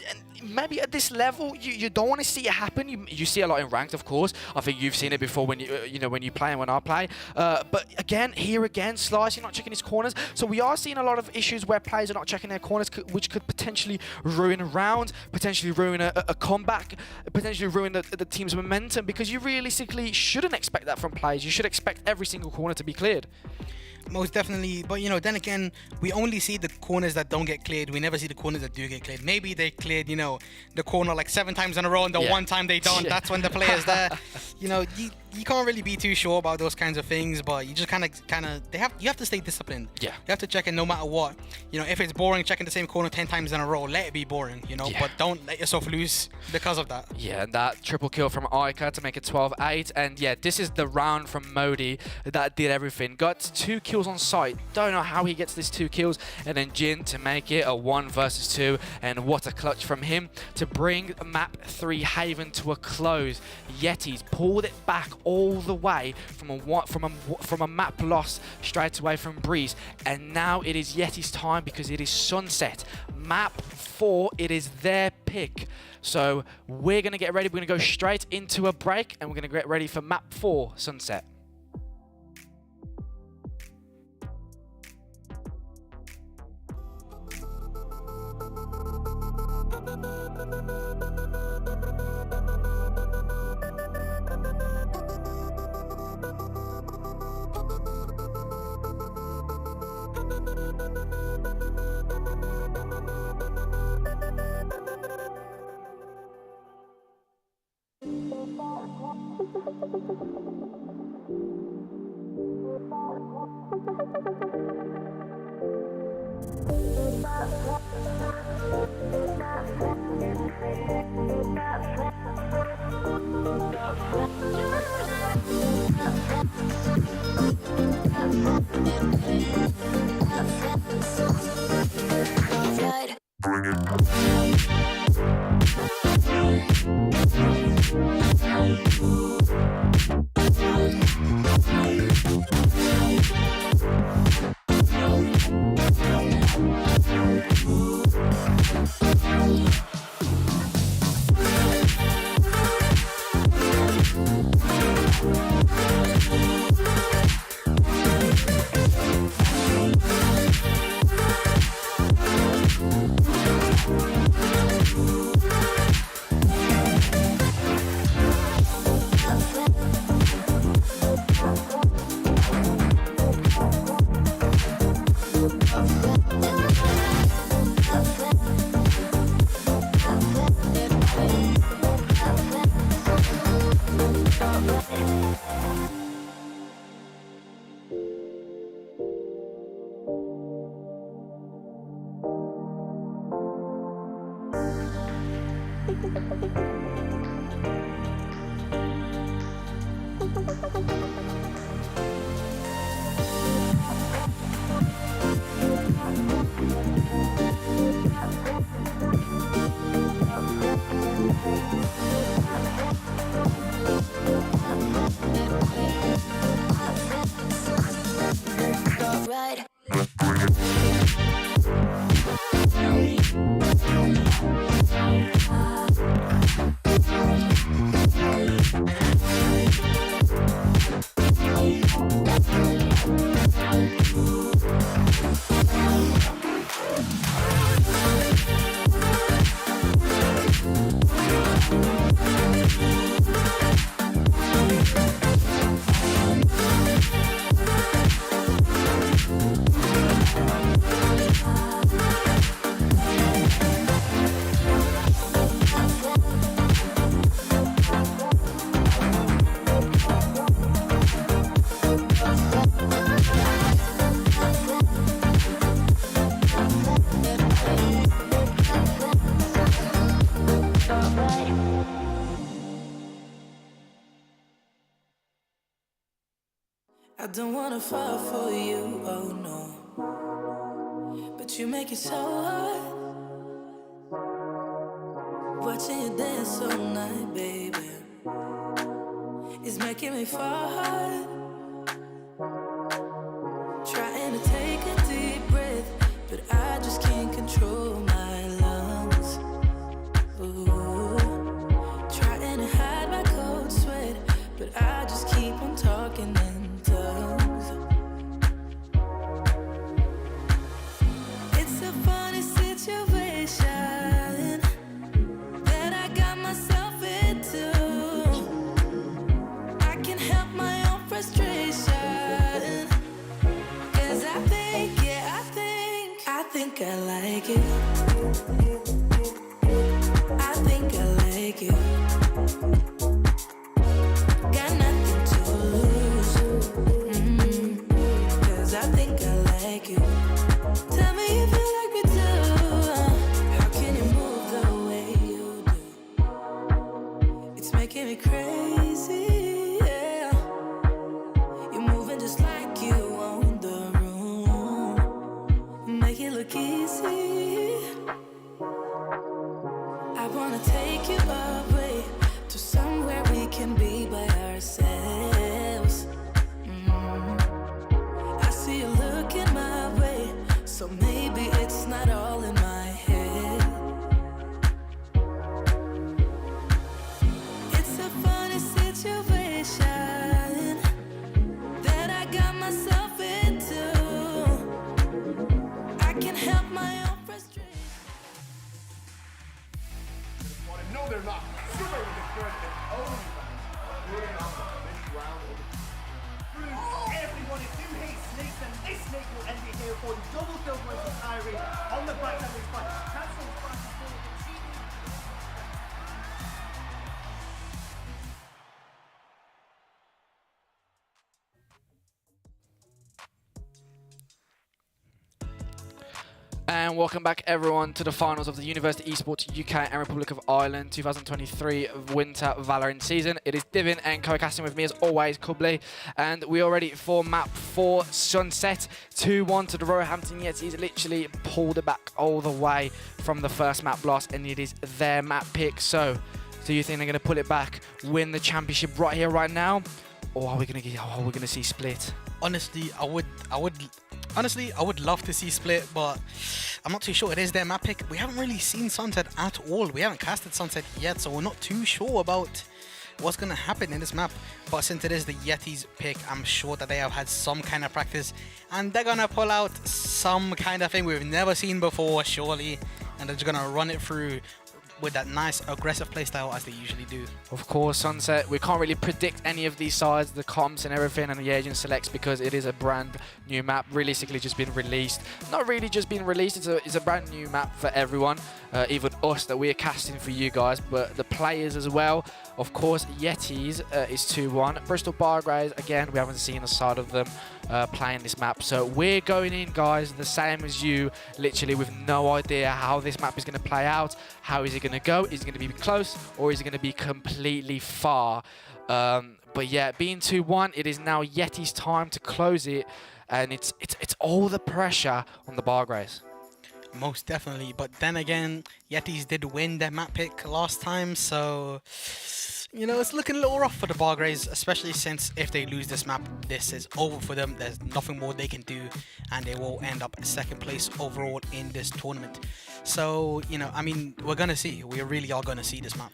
maybe at this level, you don't want to see it happen. You see a lot in ranked, of course. I think you've seen it before when when you play and when I play. But again, here again, Slicing not checking his corners. So we are seeing a lot of issues where players are not checking their corners. corners which could potentially ruin a round, potentially ruin a comeback, potentially ruin the team's momentum, because you realistically shouldn't expect that from players. You should expect every single corner to be cleared. Most definitely, but you know, then again, we only see the corners that don't get cleared. We never see the corners that do get cleared. Maybe they cleared, you know, the corner like 7 times in a row, and the one time they don't, that's when the player's there. You know, you can't really be too sure about those kinds of things, but you just kind of you have to stay disciplined. Yeah. You have to check it no matter what. You know, if it's boring checking the same corner 10 times in a row, let it be boring, you know, but don't let yourself lose because of that. Yeah, and that triple kill from Ica to make it 12-8. And yeah, this is the round from Modi that did everything. Got 2 kills on site. Don't know how he gets these 2 kills. And then Jin to make it a 1 versus 2. And what a clutch from him to bring map 3 Haven to a close. Yetis pulled it back all the way from a map loss straight away from Breeze. And now it is Yeti's time, because it is sunset. Map 4, it is their pick. So we're going to get ready. We're going to go straight into a break, and we're going to get ready for map 4 sunset. I don't wanna fall for you, oh no. But you make it so hard. Watching you dance all night, baby, is making me fall hard. Trying to take a deep breath, but I just can't control my lungs. Ooh. Trying to hide my cold sweat, but I just keep on talking in tongues. It's a funny situation. think I like it. I think I like it. Got nothing to lose. 'Cause I think I like you. Tell me if you like me too. How can you move the way you do? It's making me crazy. Yeah. You're moving just like you own the room. Make it look easy. I wanna take you away to somewhere we can be by ourselves. I see you looking my way, so maybe it's not all in my head. It's a funny situation that I got myself into. I can't help my own frustration. No, they're not. Super with the threat and OnlyFans putting on the fifth round of the everyone, if you hate snakes, then this snake will end it here for you. Double kill versus Kyrie on the back of this fight. Cancel back and forth. And welcome back everyone to the finals of the University Esports UK and Republic of Ireland 2023 Winter Valorant season. It is Divin and co-casting with me as always, Kubley. And we are ready for map 4 Sunset. 2-1 to the Roehampton Yetis. Literally pulled it back all the way from the first map loss, and it is their map pick. So, do you think they're going to pull it back, win the championship right here, right now? Or are we going to see split? Honestly, I would love to see split, but I'm not too sure. It is their map pick. We haven't really seen Sunset at all. We haven't casted Sunset yet, so we're not too sure about what's going to happen in this map. But since it is the Yetis pick, I'm sure that they have had some kind of practice, and they're going to pull out some kind of thing we've never seen before, surely, and they're just going to run it through with that nice aggressive playstyle as they usually do. Of course, Sunset, we can't really predict any of these sides, the comps and everything, and the agent selects because it is a brand new map, realistically just been released. Not really just been released, it's a brand new map for everyone, even us that we are casting for you guys, but the players as well. Of course, Yetis is 2-1. Bristol Bargraves, again, we haven't seen a side of them playing this map. So we're going in, guys, the same as you, literally with no idea how this map is going to play out. How is it going to go? Is it going to be close, or is it going to be completely far? But yeah, being 2-1, it is now Yeti's time to close it, and it's all the pressure on the Bargraves. Most definitely, but then again, Yetis did win their map pick last time, so you know, it's looking a little rough for the Bargraves, especially since if they lose this map, this is over for them. There's nothing more they can do, and they will end up second place overall in this tournament. So, you know, I mean, we're going to see. We really are going to see this map.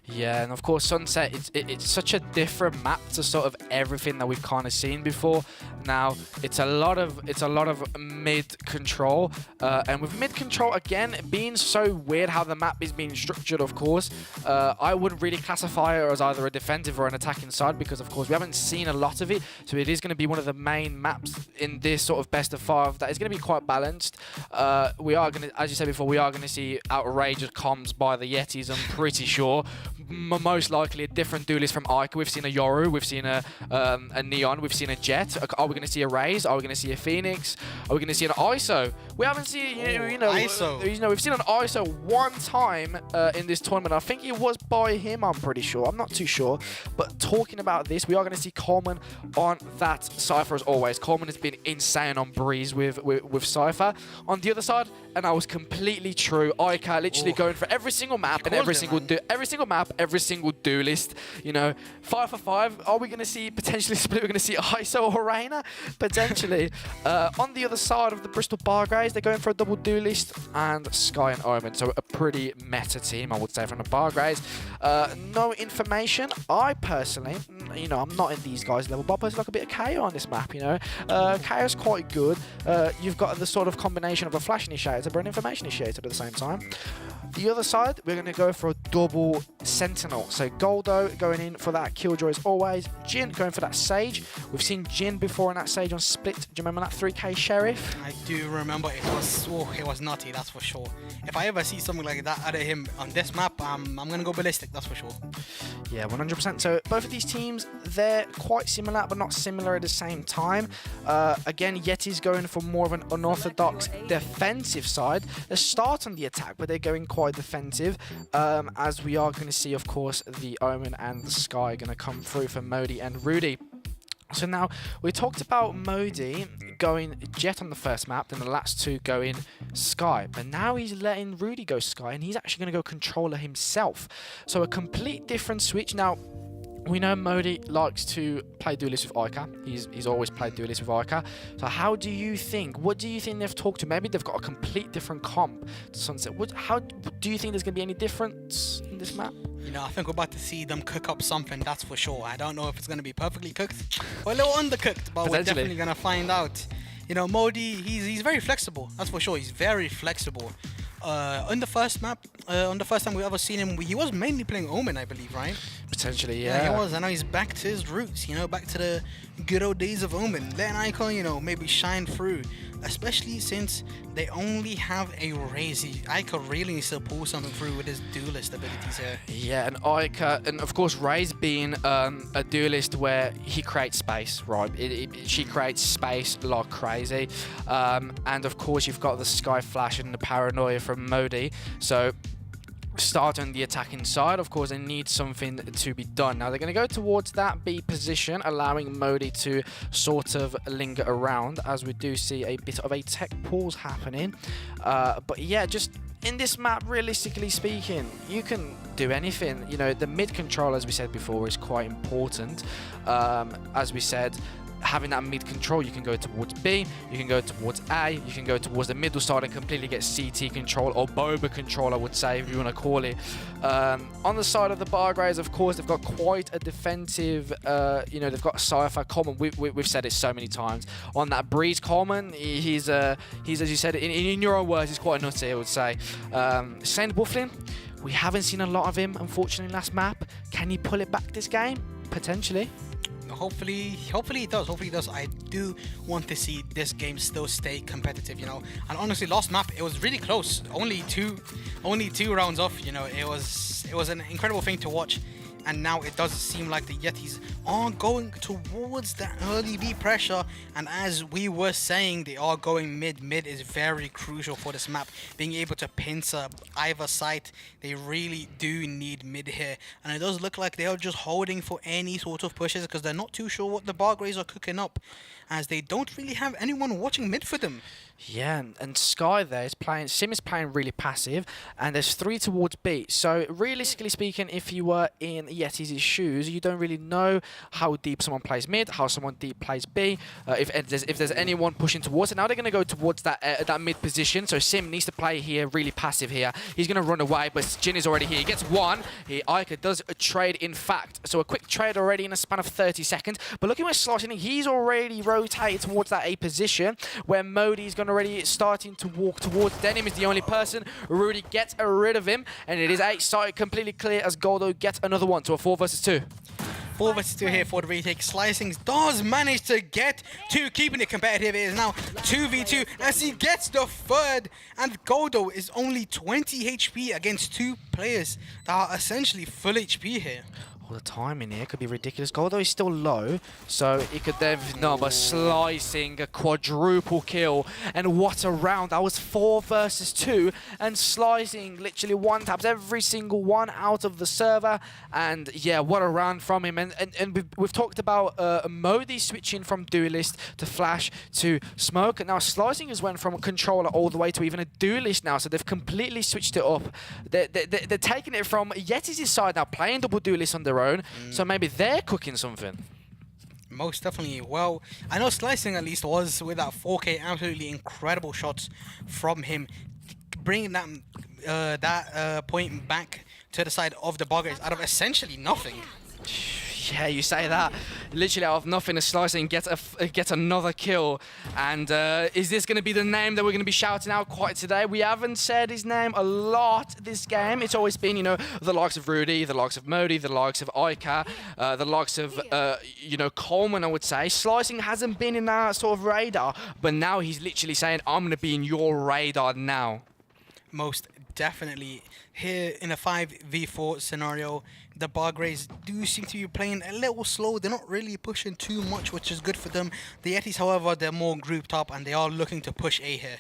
Yeah, and of course, Sunset, it's such a different map to sort of everything that we've kind of seen before. Now, it's a lot of mid control, and with mid control again being so weird how the map is being structured. Of course, I wouldn't really classify it as either a defensive or an attacking side because, of course, we haven't seen a lot of it. So it is going to be one of the main maps in this sort of best of 5 that is going to be quite balanced. We are going to, as you said before, we are going to see outrageous comms by the Yetis. I'm pretty sure. Most likely a different duelist from Ica. We've seen a Yoru, we've seen a Neon, we've seen a Jet. Are we going to see a Raze? Are we going to see a Phoenix? Are we going to see an ISO? We haven't seen, ISO. We've seen an ISO one time in this tournament. I think it was by him, I'm pretty sure. I'm not too sure. But talking about this, we are going to see Coleman on that Cypher as always. Coleman has been insane on Breeze with Cypher. On the other side, and I was completely true. Ica literally going for every single map and every single duelist. You know, 5 for 5. Are we going to see potentially split? We're going to see ISO or Reina potentially. On the other side of the Bristol Bargraves, they're going for a double duelist and Sky and Omen. So a pretty meta team, I would say, from the Bargraves. No information. I personally, you know, I'm not in these guys' level, but I personally like a bit of KO on this map. You know, KO's quite good. You've got the sort of combination of a flash initiator but an information initiator at the same time. the other side, we're going to go for a double Sentinel. So Goldo going in for that Killjoy as always. Jin going for that Sage. We've seen Jin before in that Sage on Split. Do you remember that 3K Sheriff? I do remember it was nutty, that's for sure. If I ever see something like that out of him on this map, I'm gonna go ballistic, that's for sure. Yeah, 100%. So both of these teams, they're quite similar, but not similar at the same time. Again, Yeti's going for more of an unorthodox defensive side. They start on the attack, but they're going quite defensive. As we are going to see, of course, the Omen and the Sky going to come through for Modi and Rudy. So now, we talked about Modi going Jet on the first map, then the last two going Sky. But now he's letting Rudy go Sky, and he's actually going to go Controller himself. So a complete different switch. Now, we know Modi likes to play duelist with Ica. He's always played duelist with Ica. So how do you think? What do you think they've talked to? Maybe they've got a complete different comp to Sunset. How do you think there's going to be any difference in this map? You know, I think we're about to see them cook up something, that's for sure. I don't know if it's going to be perfectly cooked or a little undercooked, but we're definitely going to find out. You know, Modi, he's very flexible, that's for sure. He's very flexible. On the first map, on the first time we ever seen him, he was mainly playing Omen, I believe, right? Potentially, yeah. Yeah, he was. I know he's back to his roots, you know, back to the good old days of Omen. Letting Icon, you know, maybe shine through. Especially since they only have a Raze. Ica really needs to pull something through with his duelist abilities here. Yeah, and Ica, and of course Raze being a duelist where he creates space, right? She creates space like crazy. And of course you've got the Sky Flash and the Paranoia from Modi. So start on the attacking side. Of course, they need something to be done. Now, they're going to go towards that B position, allowing Modi to sort of linger around, as we do see a bit of a tech pause happening. But yeah, just in this map, realistically speaking, you can do anything. You know, the mid control, as we said before, is quite important. As we said, having that mid control, you can go towards B, you can go towards A, you can go towards the middle side and completely get CT control, or Boba control, I would say, if you want to call it. On the side of the Bargraves, of course, they've got quite a defensive, you know, they've got Cypher Coleman. We've said it so many times. On that Breeze Coleman, he's as you said, in your own words, he's quite nutty, I would say. Saint Bufflin, we haven't seen a lot of him, unfortunately, last map. Can he pull it back this game? Potentially. Hopefully he does. Hopefully he does. I do want to see this game still stay competitive, you know. And honestly, last map it was really close. Only two rounds off. You know, it was an incredible thing to watch. And now it does seem like the Yetis are going towards that early B pressure. And as we were saying, they are going mid. Mid is very crucial for this map. Being able to pincer either side, they really do need mid here. And it does look like they are just holding for any sort of pushes because they're not too sure what the Bargraves are cooking up, as they don't really have anyone watching mid for them. Yeah, and Sky there is playing, Sim is playing really passive, and there's 3 towards B. So realistically speaking, if you were in Yeti's shoes, you don't really know how deep someone plays mid, how someone deep plays B, if there's anyone pushing towards it. Now they're going to go towards that mid position, so Sim needs to play here really passive here. He's going to run away, but Jin is already here. He gets one. Ica does a trade, in fact. So a quick trade already in a span of 30 seconds. But look at where Slashing, he's already rotated towards that A position, where Modi's going to already starting to walk towards. Denim is the only person. Rudy gets rid of him, and it is 8 side completely clear as Goldo gets another one to a 4 versus 2. 4 versus 2 here for the retake. Slicing does manage to get to keeping it competitive. It is now 2v2 as he gets the third, and Goldo is only 20 HP against 2 players that are essentially full HP here. The timing here could be ridiculous. Goldo is still low, so he could then but Slicing a quadruple kill. And what a round. That was 4 versus 2, and Slicing literally one taps every single one out of the server. And yeah, what a round from him. And we've talked about Modi switching from duelist to flash to smoke, and now Slicing has went from a controller all the way to even a duelist now, so they've completely switched it up. They're taking it from Yeti's side now, playing double duelist on their own, so maybe they're cooking something. Most definitely. Well, I know Slicing at least was with that 4K absolutely incredible shots from him, bringing that point back to the side of the Bargraves out of essentially nothing. Yeah, you say that. literally out of nothing, a Slicing gets another kill. And is this going to be the name that we're going to be shouting out quite today? We haven't said his name a lot this game. It's always been, you know, the likes of Rudy, the likes of Modi, the likes of Ica, the likes of, you know, Coleman, I would say. Slicing hasn't been in our sort of radar, but now he's literally saying, I'm going to be in your radar now. Most definitely. Here in a 5v4 scenario, the Bargrays do seem to be playing a little slow. They're not really pushing too much, which is good for them. The Yetis, however, they're more grouped up and they are looking to push A here.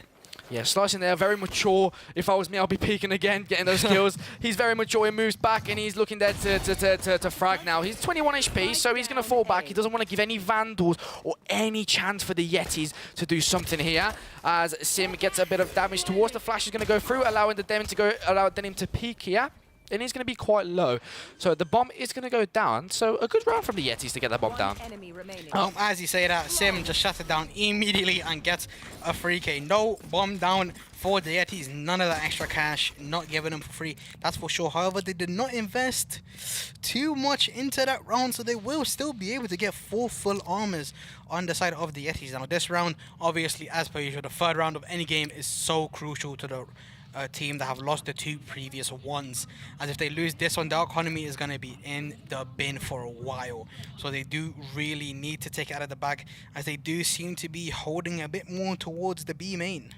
Yeah, Slicing there, very mature. If I was me, I'll be peeking again, getting those kills. He's very mature, he moves back, and he's looking there to frag now. He's 21 HP, so he's going to fall back. He doesn't want to give any Vandals or any chance for the Yetis to do something here. As Sim gets a bit of damage towards the flash, is going to go through, allowing the Denim to peek here. And he's going to be quite low. So the bomb is going to go down. So a good round from the Yetis to get that bomb down. As you say that, Sim just shuts it down immediately and gets a free K. No bomb down for the Yetis. None of that extra cash, not giving them for free. That's for sure. However, they did not invest too much into that round, so they will still be able to get 4 full armors on the side of the Yetis. Now, this round, obviously, as per usual, the third round of any game is so crucial to the team that have lost the 2 previous ones, as if they lose this one, their economy is going to be in the bin for a while. So they do really need to take it out of the bag, as they do seem to be holding a bit more towards the B main.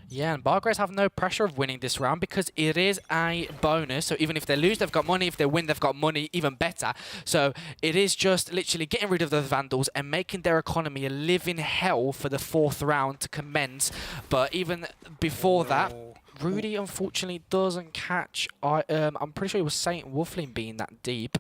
Yeah, and Bargrays have no pressure of winning this round because it is a bonus. So even if they lose, they've got money. If they win, they've got money, even better. So it is just literally getting rid of those Vandals and making their economy a living hell for the 4th round to commence. But even before that, Rudy unfortunately doesn't catch. I'm pretty sure it was Saint Wolfling being that deep.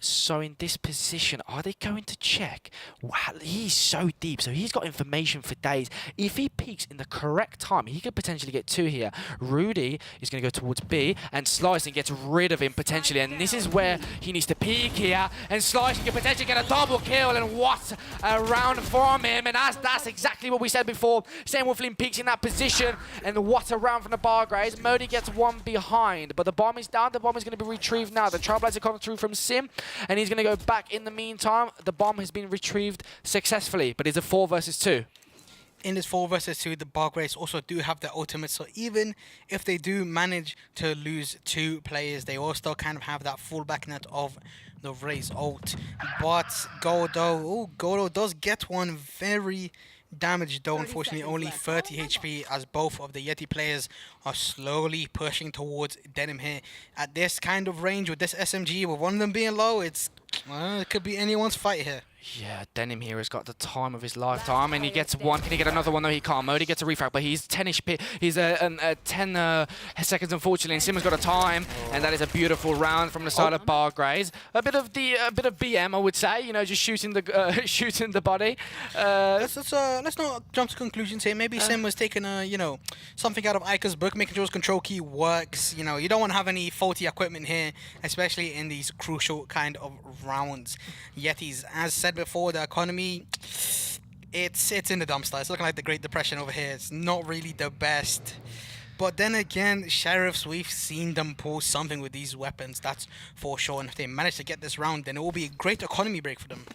So in this position, are they going to check? Wow, he's so deep, so he's got information for days. If he peeks in the correct time, he could potentially get 2 here. Rudy is going to go towards B, and Slicing gets rid of him potentially. And this is where he needs to peek here, and Slicing can potentially get a double kill. And what a round from him! And that's exactly what we said before. Saint Wolfling peeks in that position, and what a round from the Bargrays. Modi gets 1 behind, but the bomb is down. The bomb is going to be retrieved now. The Trailblazer comes through from Sim, and he's going to go back in the meantime. The bomb has been retrieved successfully, but it's a 4 versus 2. In this 4 versus 2, the Bargrays also do have their ultimate, so even if they do manage to lose 2 players, they will still kind of have that fallback net of the Raze ult. But Godo does get one very damage, though unfortunately only 30 HP, as both of the Yeti players are slowly pushing towards Denim here. At this kind of range with this SMG, with one of them being low, it could be anyone's fight here. Yeah, Denim here has got the time of his lifetime, and he gets 1. Can he get another one? No, he can't. Modi gets a refrag, but he's 10 HP. He's 10 seconds, unfortunately, and Sim's got a time, and that is a beautiful round from the side of Bargrays. A bit of BM, I would say. You know, just shooting the body. Let's not jump to conclusions here. Maybe Sim was taking something out of Ica's book, making sure his control key works. You know, you don't want to have any faulty equipment here, especially in these crucial kind of rounds. Yetis, as said before, the economy, it's in the dumpster. It's looking like the Great Depression over here. It's not really the best. But then again, Sheriffs, we've seen them pull something with these weapons, that's for sure. And if they manage to get this round, then it will be a great economy break for them.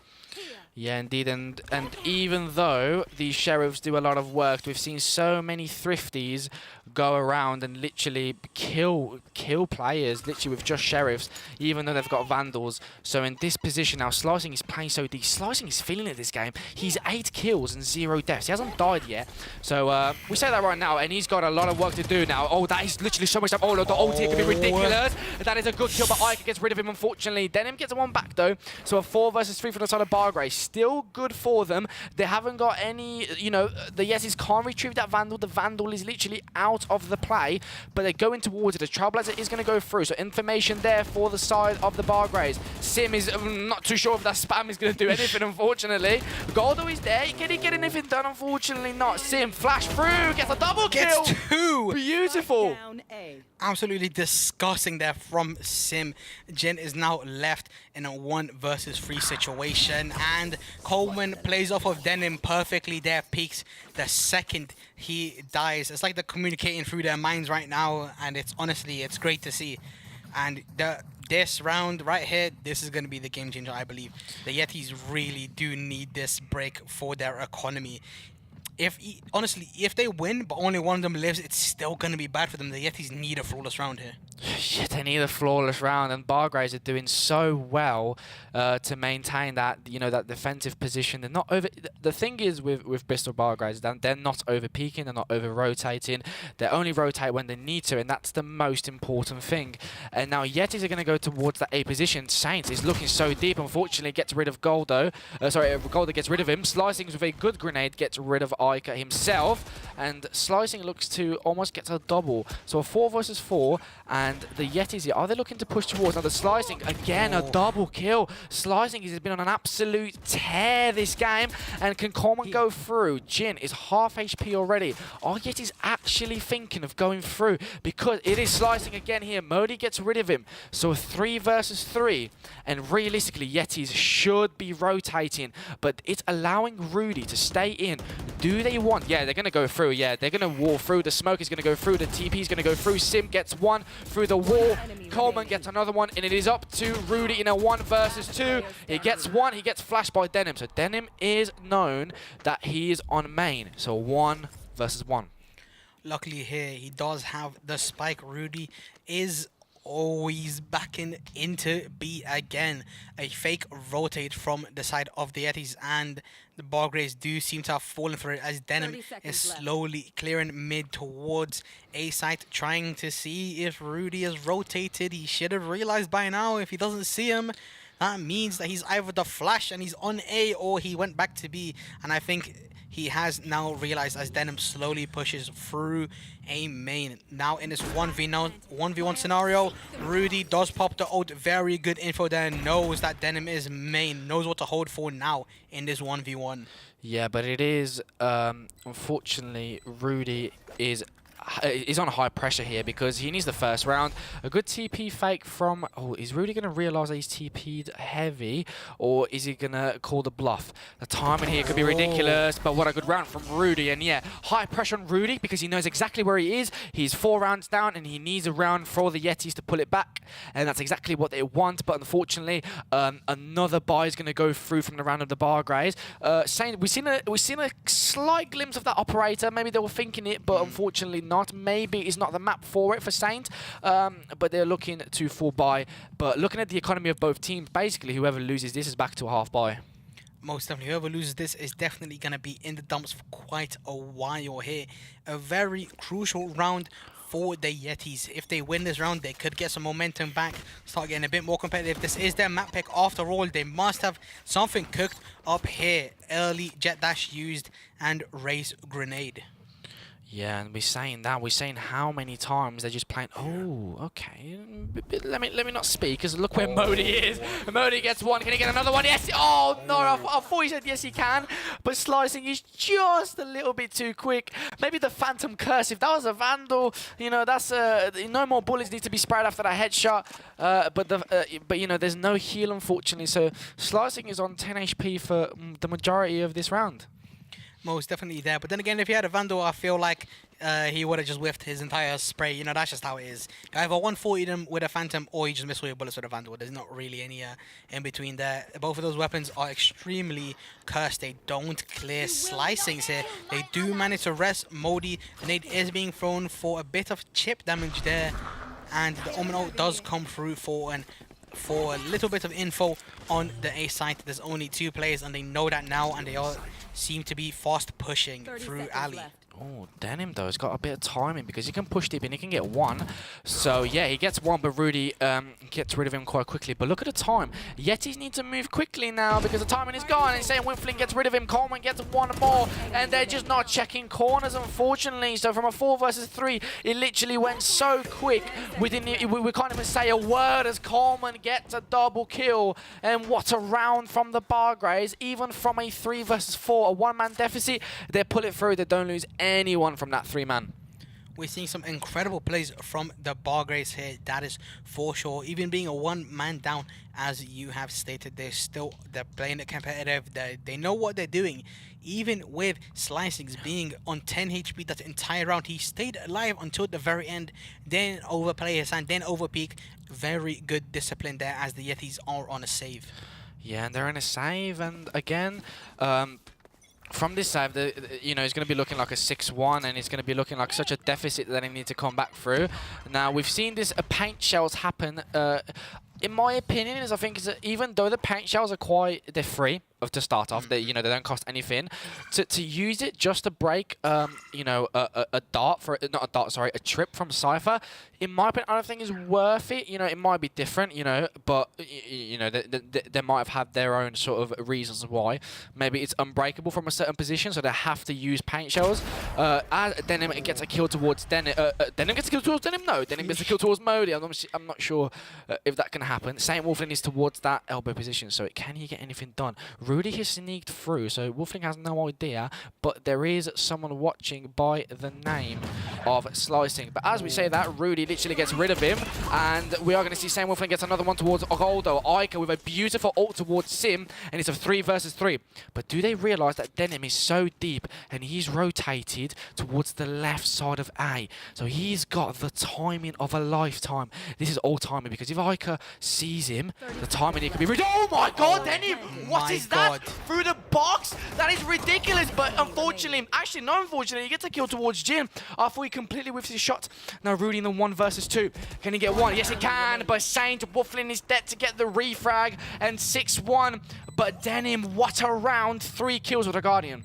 Yeah, indeed, and even though the Sheriffs do a lot of work, we've seen so many Thrifties go around and literally kill players, literally with just Sheriffs, even though they've got Vandals. So in this position now, Slicing is playing so deep. Slicing is feeling it this game. He's 8 kills and 0 deaths. He hasn't died yet. So we say that right now, and he's got a lot of work to do now. Oh, that is literally so much stuff. Oh, look, the ult here could be ridiculous. That is a good kill, but Ica gets rid of him, unfortunately. Denim gets 1 back, though. So a 4 versus 3 for the side of Bargrays. Still good for them. They haven't got any, you know, the Yetis can't retrieve that Vandal. The Vandal is literally out of the play, but they're going towards it. The Trailblazer is going to go through. So information there for the side of the Bargrays. Sim is not too sure if that spam is going to do anything, unfortunately. Goldo is there. Can he get anything done? Unfortunately not. Sim flash through, gets a double kill. Gets 2. Beautiful. Absolutely disgusting there from Sim. Jin is now left in a 1 versus 3 situation, and Coleman plays off of Denim perfectly there, peaks the second he dies. It's like they're communicating through their minds right now, and it's honestly, it's great to see. And the this round right here, this is going to be the game changer, I believe. The Yetis really do need this break for their economy. Honestly, if they win, but only one of them lives, it's still going to be bad for them. The Yetis need a flawless round here. Shit, they need a flawless round, and Bargraves are doing so well to maintain that, you know, that defensive position. They're not over. The thing is with Bristol Bargraves, they're not over peaking, they're not over rotating. They only rotate when they need to, and that's the most important thing. And now Yetis are going to go towards that A position. Saints is looking so deep. Unfortunately, gets rid of Goldo. Goldo gets rid of him. Slicing with a good grenade gets rid of Ica himself, and Slicing looks to almost get a double. So a 4 versus 4. And the Yetis here, are they looking to push towards? Now the Slicing, again, a double kill. Slicing has been on an absolute tear this game. And can Coleman go through? Jin is half HP already. Are Yetis actually thinking of going through? Because it is Slicing again here. Modi gets rid of him. So a 3 versus 3. And realistically, Yetis should be rotating. But it's allowing Rudy to stay in. Do they want? Yeah, they're going to go through. Yeah, they're going to wall through. The smoke is going to go through. The TP is going to go through. Sim gets one through the wall. Coleman gets another one, and it is up to Rudy in a 1 versus 2. He gets one. He gets flashed by Denim. So Denim is known that he is on main. So 1 versus 1. Luckily here, he does have the spike. Rudy is always backing into B again. A fake rotate from the side of the Yetis, and the Bargraves do seem to have fallen for it as Denim is slowly clearing mid towards A site, trying to see if Rudy is rotated. He should have realized by now, if he doesn't see him, that means that he's either the flash and he's on A, or he went back to B. And I think he has now realized as Denim slowly pushes through A main. Now in this 1v1 scenario, Rudy does pop the ult. Very good info there. Knows that Denim is main. Knows what to hold for now in this 1v1. Yeah, but it is, unfortunately, Rudy is on high pressure here because he needs the first round. A good TP fake from... Oh, is Rudy going to realise that he's TP'd heavy, or is he going to call the bluff? The timing here could be ridiculous, but what a good round from Rudy. And yeah, high pressure on Rudy because he knows exactly where he is. He's 4 rounds down, and he needs a round for the Yetis to pull it back. And that's exactly what they want, but unfortunately, another buy is going to go through from the round of the Bargraves. We've seen a slight glimpse of that operator. Maybe they were thinking it, but unfortunately not. Maybe it's not the map for it for Saint, but they're looking to fall by. But looking at the economy of both teams, basically whoever loses this is back to a half buy. Most definitely, whoever loses this is definitely going to be in the dumps for quite a while here. A very crucial round for the Yetis. If they win this round, they could get some momentum back, start getting a bit more competitive. This is their map pick after all. They must have something cooked up here. Early jet dash used and race grenade. Yeah, and we're saying how many times they're just playing. Oh, okay. Let me not speak, because look where Modi is. Modi gets one. Can he get another one? Yes. Oh no! I thought he said yes, he can. But Slicing is just a little bit too quick. Maybe the Phantom Curse. If that was a Vandal, you know, that's no more bullets need to be sprayed after that headshot. But you know, there's no heal unfortunately. So Slicing is on 10 HP for the majority of this round. Most definitely there. But then again, if he had a Vandal, I feel like he would have just whiffed his entire spray. You know, that's just how it is. You either 140 them with a Phantom, or you just miss all your bullets with a Vandal. There's not really any in between there. Both of those weapons are extremely cursed. They don't clear Slicings here. They do manage to rest Modi. The nade is being thrown for a bit of chip damage there. And the Omino does come through for a little bit of info on the A site. There's only 2 players, and they know that now, and they all seem to be fast pushing through alley. Oh, Denim though has got a bit of timing because he can push deep and he can get one. So yeah, he gets one, but Rudy gets rid of him quite quickly. But look at the time. Yetis need to move quickly now because the timing is gone. And saying Winfling gets rid of him, Coleman gets one more, and they're just not checking corners, unfortunately. So from a 4 versus 3, it literally went so quick. We can't even say a word as Coleman gets a double kill. And what a round from the Bargraves. Even from a 3 versus 4, a 1-man deficit, they pull it through. They don't lose anyone from that 3-man. We're seeing some incredible plays from the Bargraves here, that is for sure. Even being a one-man down, as you have stated, they're playing it competitive. They know what they're doing. Even with Slicings being on 10 HP that entire round, he stayed alive until the very end, then overplay his hand, then overpeak. Very good discipline there as the Yetis are on a save. Yeah, and they're in a save, and again, from this side, you know, it's going to be looking like a 6-1, and it's going to be looking like such a deficit that they need to come back through. Now, we've seen this paint shells happen. In my opinion, I think even though the paint shells are they're free to start off, they don't cost anything. To use it just to break, you know, a trip from Cypher, in my opinion, I don't think is worth it. You know, it might be different, you know, but you know, they might have had their own sort of reasons why. Maybe it's unbreakable from a certain position, so they have to use paint shells. Denim gets a kill towards Denim. Denim gets a kill towards Denim. No, Denim gets a kill towards Modi. I'm not sure if that can happen. Saint Wolfling is towards that elbow position, so can he get anything done? Rudy has sneaked through, so Wolfling has no idea, but there is someone watching by the name of Slicing. But as we say that, Rudy literally gets rid of him, and we are going to see Saint Wolfling gets another one towards Goldo. Ica with a beautiful ult towards Sim, and it's a 3 versus 3. But do they realise that Denim is so deep, and he's rotated towards the left side of A? So he's got the timing of a lifetime. This is all timing, because if Ica sees him, the timing he could be... Oh my god, Denim! What is that? Through the box? That is ridiculous, but unfortunately, actually not unfortunately, he gets a kill towards Jin after he completely whiffs his shot. Now Rudy in the 1 versus 2. Can he get one? Yes, he can, but Saint Wolfling is dead to get the refrag, and 6-1. But Denim, what a round. 3 kills with a Guardian.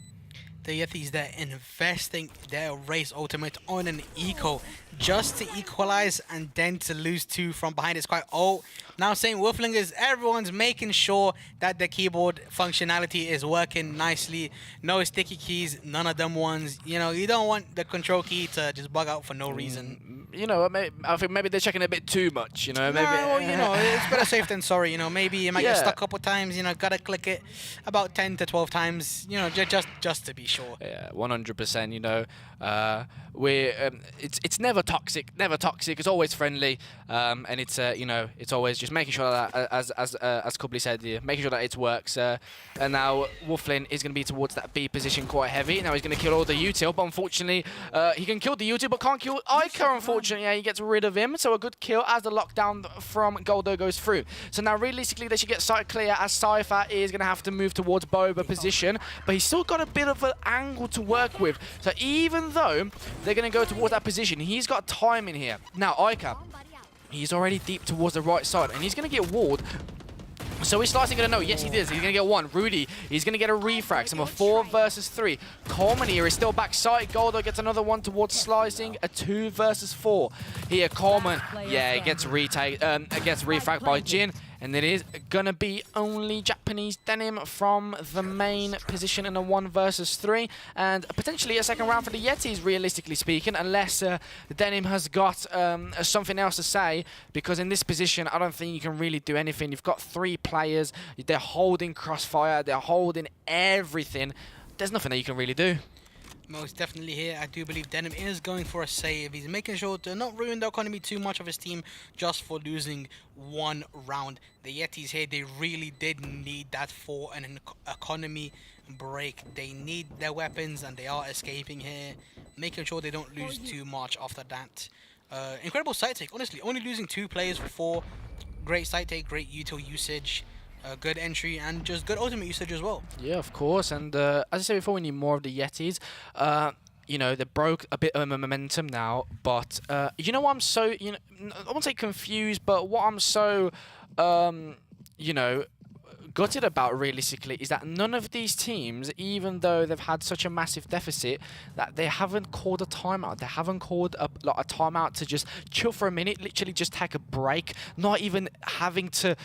The Yetis, they're investing their race ultimate on an eco just to equalize and then to lose 2 from behind. It's quite now Saint Wolfling is everyone's making sure that the keyboard functionality is working nicely. No sticky keys, none of them ones. You know, you don't want the control key to just bug out for no reason. You know, I think maybe they're checking a bit too much, you know. No, maybe well, you know, it's better safe than sorry, you know. Maybe you might get stuck a couple times, you know, gotta click it about 10 to 12 times, you know, just to be sure. Yeah, 100%, you know. It's never toxic, it's always friendly, and it's you know, it's always just making sure that as Kubli said, making sure that it works. And now Wolfling is going to be towards that B position quite heavy. Now he's going to kill all the util, but unfortunately he can kill the util but can't kill Ica. Unfortunately, yeah, he gets rid of him, so a good kill as the lockdown from Goldo goes through. So now realistically they should get site clear, as Cypher is going to have to move towards Boba position, but he's still got a bit of an angle to work with. So even though they're going to go towards that position, he's got time in here. Now Ica, he's already deep towards the right side, and he's going to get walled. So he's Slicing going to know. Yes, he is. He's going to get one. Rudy, he's going to get a refrag. So a 4 versus 3. Coleman here is still backside. Goldo gets another one towards Slicing. A 2 versus 4. Here, Coleman, yeah, he gets refragged by Jin. And it is going to be only Japanese Denim from the main position in a 1 versus 3. And potentially a second round for the Yetis, realistically speaking, unless Denim has got something else to say. Because in this position, I don't think you can really do anything. You've got 3 players. They're holding Crossfire. They're holding everything. There's nothing that you can really do. Most definitely here, I do believe Denim is going for a save. He's making sure to not ruin the economy too much of his team just for losing 1 round. The Yetis here, they really did need that for an economy break. They need their weapons and they are escaping here, making sure they don't lose too much after that. Incredible site take, honestly. Only losing 2 players for 4. Great site take, great util usage. Good entry and just good ultimate usage as well. Yeah, of course. And as I said before, we need more of the Yetis. You know, they broke a bit of momentum now, but you know what I'm so, you know, I won't say confused, but what I'm so, you know, gutted about realistically is that none of these teams, even though they've had such a massive deficit, that they haven't called a timeout. They haven't called a timeout to just chill for a minute, literally just take a break, not even having to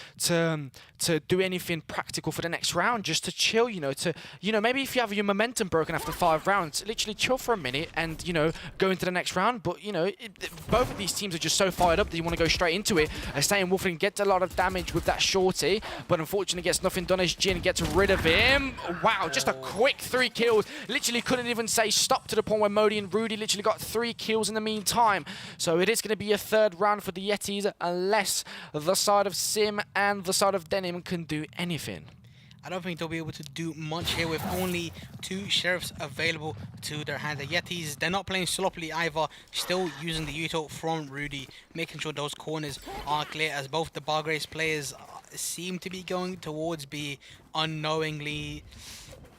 do anything practical for the next round, just to chill, you know, maybe if you have your momentum broken after 5 rounds, literally chill for a minute and, you know, go into the next round. But, you know, both of these teams are just so fired up that you want to go straight into it. Saint Wolfling gets a lot of damage with that shorty, but unfortunately gets gets nothing done as Jin gets rid of him. Wow, just a quick 3 kills. Literally couldn't even say stop, to the point where Modi and Rudy literally got 3 kills in the meantime. So it is going to be a third round for the Yetis, unless the side of Sim and the side of Denim can do anything. I don't think they'll be able to do much here with only 2 sheriffs available to their hand. The Yetis, they're not playing sloppily either, still using the Uto from Rudy, making sure those corners are clear, as both the Bargrace players seem to be going towards B unknowingly.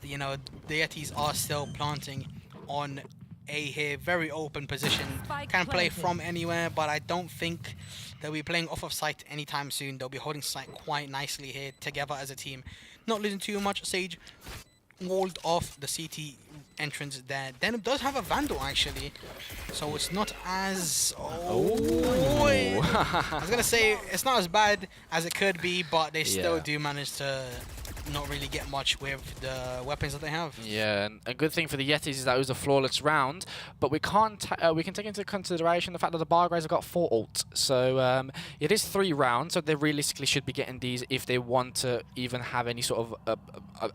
You know, the Yetis are still planting on A here, very open position, can play from anywhere, but I don't think they'll be playing off of site anytime soon. They'll be holding site quite nicely here together as a team. Not losing too much. Sage walled off the CT entrance there. Denim does have a Vandal actually, so it's not as... I was gonna say it's not as bad as it could be, but they still do manage to not really get much with the weapons that they have. Yeah, and a good thing for the Yetis is that it was a flawless round, but we can't we can take into consideration the fact that the Bargraves have got 4 ults. So it is 3 rounds, so they realistically should be getting these if they want to even have any sort of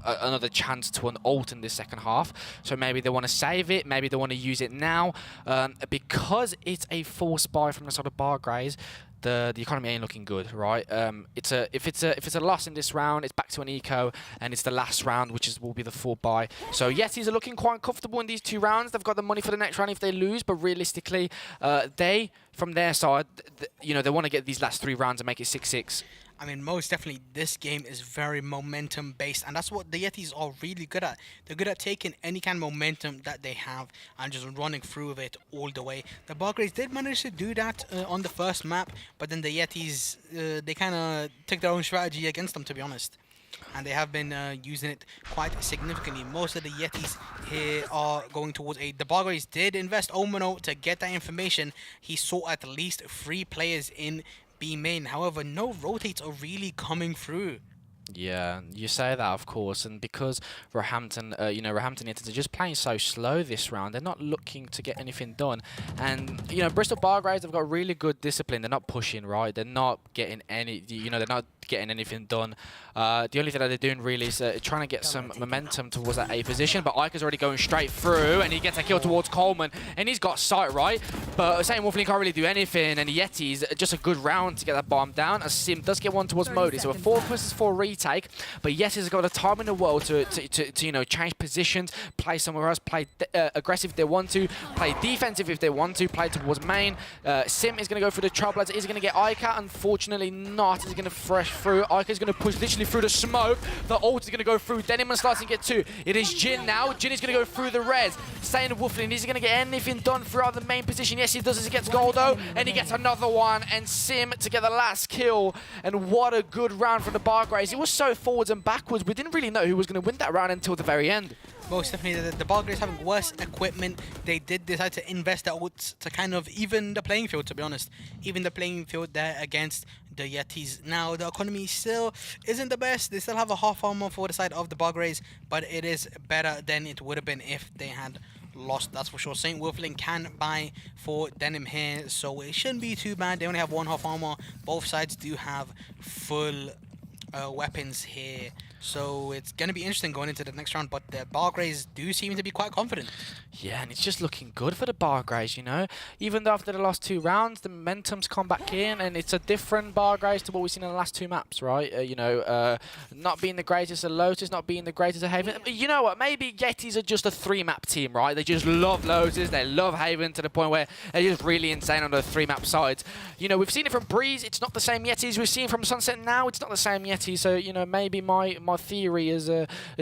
another chance to an ult in this second half. So maybe they want to save it, maybe they want to use it now, because it's a force buy from the sort of Bargraves. The economy ain't looking good, right? If it's a loss in this round, it's back to an eco, and it's the last round, which will be the 4 buy. So Yetis are looking quite comfortable in these 2 rounds. They've got the money for the next round if they lose, but realistically, they from their side, you know, they want to get these last 3 rounds and make it 6-6. I mean, most definitely, this game is very momentum-based, and that's what the Yetis are really good at. They're good at taking any kind of momentum that they have and just running through with it all the way. The Bargraves did manage to do that on the first map, but then the Yetis, they kind of took their own strategy against them, to be honest. And they have been using it quite significantly. Most of the Yetis here are going towards A. The Bargraves did invest Omino to get that information. He saw at least 3 players in B main. However, no rotates are really coming through. Yeah, you say that, of course, and because Roehampton, Roehampton United are just playing so slow this round, they're not looking to get anything done. And, you know, Bristol Bargraves have got really good discipline. They're not pushing, right? They're not getting any, they're not getting anything done. The only thing that they're doing really is trying to get some momentum towards that A position, but Ica's already going straight through, and he gets a kill towards Coleman, and he's got sight, right? But St. Wolfling can't really do anything, and the Yetis, just a good round to get that bomb down, as Sim does get one towards Modi. So a 4 versus 4 retake, but Yetis have got the time in the world to change positions, play somewhere else, play aggressive if they want to, play defensive if they want to, play towards main. Sim is going to go for the Trailblazer. Is he going to get Ica? Unfortunately not. He's going to fresh through. Ica is going to push literally through the smoke. The ult is going to go through. Denim starting to get 2. It is Jin now. Jin is going to go through the res. Staying Wolfling. Is he going to get anything done throughout the main position? Yes, he does, as he gets Goldo, and he gets another one, and Sim to get the last kill. And what a good round from the Bargraves. It was so forwards and backwards. We didn't really know who was going to win that round until the very end. Most definitely, the Bargraves having worse equipment. They did decide to invest their ults to kind of even the playing field, to be honest. Even the playing field there against the Yetis. Now, the economy still isn't the best. They still have a half armor for the side of the Bargraves, but it is better than it would have been if they had lost, that's for sure. St. Wolfling can buy for Denim here, so it shouldn't be too bad. They only have 1 half armor. Both sides do have full weapons here, so it's going to be interesting going into the next round, but the Bargraves do seem to be quite confident. Yeah, and it's just looking good for the Bargraves, even though after the last 2 rounds the momentum's come back in, and it's a different Bargraves to what we've seen in the last 2 maps, right? Not being the greatest of Lotus, not being the greatest of Haven, but you know what, maybe Yetis are just a 3-map team, right? They just love Lotus, they love Haven to the point where they're just really insane on the 3-map sides. We've seen it from Breeze, it's not the same Yetis. We've seen from Sunset now, it's not the same Yetis. So maybe my theory is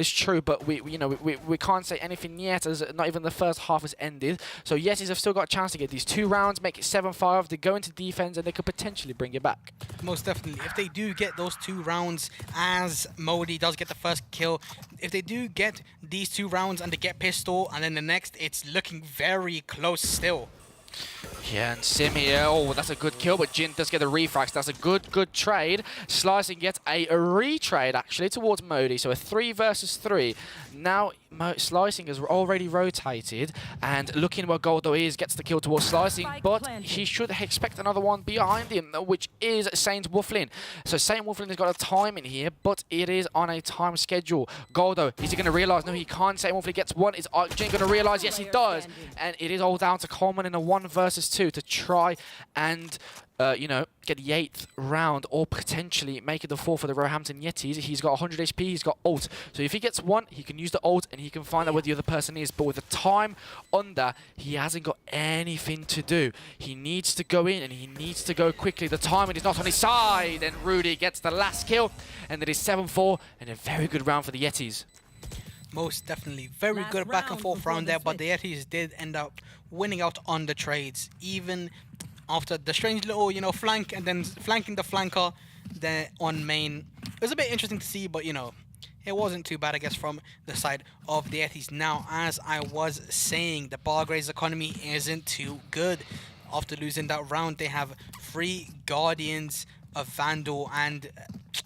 true, but we can't say anything yet, as not even the first half has ended. So Yetis have still got a chance to get these 2 rounds, make it 7-5. They go into defense, and they could potentially bring it back. Most definitely, if they do get those 2 rounds, as Modi does get the first kill, if they do get these 2 rounds and they get pistol, and then the next, it's looking very close still. Yeah, and Sim here, that's a good kill, but Jin does get the refrags. That's a good trade. Slicing gets a retrade, actually, towards Modi, so a 3 versus 3. Now, Slicing has already rotated, and looking where Goldo is, gets the kill towards Slicing, but he should expect another one behind him, which is Saint Wolflin. So Saint Wolflin has got a time in here, but it is on a time schedule. Goldo, is he going to realise? No, he can't. Saint Wolflin gets one. Is Arcane going to realise? Yes, he does. And it is all down to Coleman in a 1 versus 2 to try and you know, get the 8th round or potentially make it the 4th for the Roehampton Yetis. He's got 100 HP, he's got ult. So if he gets one, he can use the ult and he can find out where the other person is. But with the time under, he hasn't got anything to do. He needs to go in and he needs to go quickly. The timing is not on his side, and Rudy gets the last kill. And it is 7-4 and a very good round for the Yetis. Most definitely. Very good back and forth round there, but the Yetis did end up winning out on the trades. Even after the strange little, you know, flank and then flanking the flanker there on main. It was a bit interesting to see, but, you know, it wasn't too bad, I guess, from the side of the Yetis. Now, as I was saying, the Bargraves economy isn't too good. After losing that round, they have 3 Guardians, a Vandal, and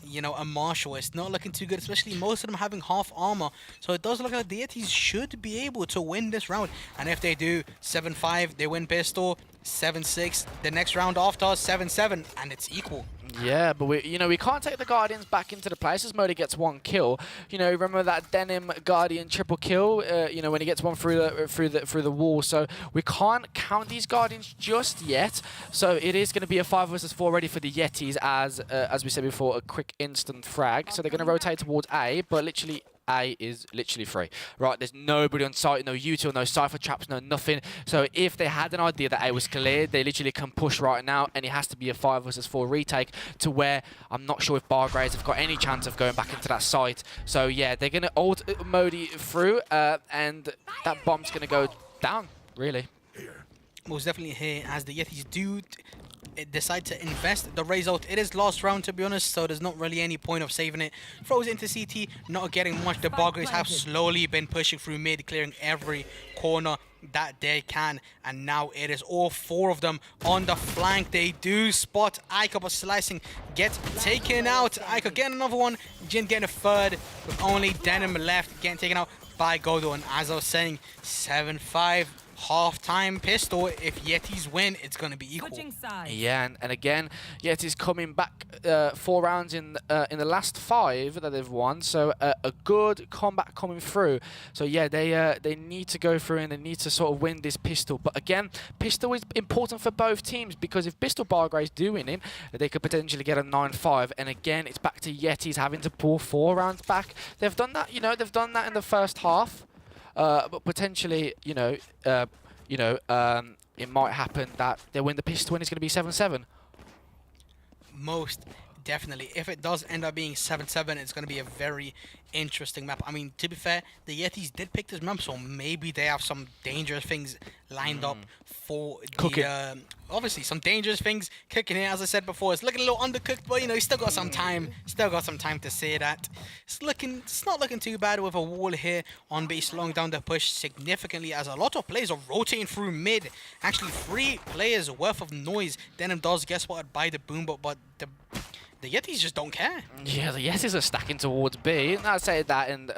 you know, a Marshal. It's not looking too good, especially most of them having half armor. So it does look like the Yetis should be able to win this round. And if they do, 7-5, they win pistol. 7-6, the next round after, 7-7, and it's equal. Yeah, but we can't take the Guardians back into the places. Modi gets 1 kill. You know, remember that Denim Guardian triple kill? You know, when he gets one through the wall. So we can't count these Guardians just yet. So it is going to be a 5 versus 4 ready for the Yetis, as we said before, a quick instant frag. So they're going to rotate towards A, but literally A is literally free. Right, there's nobody on site, no util, no Cypher traps, no nothing. So if they had an idea that A was cleared, they literally can push right now, and it has to be a 5 versus 4 retake, to where I'm not sure if Bargraves have got any chance of going back into that site. So yeah, they're going to ult Modi through, and that bomb's going to go down, really. Most definitely here, as the Yetis do decide to invest the raise out. It is last round, to be honest, so there's not really any point of saving it. Throws into CT, not getting much. The Bargraves have slowly been pushing through mid, clearing every corner that they can, and now it is all 4 of them on the flank. They do spot Ica, but Slicing gets taken out. Ica getting another one, Jin getting a 3rd, with only Denim left, getting taken out by Godo. And as I was saying, 7-5. Half-time pistol. If Yetis win, it's going to be equal. Yeah, and again, Yetis coming back 4 rounds in the last 5 that they've won. So a good combat coming through. So yeah, they need to go through and they need to sort of win this pistol. But again, pistol is important for both teams, because if Pistol Bargraves do win him, they could potentially get a 9-5. And again, it's back to Yetis having to pull 4 rounds back. They've done that, you know, they've done that in the first half. But potentially, it might happen that they win the pistol and it's going to be 7-7. Most definitely. If it does end up being 7-7, it's going to be a very interesting map. I mean, to be fair, the Yetis did pick this map, so maybe they have some dangerous things lined up for the... obviously, some dangerous things cooking here. As I said before, it's looking a little undercooked, but, you know, he's still got some time. Still got some time to say that. It's not looking too bad with a wall here on B, slowing down the push significantly, as a lot of players are rotating through mid. Actually, 3 players worth of noise. Denim does guess what, by the boom, but the Yetis just don't care. Yeah, the Yetis are stacking towards B. And I'd say that, and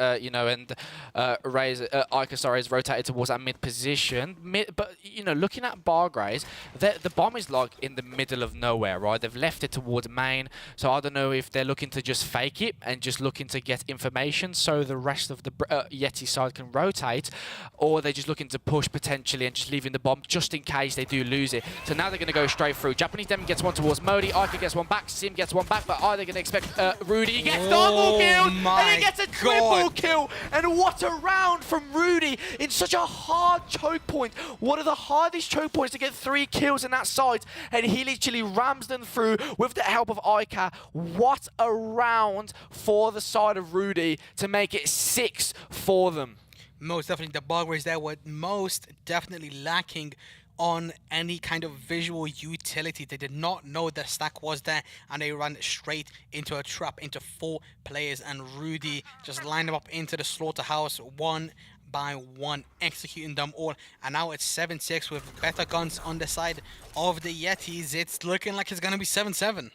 Ica is rotated towards that mid position. But looking at Bargraves, the bomb is like in the middle of nowhere, right? They've left it towards main, so I don't know if they're looking to just fake it and just looking to get information so the rest of the Yeti side can rotate, or they're just looking to push potentially and just leaving the bomb just in case they do lose it. So now they're going to go straight through. Japanese Demon gets one towards Modi, Ica gets one back, Sim gets one back, but are they going to expect Rudy? He gets double kill, and he gets a triple kill, and what a round from Rudy in such a hard choke point. One of the hardest choke points to get 3 kills in that site, and he literally rams them through with the help of Ica. What a round for the side of Rudy to make it 6 for them. Most definitely, the Bargraves there were most definitely lacking on any kind of visual utility. They did not know the stack was there, and they ran straight into a trap into 4 players, and Rudy just lined them up into the slaughterhouse one by one, executing them all. And now it's 7-6 with better guns on the side of the Yetis. It's looking like it's going to be 7-7.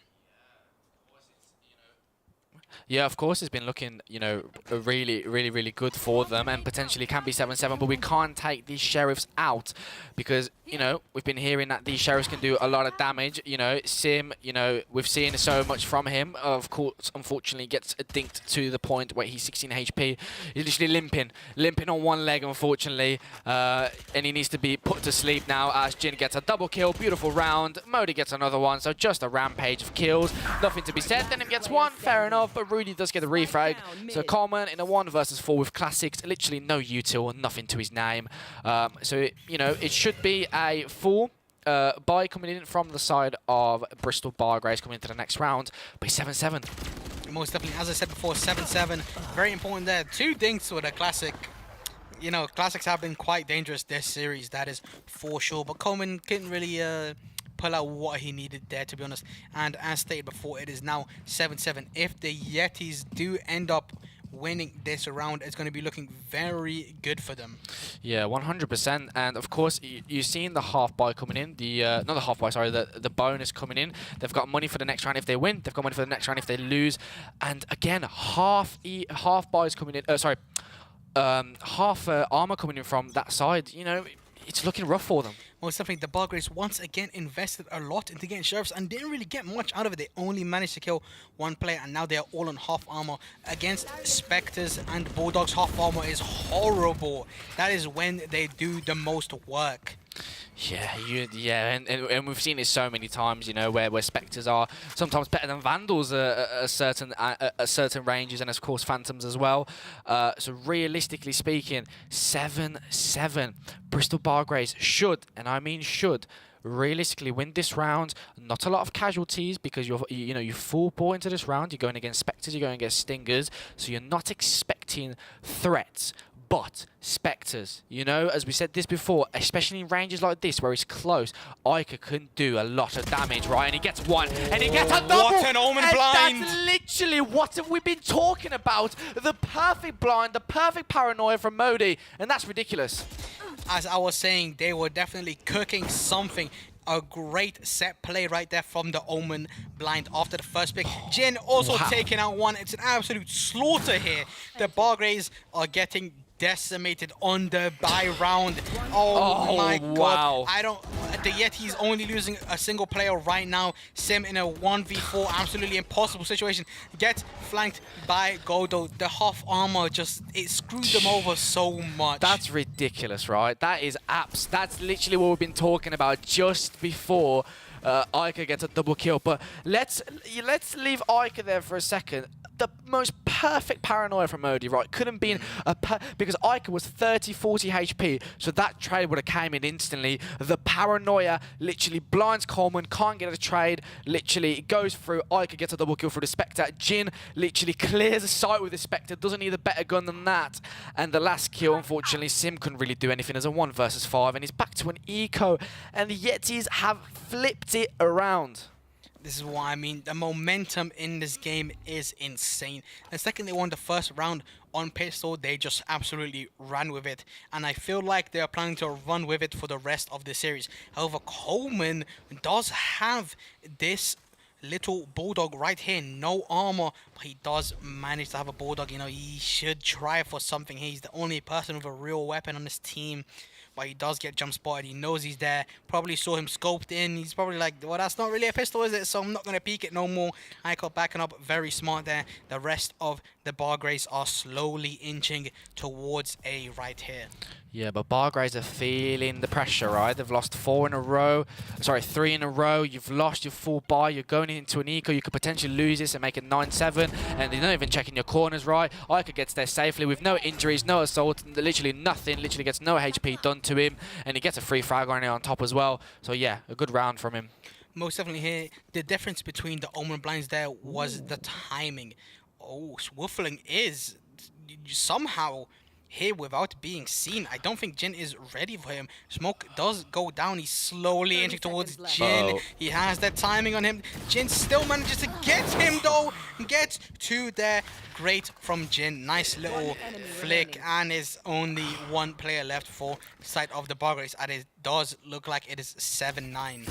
Yeah, of course, it's been looking, you know, really good for them, and potentially can be 7-7. But we can't take these sheriffs out because, you know, we've been hearing that these sheriffs can do a lot of damage. You know, Sim, you know, we've seen so much from him. Of course, unfortunately, gets dinked to the point where he's 16 HP. He's literally limping on one leg, unfortunately, and he needs to be put to sleep now as Jin gets a double kill. Beautiful round. Modi gets another one, so just a rampage of kills. Nothing to be said. Then him gets one, fair enough, but Rudy does get a refrag. So Coleman in a 1 versus 4 with classics, literally no util, nothing to his name. So, you know, it should be a full buy coming in from the side of Bristol Bargraves coming into the next round, but 7-7. Most definitely, as I said before, 7-7. Very important there. 2 dinks with a classic. You know, classics have been quite dangerous this series, that is for sure. But Coleman couldn't really pull out what he needed there, to be honest. And as stated before, it is now 7-7. If the Yetis do end up winning this round, it's going to be looking very good for them. Yeah, 100%. And of course, you've seen the half buy coming in. The not the half buy, sorry, the bonus coming in. They've got money for the next round if they win. They've got money for the next round if they lose. And again, half buys coming in. Half armor coming in from that side. You know, it's looking rough for them. Most definitely, the Bargraves once again invested a lot into getting sheriffs and didn't really get much out of it. They only managed to kill 1 player, and now they are all on half armor against Spectres and Bulldogs. Half armor is horrible. That is when they do the most work. Yeah, and we've seen it so many times, you know, where Spectres are sometimes better than Vandals at certain ranges, and of course Phantoms as well. So realistically speaking, 7-7. Bristol Bargraves should, and I mean should, realistically win this round. Not a lot of casualties because you're full ball into this round. You're going against Spectres, you're going against Stingers, so you're not expecting threats. But Spectres, you know, as we said this before, especially in ranges like this where it's close, Ica can do a lot of damage, right? And he gets 1, and he gets a double! What an Omen blind! That's literally what we've been talking about. The perfect blind, the perfect paranoia from Modi, and that's ridiculous. As I was saying, they were definitely cooking something. A great set play right there from the Omen blind after the first pick. Jin also taking out 1. It's an absolute slaughter here. The Bargraves are getting decimated on the buy round. Oh my god. The Yeti's only losing a single player right now. Sim in a 1v4, absolutely impossible situation. Gets flanked by Godo. The half armor it screwed them over so much. That's ridiculous, right? That's literally what we've been talking about just before Ica gets a double kill. But let's leave Ica there for a second. The most perfect paranoia from Modi, right? Couldn't be because Ica was 30-40 HP, so that trade would have came in instantly. The paranoia literally blinds Coleman, can't get a trade, literally goes through. Ica gets a double kill for the Spectre. Jin literally clears the site with the Spectre, doesn't need a better gun than that. And the last kill, unfortunately, Sim couldn't really do anything as a 1 versus 5, and he's back to an eco, and the Yetis have flipped it around. This is what I mean. The momentum in this game is insane. The second they won the first round on pistol, they just absolutely ran with it. And I feel like they are planning to run with it for the rest of the series. However, Coleman does have this little Bulldog right here. No armor, but he does manage to have a Bulldog. You know, he should try for something. He's the only person with a real weapon on this team. But he does get jump spotted. He knows he's there. Probably saw him scoped in. He's probably like, well, that's not really a pistol, is it? So I'm not going to peek it no more. Ica backing up. Very smart there. The rest of the Bargraves are slowly inching towards A right here. Yeah, but Bargraves are feeling the pressure, right? They've lost 3 in a row. You've lost your full buy. You're going into an eco. You could potentially lose this and make it 9-7. And they're not even checking your corners, right? Ica gets there safely with no injuries, no assault, literally nothing. Literally gets no HP done to him. And he gets a free frag on top as well. So yeah, a good round from him. Most definitely here. The difference between the Omen blinds there was the timing. Oh, Swiffling is somehow here without being seen. I don't think Jin is ready for him. Smoke does go down. He's slowly inching towards Jin. He has that timing on him. Jin still manages to get him though. Gets to there. Great from Jin. Nice little flick. And is only 1 player left for side of the Bargraves. And it does look like it is 7-9.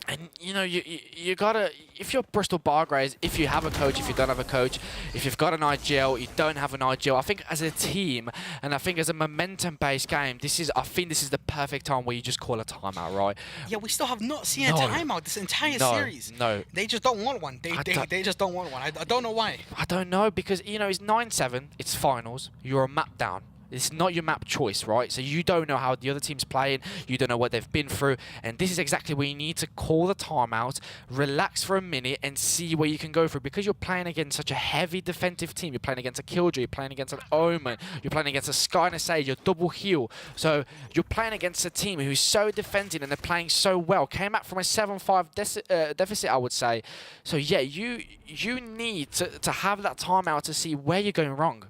And you know, you gotta, if you're Bristol Bargraves, if you have a coach, if you don't have a coach, if you've got an IGL, you don't have an IGL, I think as a team, and I think as a momentum-based game, I think this is the perfect time where you just call a timeout, right? Yeah, we still have not seen a timeout this entire series. No. They just don't want one. They just don't want one. I don't know why. I don't know, because, you know, it's 9-7, it's finals, you're a map down. It's not your map choice, right? So you don't know how the other team's playing, you don't know what they've been through, and this is exactly where you need to call the timeout, relax for a minute, and see where you can go through, because you're playing against such a heavy defensive team. You're playing against a Killjoy, you're playing against an Omen, you're playing against a Sky and a Sage, you're double heal. So you're playing against a team who's so defensive and they're playing so well. Came back from a 7-5 deficit, I would say. So yeah, you need to have that timeout to see where you're going wrong.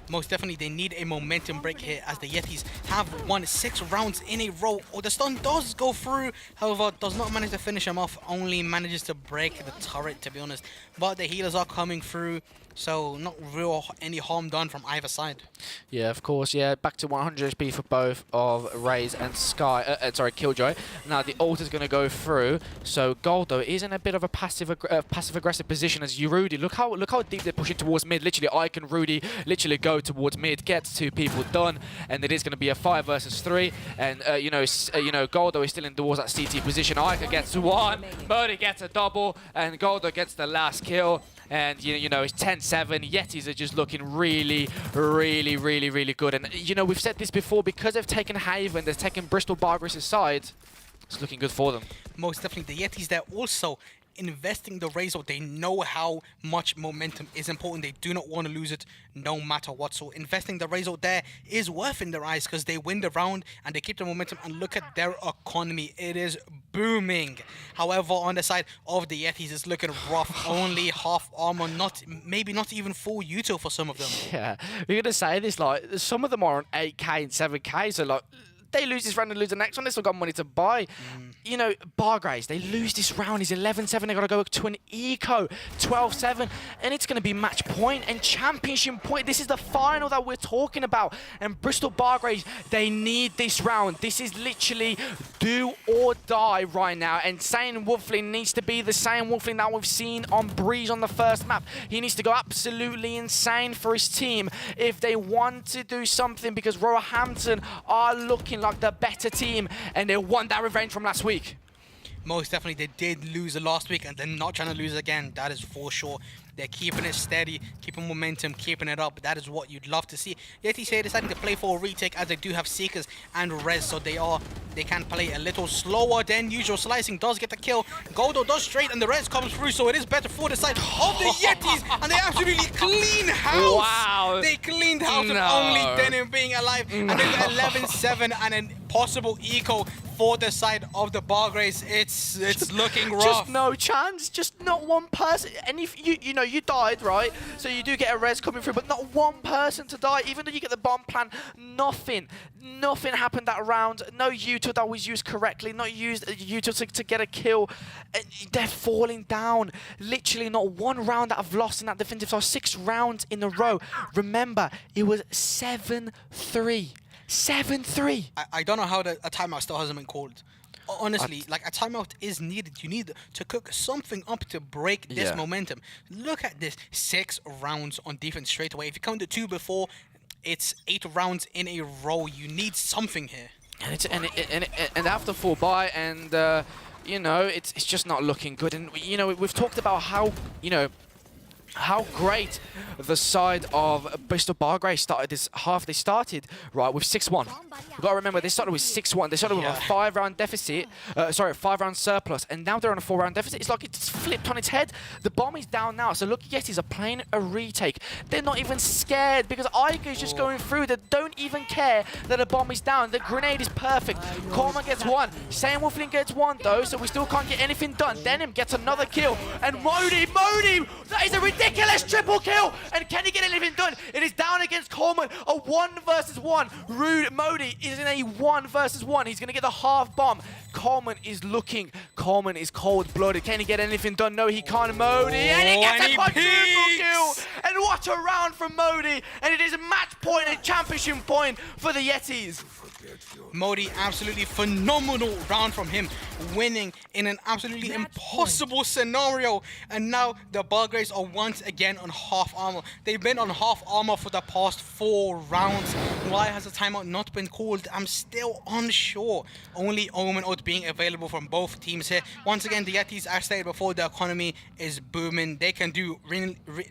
Most definitely, they need a momentum break here, as the Yetis have won 6 rounds in a row. Oh, the stun does go through, however, does not manage to finish him off, only manages to break the turret, to be honest. But the healers are coming through, so not real any harm done from either side. Yeah, of course, yeah. Back to 100 HP for both of Raze and Sky, sorry, Killjoy. Now the ult is going to go through, so Goldo is in a bit of a passive-aggressive position as you, Rudy. Look how deep they're pushing towards mid. Literally, Ike and Rudy literally go towards mid, gets 2 people done, and it is going to be a 5 versus 3. And you know, Goldo is still in towards that CT position. Ike gets 1, Modi gets a double, and Goldo gets the last kill. And you know, it's 10-7. Yetis are just looking really good. And you know, we've said this before, because they've taken Haven, they've taken Bristol Bargraves' side. It's looking good for them. Most definitely, the Yetis, they're also investing the Razor. They know how much momentum is important. They do not want to lose it no matter what. So investing the Razor there is worth in their eyes, because they win the round and they keep the momentum. And look at their economy. It is booming. However, on the side of the Yetis, it's looking rough. Only half armor, maybe not even full util for some of them. Yeah, we're going to say this, like, some of them are on 8k and 7k, so like, they lose this round and lose the next one, they still got money to buy. You know, Bargraves, they lose this round. He's 11-7. They got to go to an eco, 12-7, and it's going to be match point and championship point. This is the final that we're talking about. And Bristol Bargraves, they need this round. This is literally do or die right now. And Sane Wolfling needs to be the same Wolfling that we've seen on Breeze on the first map. He needs to go absolutely insane for his team if they want to do something, because Roehampton are looking like the better team, and they won that revenge from last week. Most definitely, they did lose the last week, and they're not trying to lose again. That is for sure. They're keeping it steady, keeping momentum, keeping it up. That is what you'd love to see. Yetis here deciding to play for a retake, as they do have Seekers and Res, so they can play a little slower than usual. Slicing does get the kill. Goldo does straight, and the Res comes through, so it is better for the side of the Yetis, and they absolutely clean house. Wow. They cleaned house with only Denim being alive, and then 11-7 and a possible eco for the side of the Bargraves. It's looking rough. Just no chance, just not one person. And if you know, you died, right? So you do get a res coming through, but not one person to die. Even though you get the bomb plan, nothing happened that round. No util that was used correctly, not used util to get a kill. And they're falling down. Literally not one round that I've lost in that defensive. So 6 rounds in a row. Remember, it was 7-3. 7-3. I don't know how a timeout still hasn't been called. Honestly, like, a timeout is needed. You need to cook something up to break this momentum. Look at this. 6 rounds on defense straight away. If you count the 2 before, it's 8 rounds in a row. You need something here. And after 4 buy, and you know, it's just not looking good. And you know, we've talked about how, you know, how great the side of Bristol Bargraves started this half. They started right with 6-1. We've got to remember, they started with 6-1. They started with a 5-round deficit, 5-round surplus, and now they're on a 4-round deficit. It's like it's flipped on its head. The bomb is down now, so look, Yetis are playing a retake. They're not even scared, because Ica is just going through. They don't even care that the bomb is down. The grenade is perfect. Korma gets 1. Sane Wolfling gets 1 though, so we still can't get anything done. Denim gets another kill, and Modi, that is a ridiculous triple kill, and can he get anything done? It is down against Coleman, a 1 versus 1. Rude Modi is in a 1 versus 1. He's gonna get the half bomb. Coleman is cold-blooded. Can he get anything done? No, he can't. Modi, and he gets a quadruple kill. And what a round from Modi, and it is a match point and championship point for the Yetis. Modi, absolutely phenomenal round from him, winning in an absolutely impossible scenario. And now the Belgrades are once again on half armor. They've been on half armor for the past 4 rounds. Why has the timeout not been called? I'm still unsure. Only Omen Oath being available from both teams here. Once again, the Yetis, as stated before, the economy is booming. They can do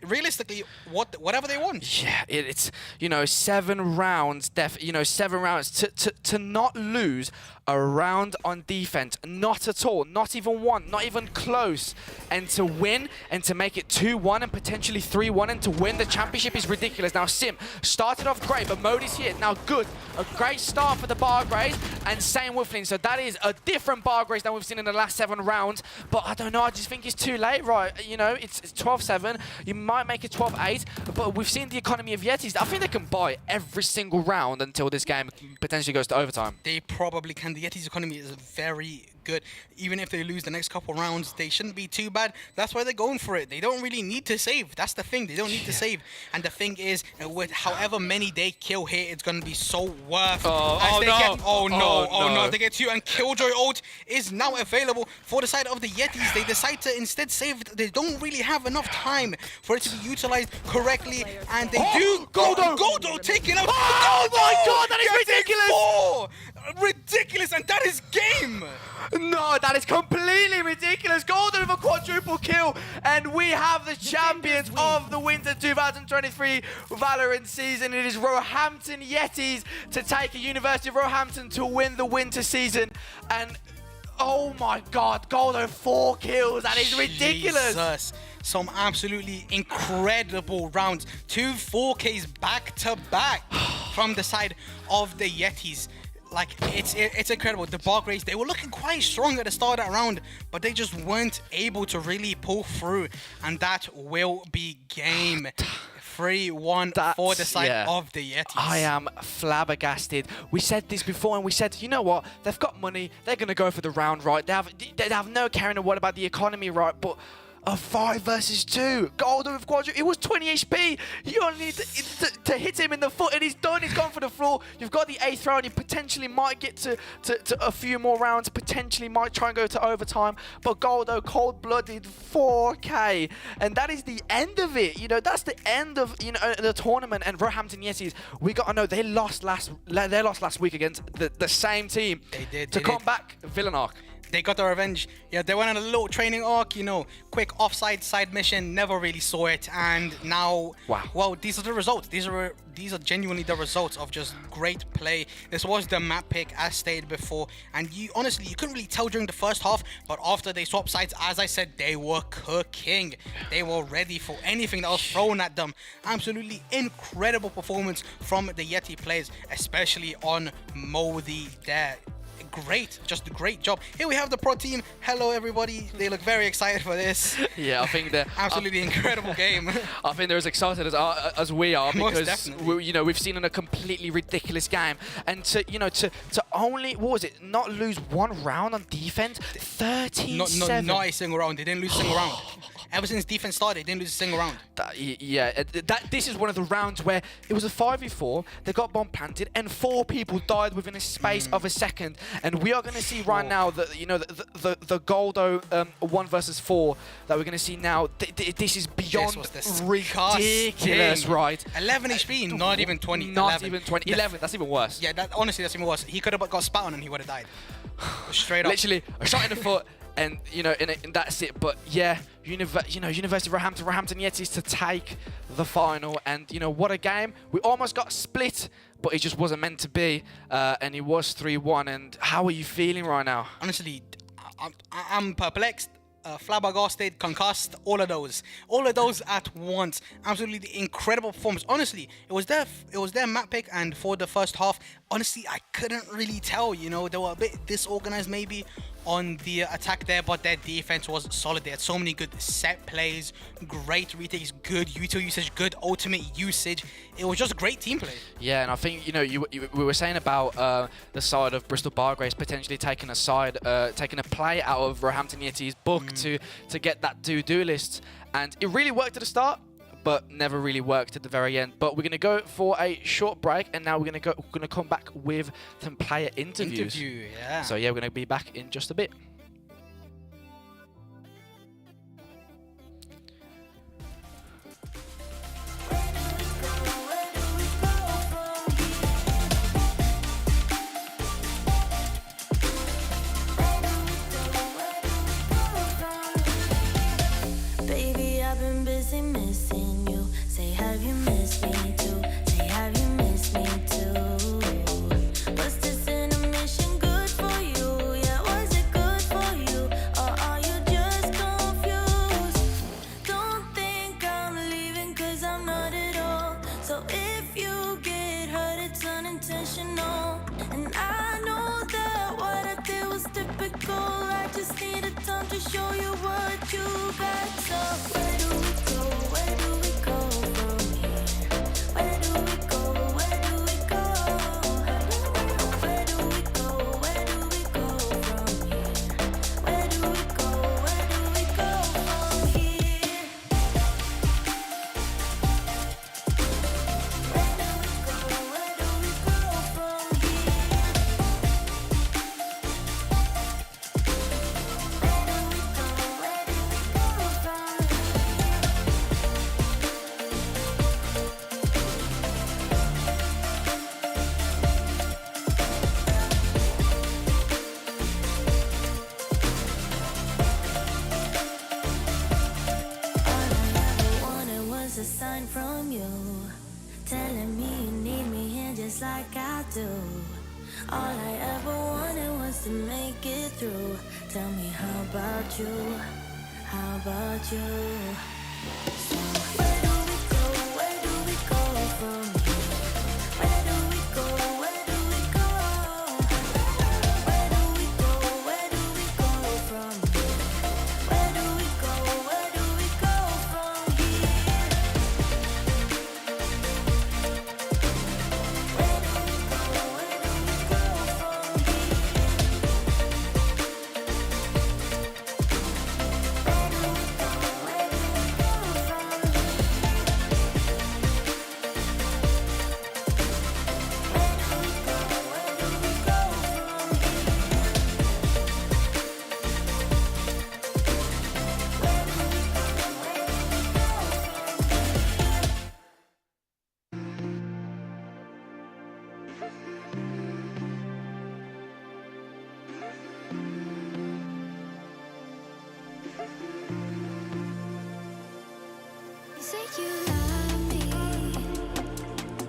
realistically whatever they want. Yeah, it's 7 rounds. 7 rounds to not lose a round on defense, not at all, not even one, not even close, and to win and to make it 2-1 and potentially 3-1 and to win the championship is ridiculous. Now Sim started off great, but Modi's here now. Good, a great start for the Belgrades, and same with Flynn. So that is a different Belgrades than we've seen in the last 7 rounds. But I don't know, I just think it's too late, right? It's 12-7. You might make it 12-8, but we've seen the economy of Yetis. I think they can buy every single round until this game potentially goes to overtime. They probably can. The Yetis economy is very good. Even if they lose the next couple rounds, they shouldn't be too bad. That's why they're going for it. They don't really need to save. That's the thing. They don't need to save. And the thing is, with however many they kill here, it's going to be so worth. Oh no. They get 2, and Killjoy ult is now available for the side of the Yetis. They decide to instead save it. They don't really have enough time for it to be utilized correctly, and they do. Goldo taking out. Oh my god, that is ridiculous! Ridiculous, and that is game. No, that is completely ridiculous. Golden with a quadruple kill, and we have the champions of the Winter 2023 Valorant season. It is Roehampton Yetis to take a University of Roehampton to win the winter season. And oh my god, Golden 4 kills. That is ridiculous. Jesus. Some absolutely incredible rounds. 2 4Ks back to back from the side of the Yetis. Like, it's incredible. The Belgrades, they were looking quite strong at the start of that round, but they just weren't able to really pull through. And that will be game. 3-1 for the side of the Yetis. I am flabbergasted. We said this before, and we said, you know what? They've got money. They're going to go for the round, right? They have no caring of what about the economy, right? But a 5 versus 2. Golden with quadruple. It was 20 HP. You only need to hit him in the foot, and he's done. He's gone for the floor. You've got the 8th round. You potentially might get to a few more rounds. Potentially might try and go to overtime. But Goldo, cold-blooded, 4K. And that is the end of it. That's the end of the tournament. And Roehampton Yetis, we got to know they lost last week against the same team. They did. To come back, villain arc. They got their revenge. Yeah, they went on a little training arc, quick offside side mission, never really saw it, and now, well, these are the results. These are genuinely the results of just great play. This was the map pick, as stated before, and honestly, you couldn't really tell during the first half, but after they swapped sides, as I said, they were cooking. They were ready for anything that was thrown at them. Absolutely incredible performance from the Yeti players, especially on Modi there. Just a great job. Here we have the pro team. Hello everybody. They look very excited for this. Yeah, I think they're absolutely incredible game. I think they're as excited as we are, because we've seen in a completely ridiculous game, and to only, what was it, not lose 1 round on defense. 13-7. Not a single round. They didn't lose a single round. Ever since defense started, they didn't lose a single round. This is one of the rounds where it was a 5v4. They got bomb planted, and 4 people died within a space of a second. And we are going to see right now that the Goldo 1 versus 4 that we're going to see now. This is beyond ridiculous, right? 11 HP, not even 20. Not even 20. 11. That's even worse. Yeah, honestly, that's even worse. He could have got spat on and he would have died. Straight up. Literally a shot in the foot. And and that's it. But yeah, University of Roehampton Yetis to take the final. And what a game. We almost got split, but it just wasn't meant to be. And it was 3-1. And how are you feeling right now? Honestly, I'm perplexed. Flabbergasted, concussed, all of those at once. Absolutely the incredible performance. Honestly, it was their map pick, and for the first half, honestly, I couldn't really tell. They were a bit disorganized maybe on the attack there, but their defense was solid. They had so many good set plays, great retakes, good util usage, good ultimate usage. It was just great team play. Yeah, and I think we were saying about the side of Bristol Belgrades potentially taking a play out of Roehampton Yetis' book to get that do list, and it really worked at the start. but never really worked at the very end. But we're going to go for a short break, and now we're going to come back with some player interviews. Yeah. So yeah, we're going to be back in just a bit. Baby, I've been busy missing you. Say, have you missed me too? Say, have you missed me too? Was this intermission good for you? Yeah, was it good for you? Or are you just confused? Don't think I'm leaving, cause I'm not at all. So if you get hurt, it's unintentional. And I know that what I did was typical. I just needed time to show you what you got. So where do we go? Where do we go from here? Where do we go? Where do we go? Where do we go? Where do we go from here? Where do we go? Where do we go from here? Where do we go? Where do we go from here? A sign from you, telling me you need me here just like I do. All I ever wanted was to make it through. Tell me, how about you? How about you? So where do we go? Where do we go from here? Where do we go? Where do we go? Where do we go? Where do we go from here? Where do we go? Where do we go from here? You say you love me,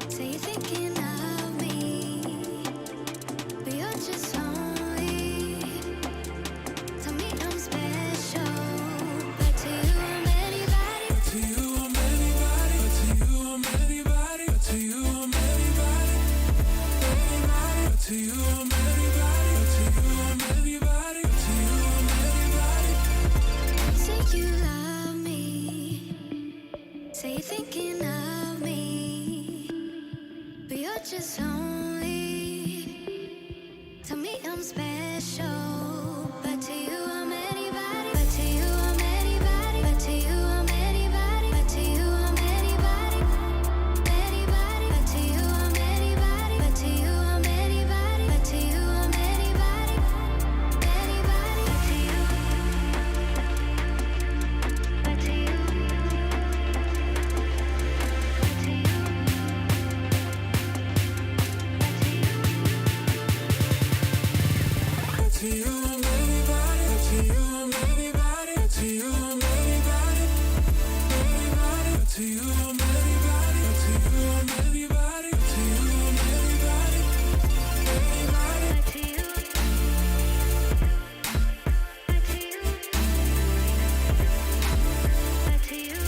say you're thinking of me, but you're just lonely. Tell me I'm special, but to you I'm anybody. But to you I'm anybody. But to you I'm anybody. But to you I'm anybody. Anybody. But to you I'm anybody. But to you I'm anybody. But to you I'm anybody. Say you love me. Say you're thinking of me, but you're just lonely. Tell me I'm special, but to you I'm anybody. But to you I'm anybody. But to you I'm anybody. But to you I'm anybody. Anybody. But to you I'm anybody. But to you I'm anybody. But to you I'm anybody. Anybody. But to you. But to you. To you I'm anybody, to you I'm anybody, to you I'm anybody, anybody, to you I'm anybody, to you I'm anybody, to you I'm anybody, anybody, to you, to you, to you.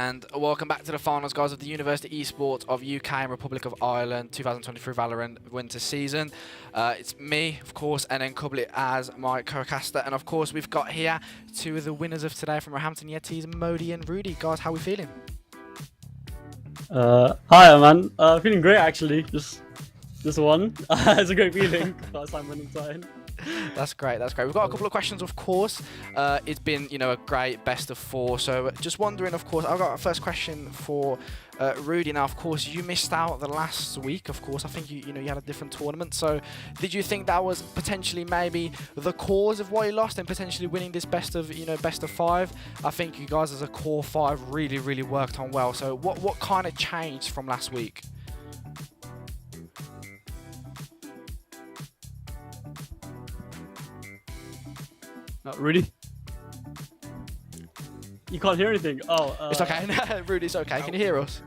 And welcome back to the finals, guys, of the University Esports of UK and Republic of Ireland 2023 VALORANT winter season. It's me, of course, and then Kubli as my co-caster. And of course, we've got here two of the winners of today from Roehampton Yetis, Modi and Rudy. Guys, how are we feeling? Hi, man. Feeling great, actually. Just won. It's a great feeling. First time winning time. That's great. That's great. We've got a couple of questions, of course. It's been, a great best of 4. So just wondering, of course, I've got a first question for Rudy. Now, of course, you missed out the last week. Of course, I think you had a different tournament. So did you think that was potentially maybe the cause of why you lost and potentially winning this best of 5? I think you guys as a core 5 really, really worked on well. So what kind of changed from last week? Rudy? You can't hear anything. It's okay. Rudy, it's okay. Can you hear us?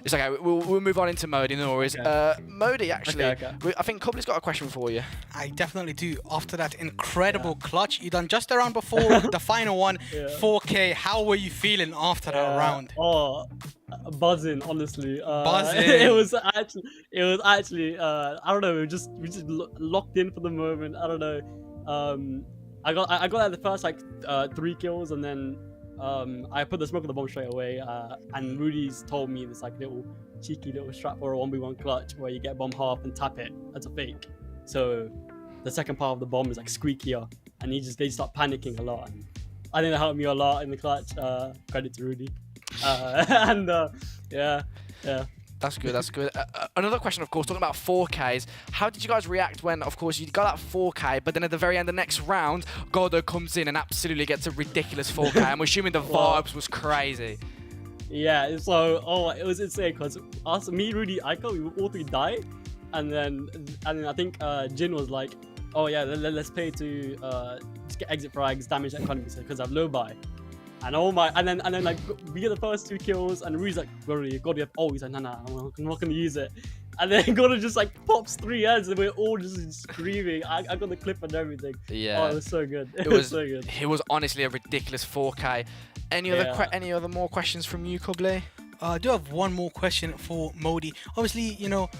It's okay. We'll move on into Modi. No worries. Okay. Modi, actually, Okay. I think Kubli's got a question for you. I definitely do. After that incredible clutch you done just around before the final one, 4K. How were you feeling after that round? Buzzing, honestly. Buzzing. It was actually. I don't know. We just locked in for the moment. I don't know. I got like the first 3 kills, and then I put the smoke on the bomb straight away. And Rudy's told me this cheeky little strat for a 1v1 clutch where you get bomb half and tap it. That's a fake. So the second part of the bomb is squeakier, and they start panicking a lot. And I think that helped me a lot in the clutch. Credit to Rudy. Yeah. That's good. That's good. Another question, of course, talking about 4Ks. How did you guys react when, of course, you got that 4K, but then at the very end, the next round, Gordo comes in and absolutely gets a ridiculous 4K? I'm assuming the vibes was crazy. Yeah. So it was insane because me, Rudy, Aiko, we all 3 died, and then I think Jin was like, oh yeah, let's play to just get exit frags, damage economy because I have low buy. And then we get the first 2 kills, and Rudy's like, God, we have. Oh, he's like, nah, I'm not gonna use it. And then Gordo just pops 3 heads, and we're all just screaming. I got the clip and everything. Yeah. Oh, it was so good. It was so good. It was honestly a ridiculous 4K. Any other more questions from you, Kubli? I do have one more question for Modi. Obviously,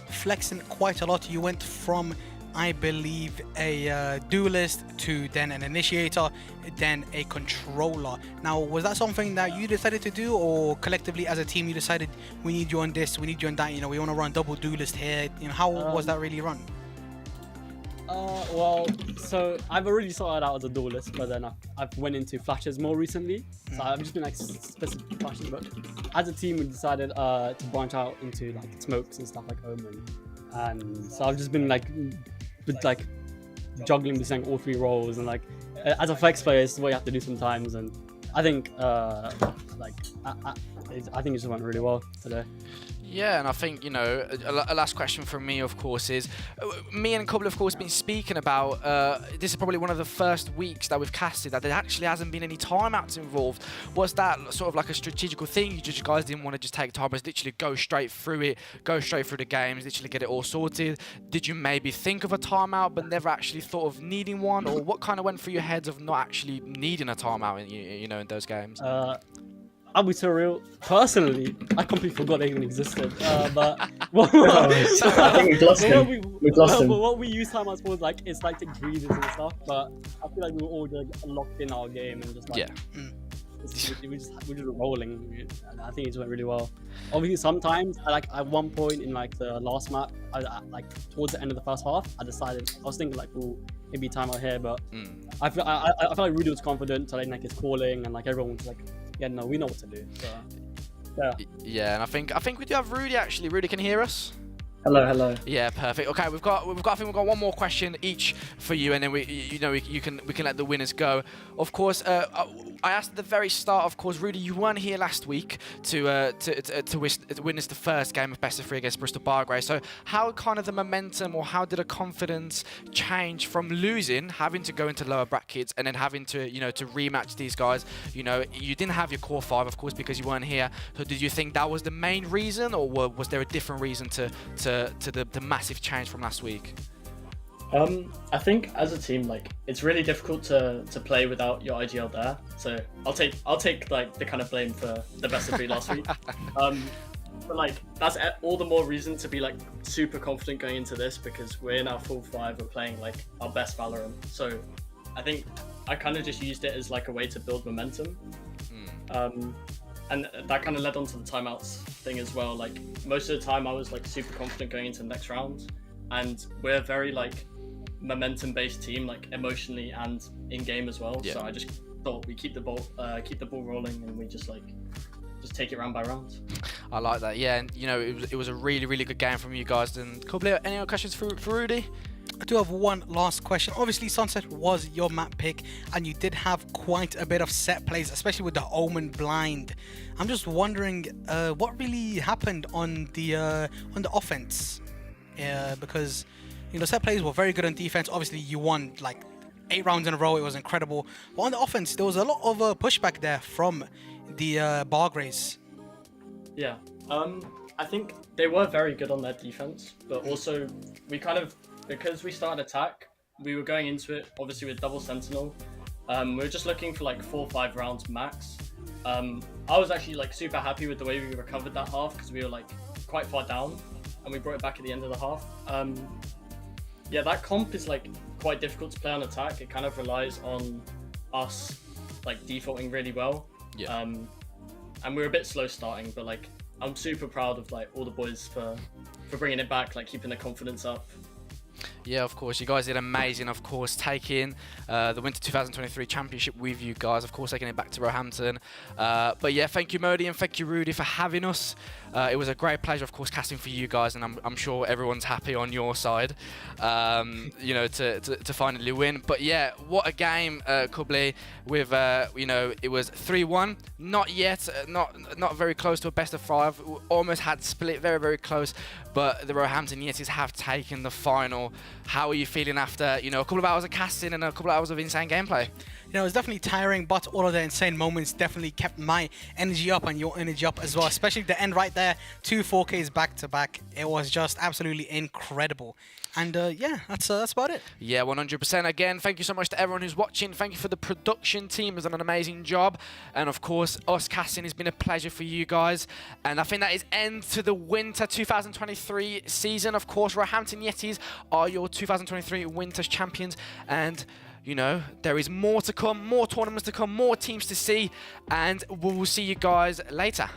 flexing quite a lot. You went from, I believe, a duelist to then an initiator, then a controller. Now, was that something that you decided to do, or collectively as a team you decided we need you on this, we need you on that, we want to run double duelist here? How was that really run? Well, so I've already started out as a duelist, but then I've went into flashes more recently. So I've just been specific flashes, but as a team we decided to branch out into smokes and stuff like Omen. And so I've just been juggling between all 3 roles, and as a flex player, it's what you have to do sometimes. And I think I think it just went really well today. Yeah, and I think, a last question from me, of course, is me and Kubli, of course, been speaking about this is probably one of the first weeks that we've casted that there actually hasn't been any timeouts involved. Was that sort of a strategical thing? You guys didn't want to just take time, but literally go straight through it, go straight through the games, literally get it all sorted? Did you maybe think of a timeout but never actually thought of needing one? Or what kind of went through your heads of not actually needing a timeout in those games? I'll be so real. Personally, I completely forgot they even existed. But I think we've lost him. But what we use timeouts for is to greeders and stuff. But I feel like we were all just locked in our game and just we're just rolling. And I think it just went really well. Obviously, sometimes at one point in the last map, towards the end of the first half, I was thinking maybe timeout here, but I feel like Rudy was confident, so his calling and everyone was yeah, no, we know what to do. So, yeah, and I think we do have Rudy actually. Rudy, can you hear us? Hello. Yeah, perfect. Okay, I think we've got one more question each for you, and then we can let the winners go. Of course, I asked at the very start. Of course, Rudy, you weren't here last week to witness the first game of best of 3 against Bristol Bargrave. So, how kind of the momentum, or how did the confidence change from losing, having to go into lower brackets, and then having to to rematch these guys? You didn't have your core 5, of course, because you weren't here. So, did you think that was the main reason, or was there a different reason to the massive change from last week? I think as a team, like it's really difficult to play without your IGL there. So I'll take like the kind of blame for the best of 3 last week. But like that's all the more reason to be like super confident going into this, because we're in our full 5. We're playing like our best Valorant. So I think I kind of just used it as like a way to build momentum. And that kind of led on to the timeouts thing as well. Like most of the time I was like super confident going into the next round, and we're a very like momentum based team, like emotionally and in game as well. So I just thought we keep the ball rolling, and we just take it round by round. I like that. Yeah, and you know, it was a really good game from you guys. And Kubli, any other questions for Rudy? I do have one last question. Obviously, Sunset was your map pick, and you did have quite a bit of set plays, especially with the Omen blind. I'm just wondering what really happened on the offense, because you know set plays were very good on defense. Obviously, you won like 8 rounds in a row. It was incredible. But on the offense, there was a lot of pushback there from the Bargrays. Yeah, I think they were very good on their defense, but also because we started attack, we were going into it obviously with double sentinel. We were just looking for like 4 or 5 rounds max. I was actually like super happy with the way we recovered that half, because we were like quite far down and we brought it back at the end of the half. Yeah, that comp is like quite difficult to play on attack. It kind of relies on us like defaulting really well. Yeah. And we were a bit slow starting, but like I'm super proud of like all the boys for bringing it back, like keeping the confidence up. Yeah, of course. You guys did amazing, of course, taking the Winter 2023 Championship with you guys, of course, taking it back to Roehampton. But yeah, thank you, Modi, and thank you, Rudy, for having us. It was a great pleasure, of course, casting for you guys, and I'm sure everyone's happy on your side, you know, to finally win. But yeah, what a game, Kubli, with, you know, it was 3-1. Not yet, not very close to a best of 5. We almost had split, very close, but the Roehampton Yetis have taken the final. How are you feeling after, you know, a couple of hours of casting and a couple of hours of insane gameplay? You know, it was definitely tiring, but all of the insane moments definitely kept my energy up and your energy up as well, especially the end right there, 2 4Ks back to back. It was just absolutely incredible. And yeah, that's about it. Yeah, 100%. Again, thank you so much to everyone who's watching. Thank you for the production team, has done an amazing job. And of course, us casting has been a pleasure for you guys. And I think that is end to the Winter 2023 season. Of course, Roehampton Yetis are your 2023 Winter champions. And you know, there is more to come, more tournaments to come, more teams to see, and we will see you guys later.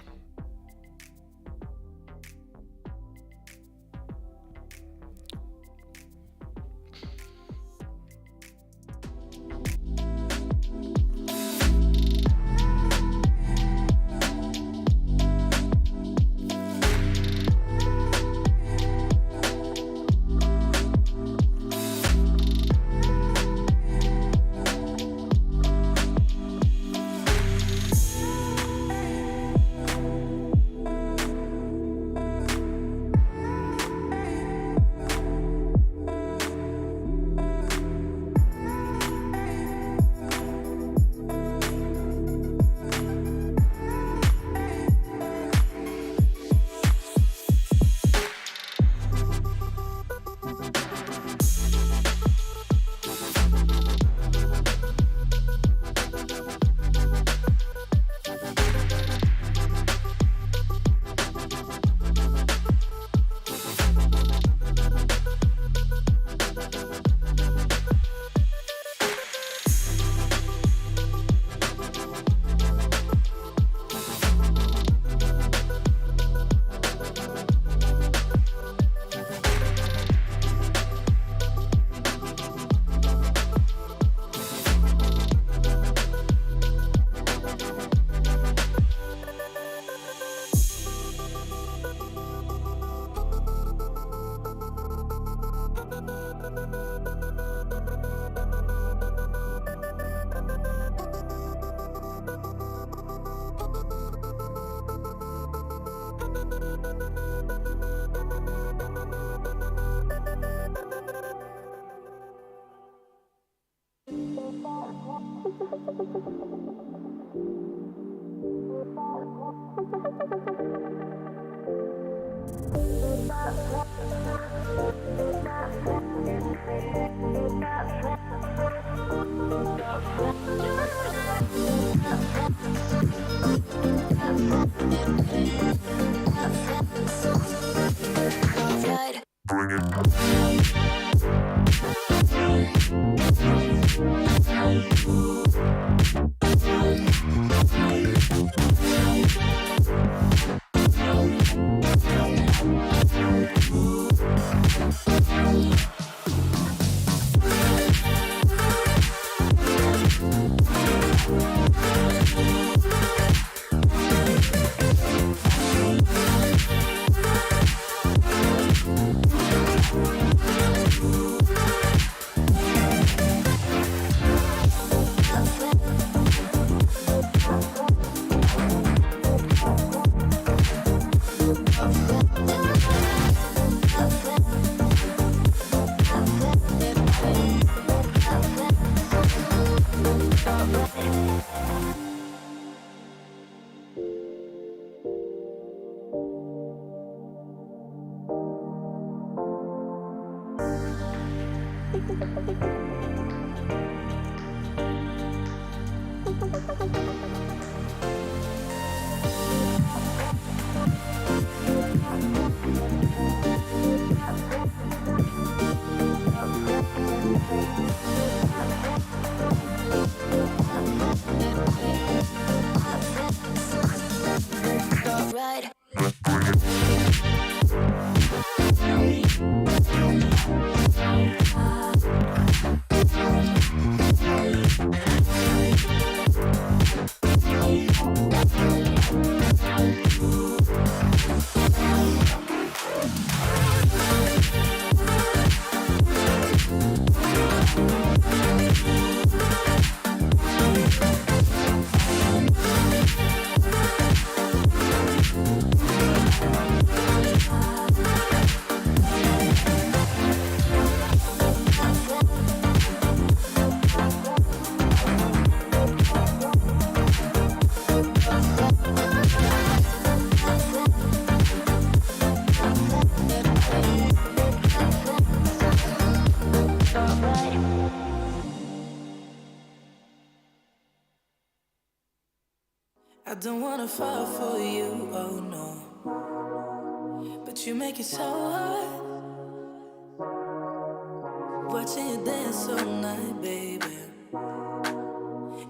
I don't wanna fall for you, oh no. But you make it so hard. Watching you dance all night, baby,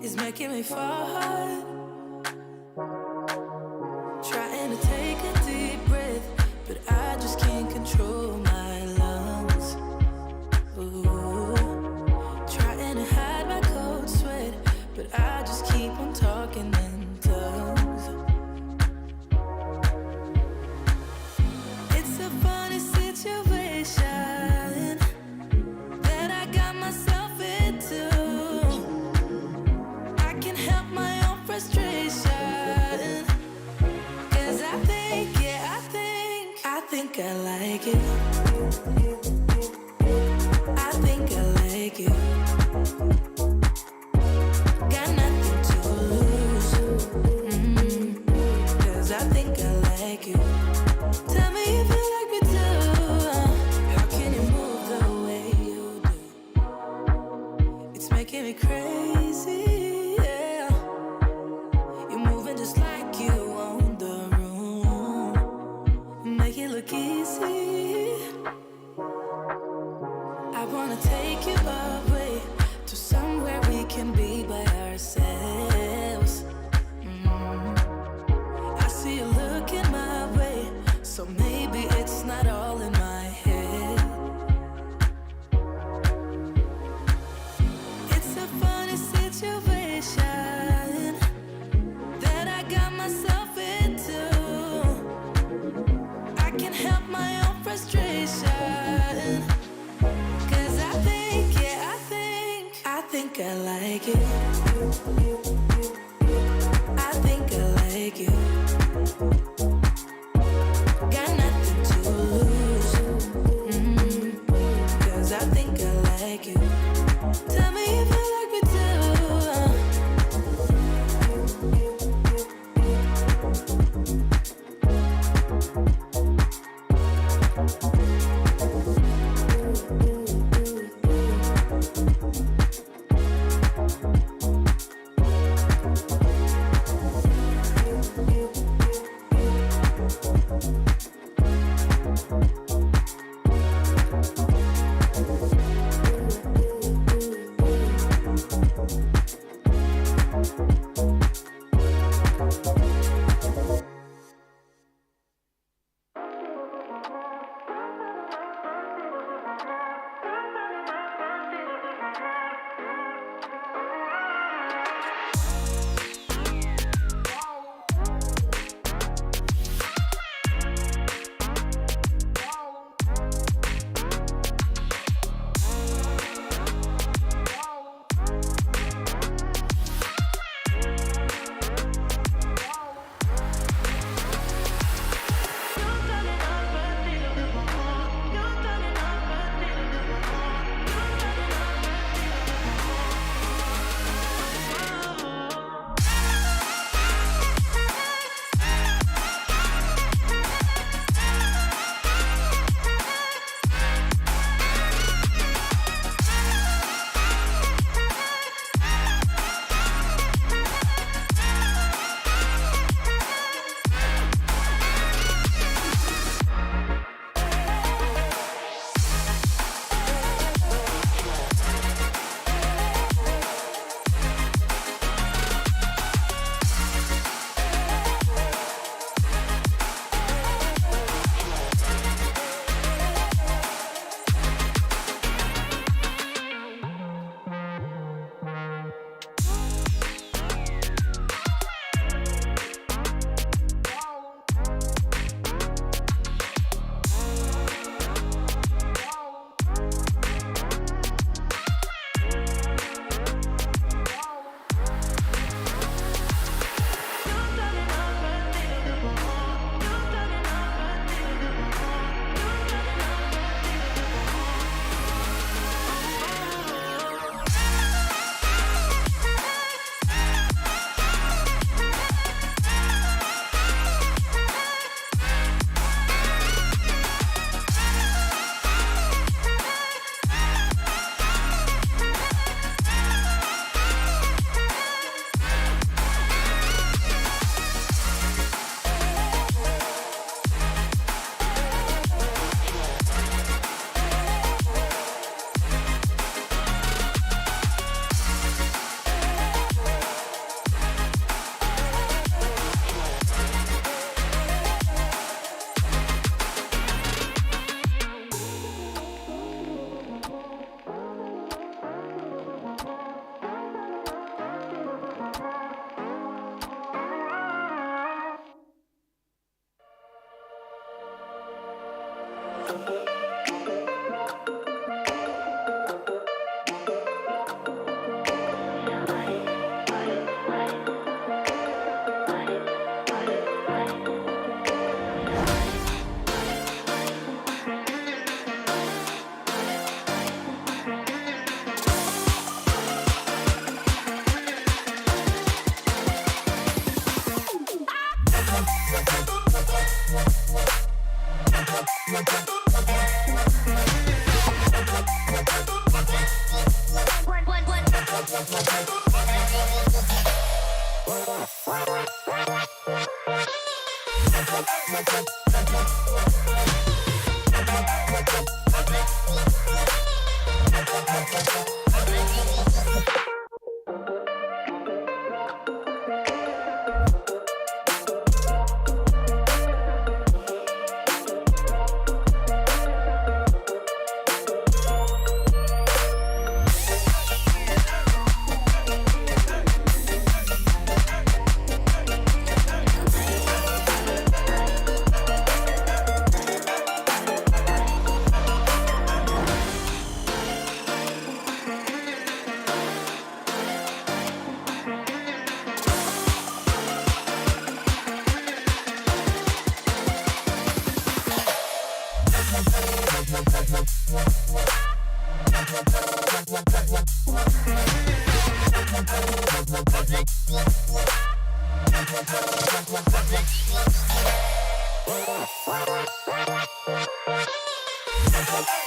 is making me fall hard. Trying to take a deep breath, but I just can't control my lungs. Ooh. Trying to hide my cold sweat, but I just keep on talking in tongues. It's a funny situation that I got myself into. I can't help my own frustration, 'cause I think, yeah, I think I like it. I think I like it. Got nothing to lose, 'cause I think I like you. Tell me if you like me too. How can you move the way you do? It's making me crazy, yeah. You're moving just like you own the room. Make it look easy. I wanna take you away to somewhere we can be by ourselves. I see you looking my way, so maybe it's not all in my head. It's a funny situation that I got myself into. I can't help my own frustration, 'cause I think, yeah, I think I like it. I think I like you. Got nothing to lose, 'cause I think I like you. Tell me if you like me too.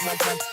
Like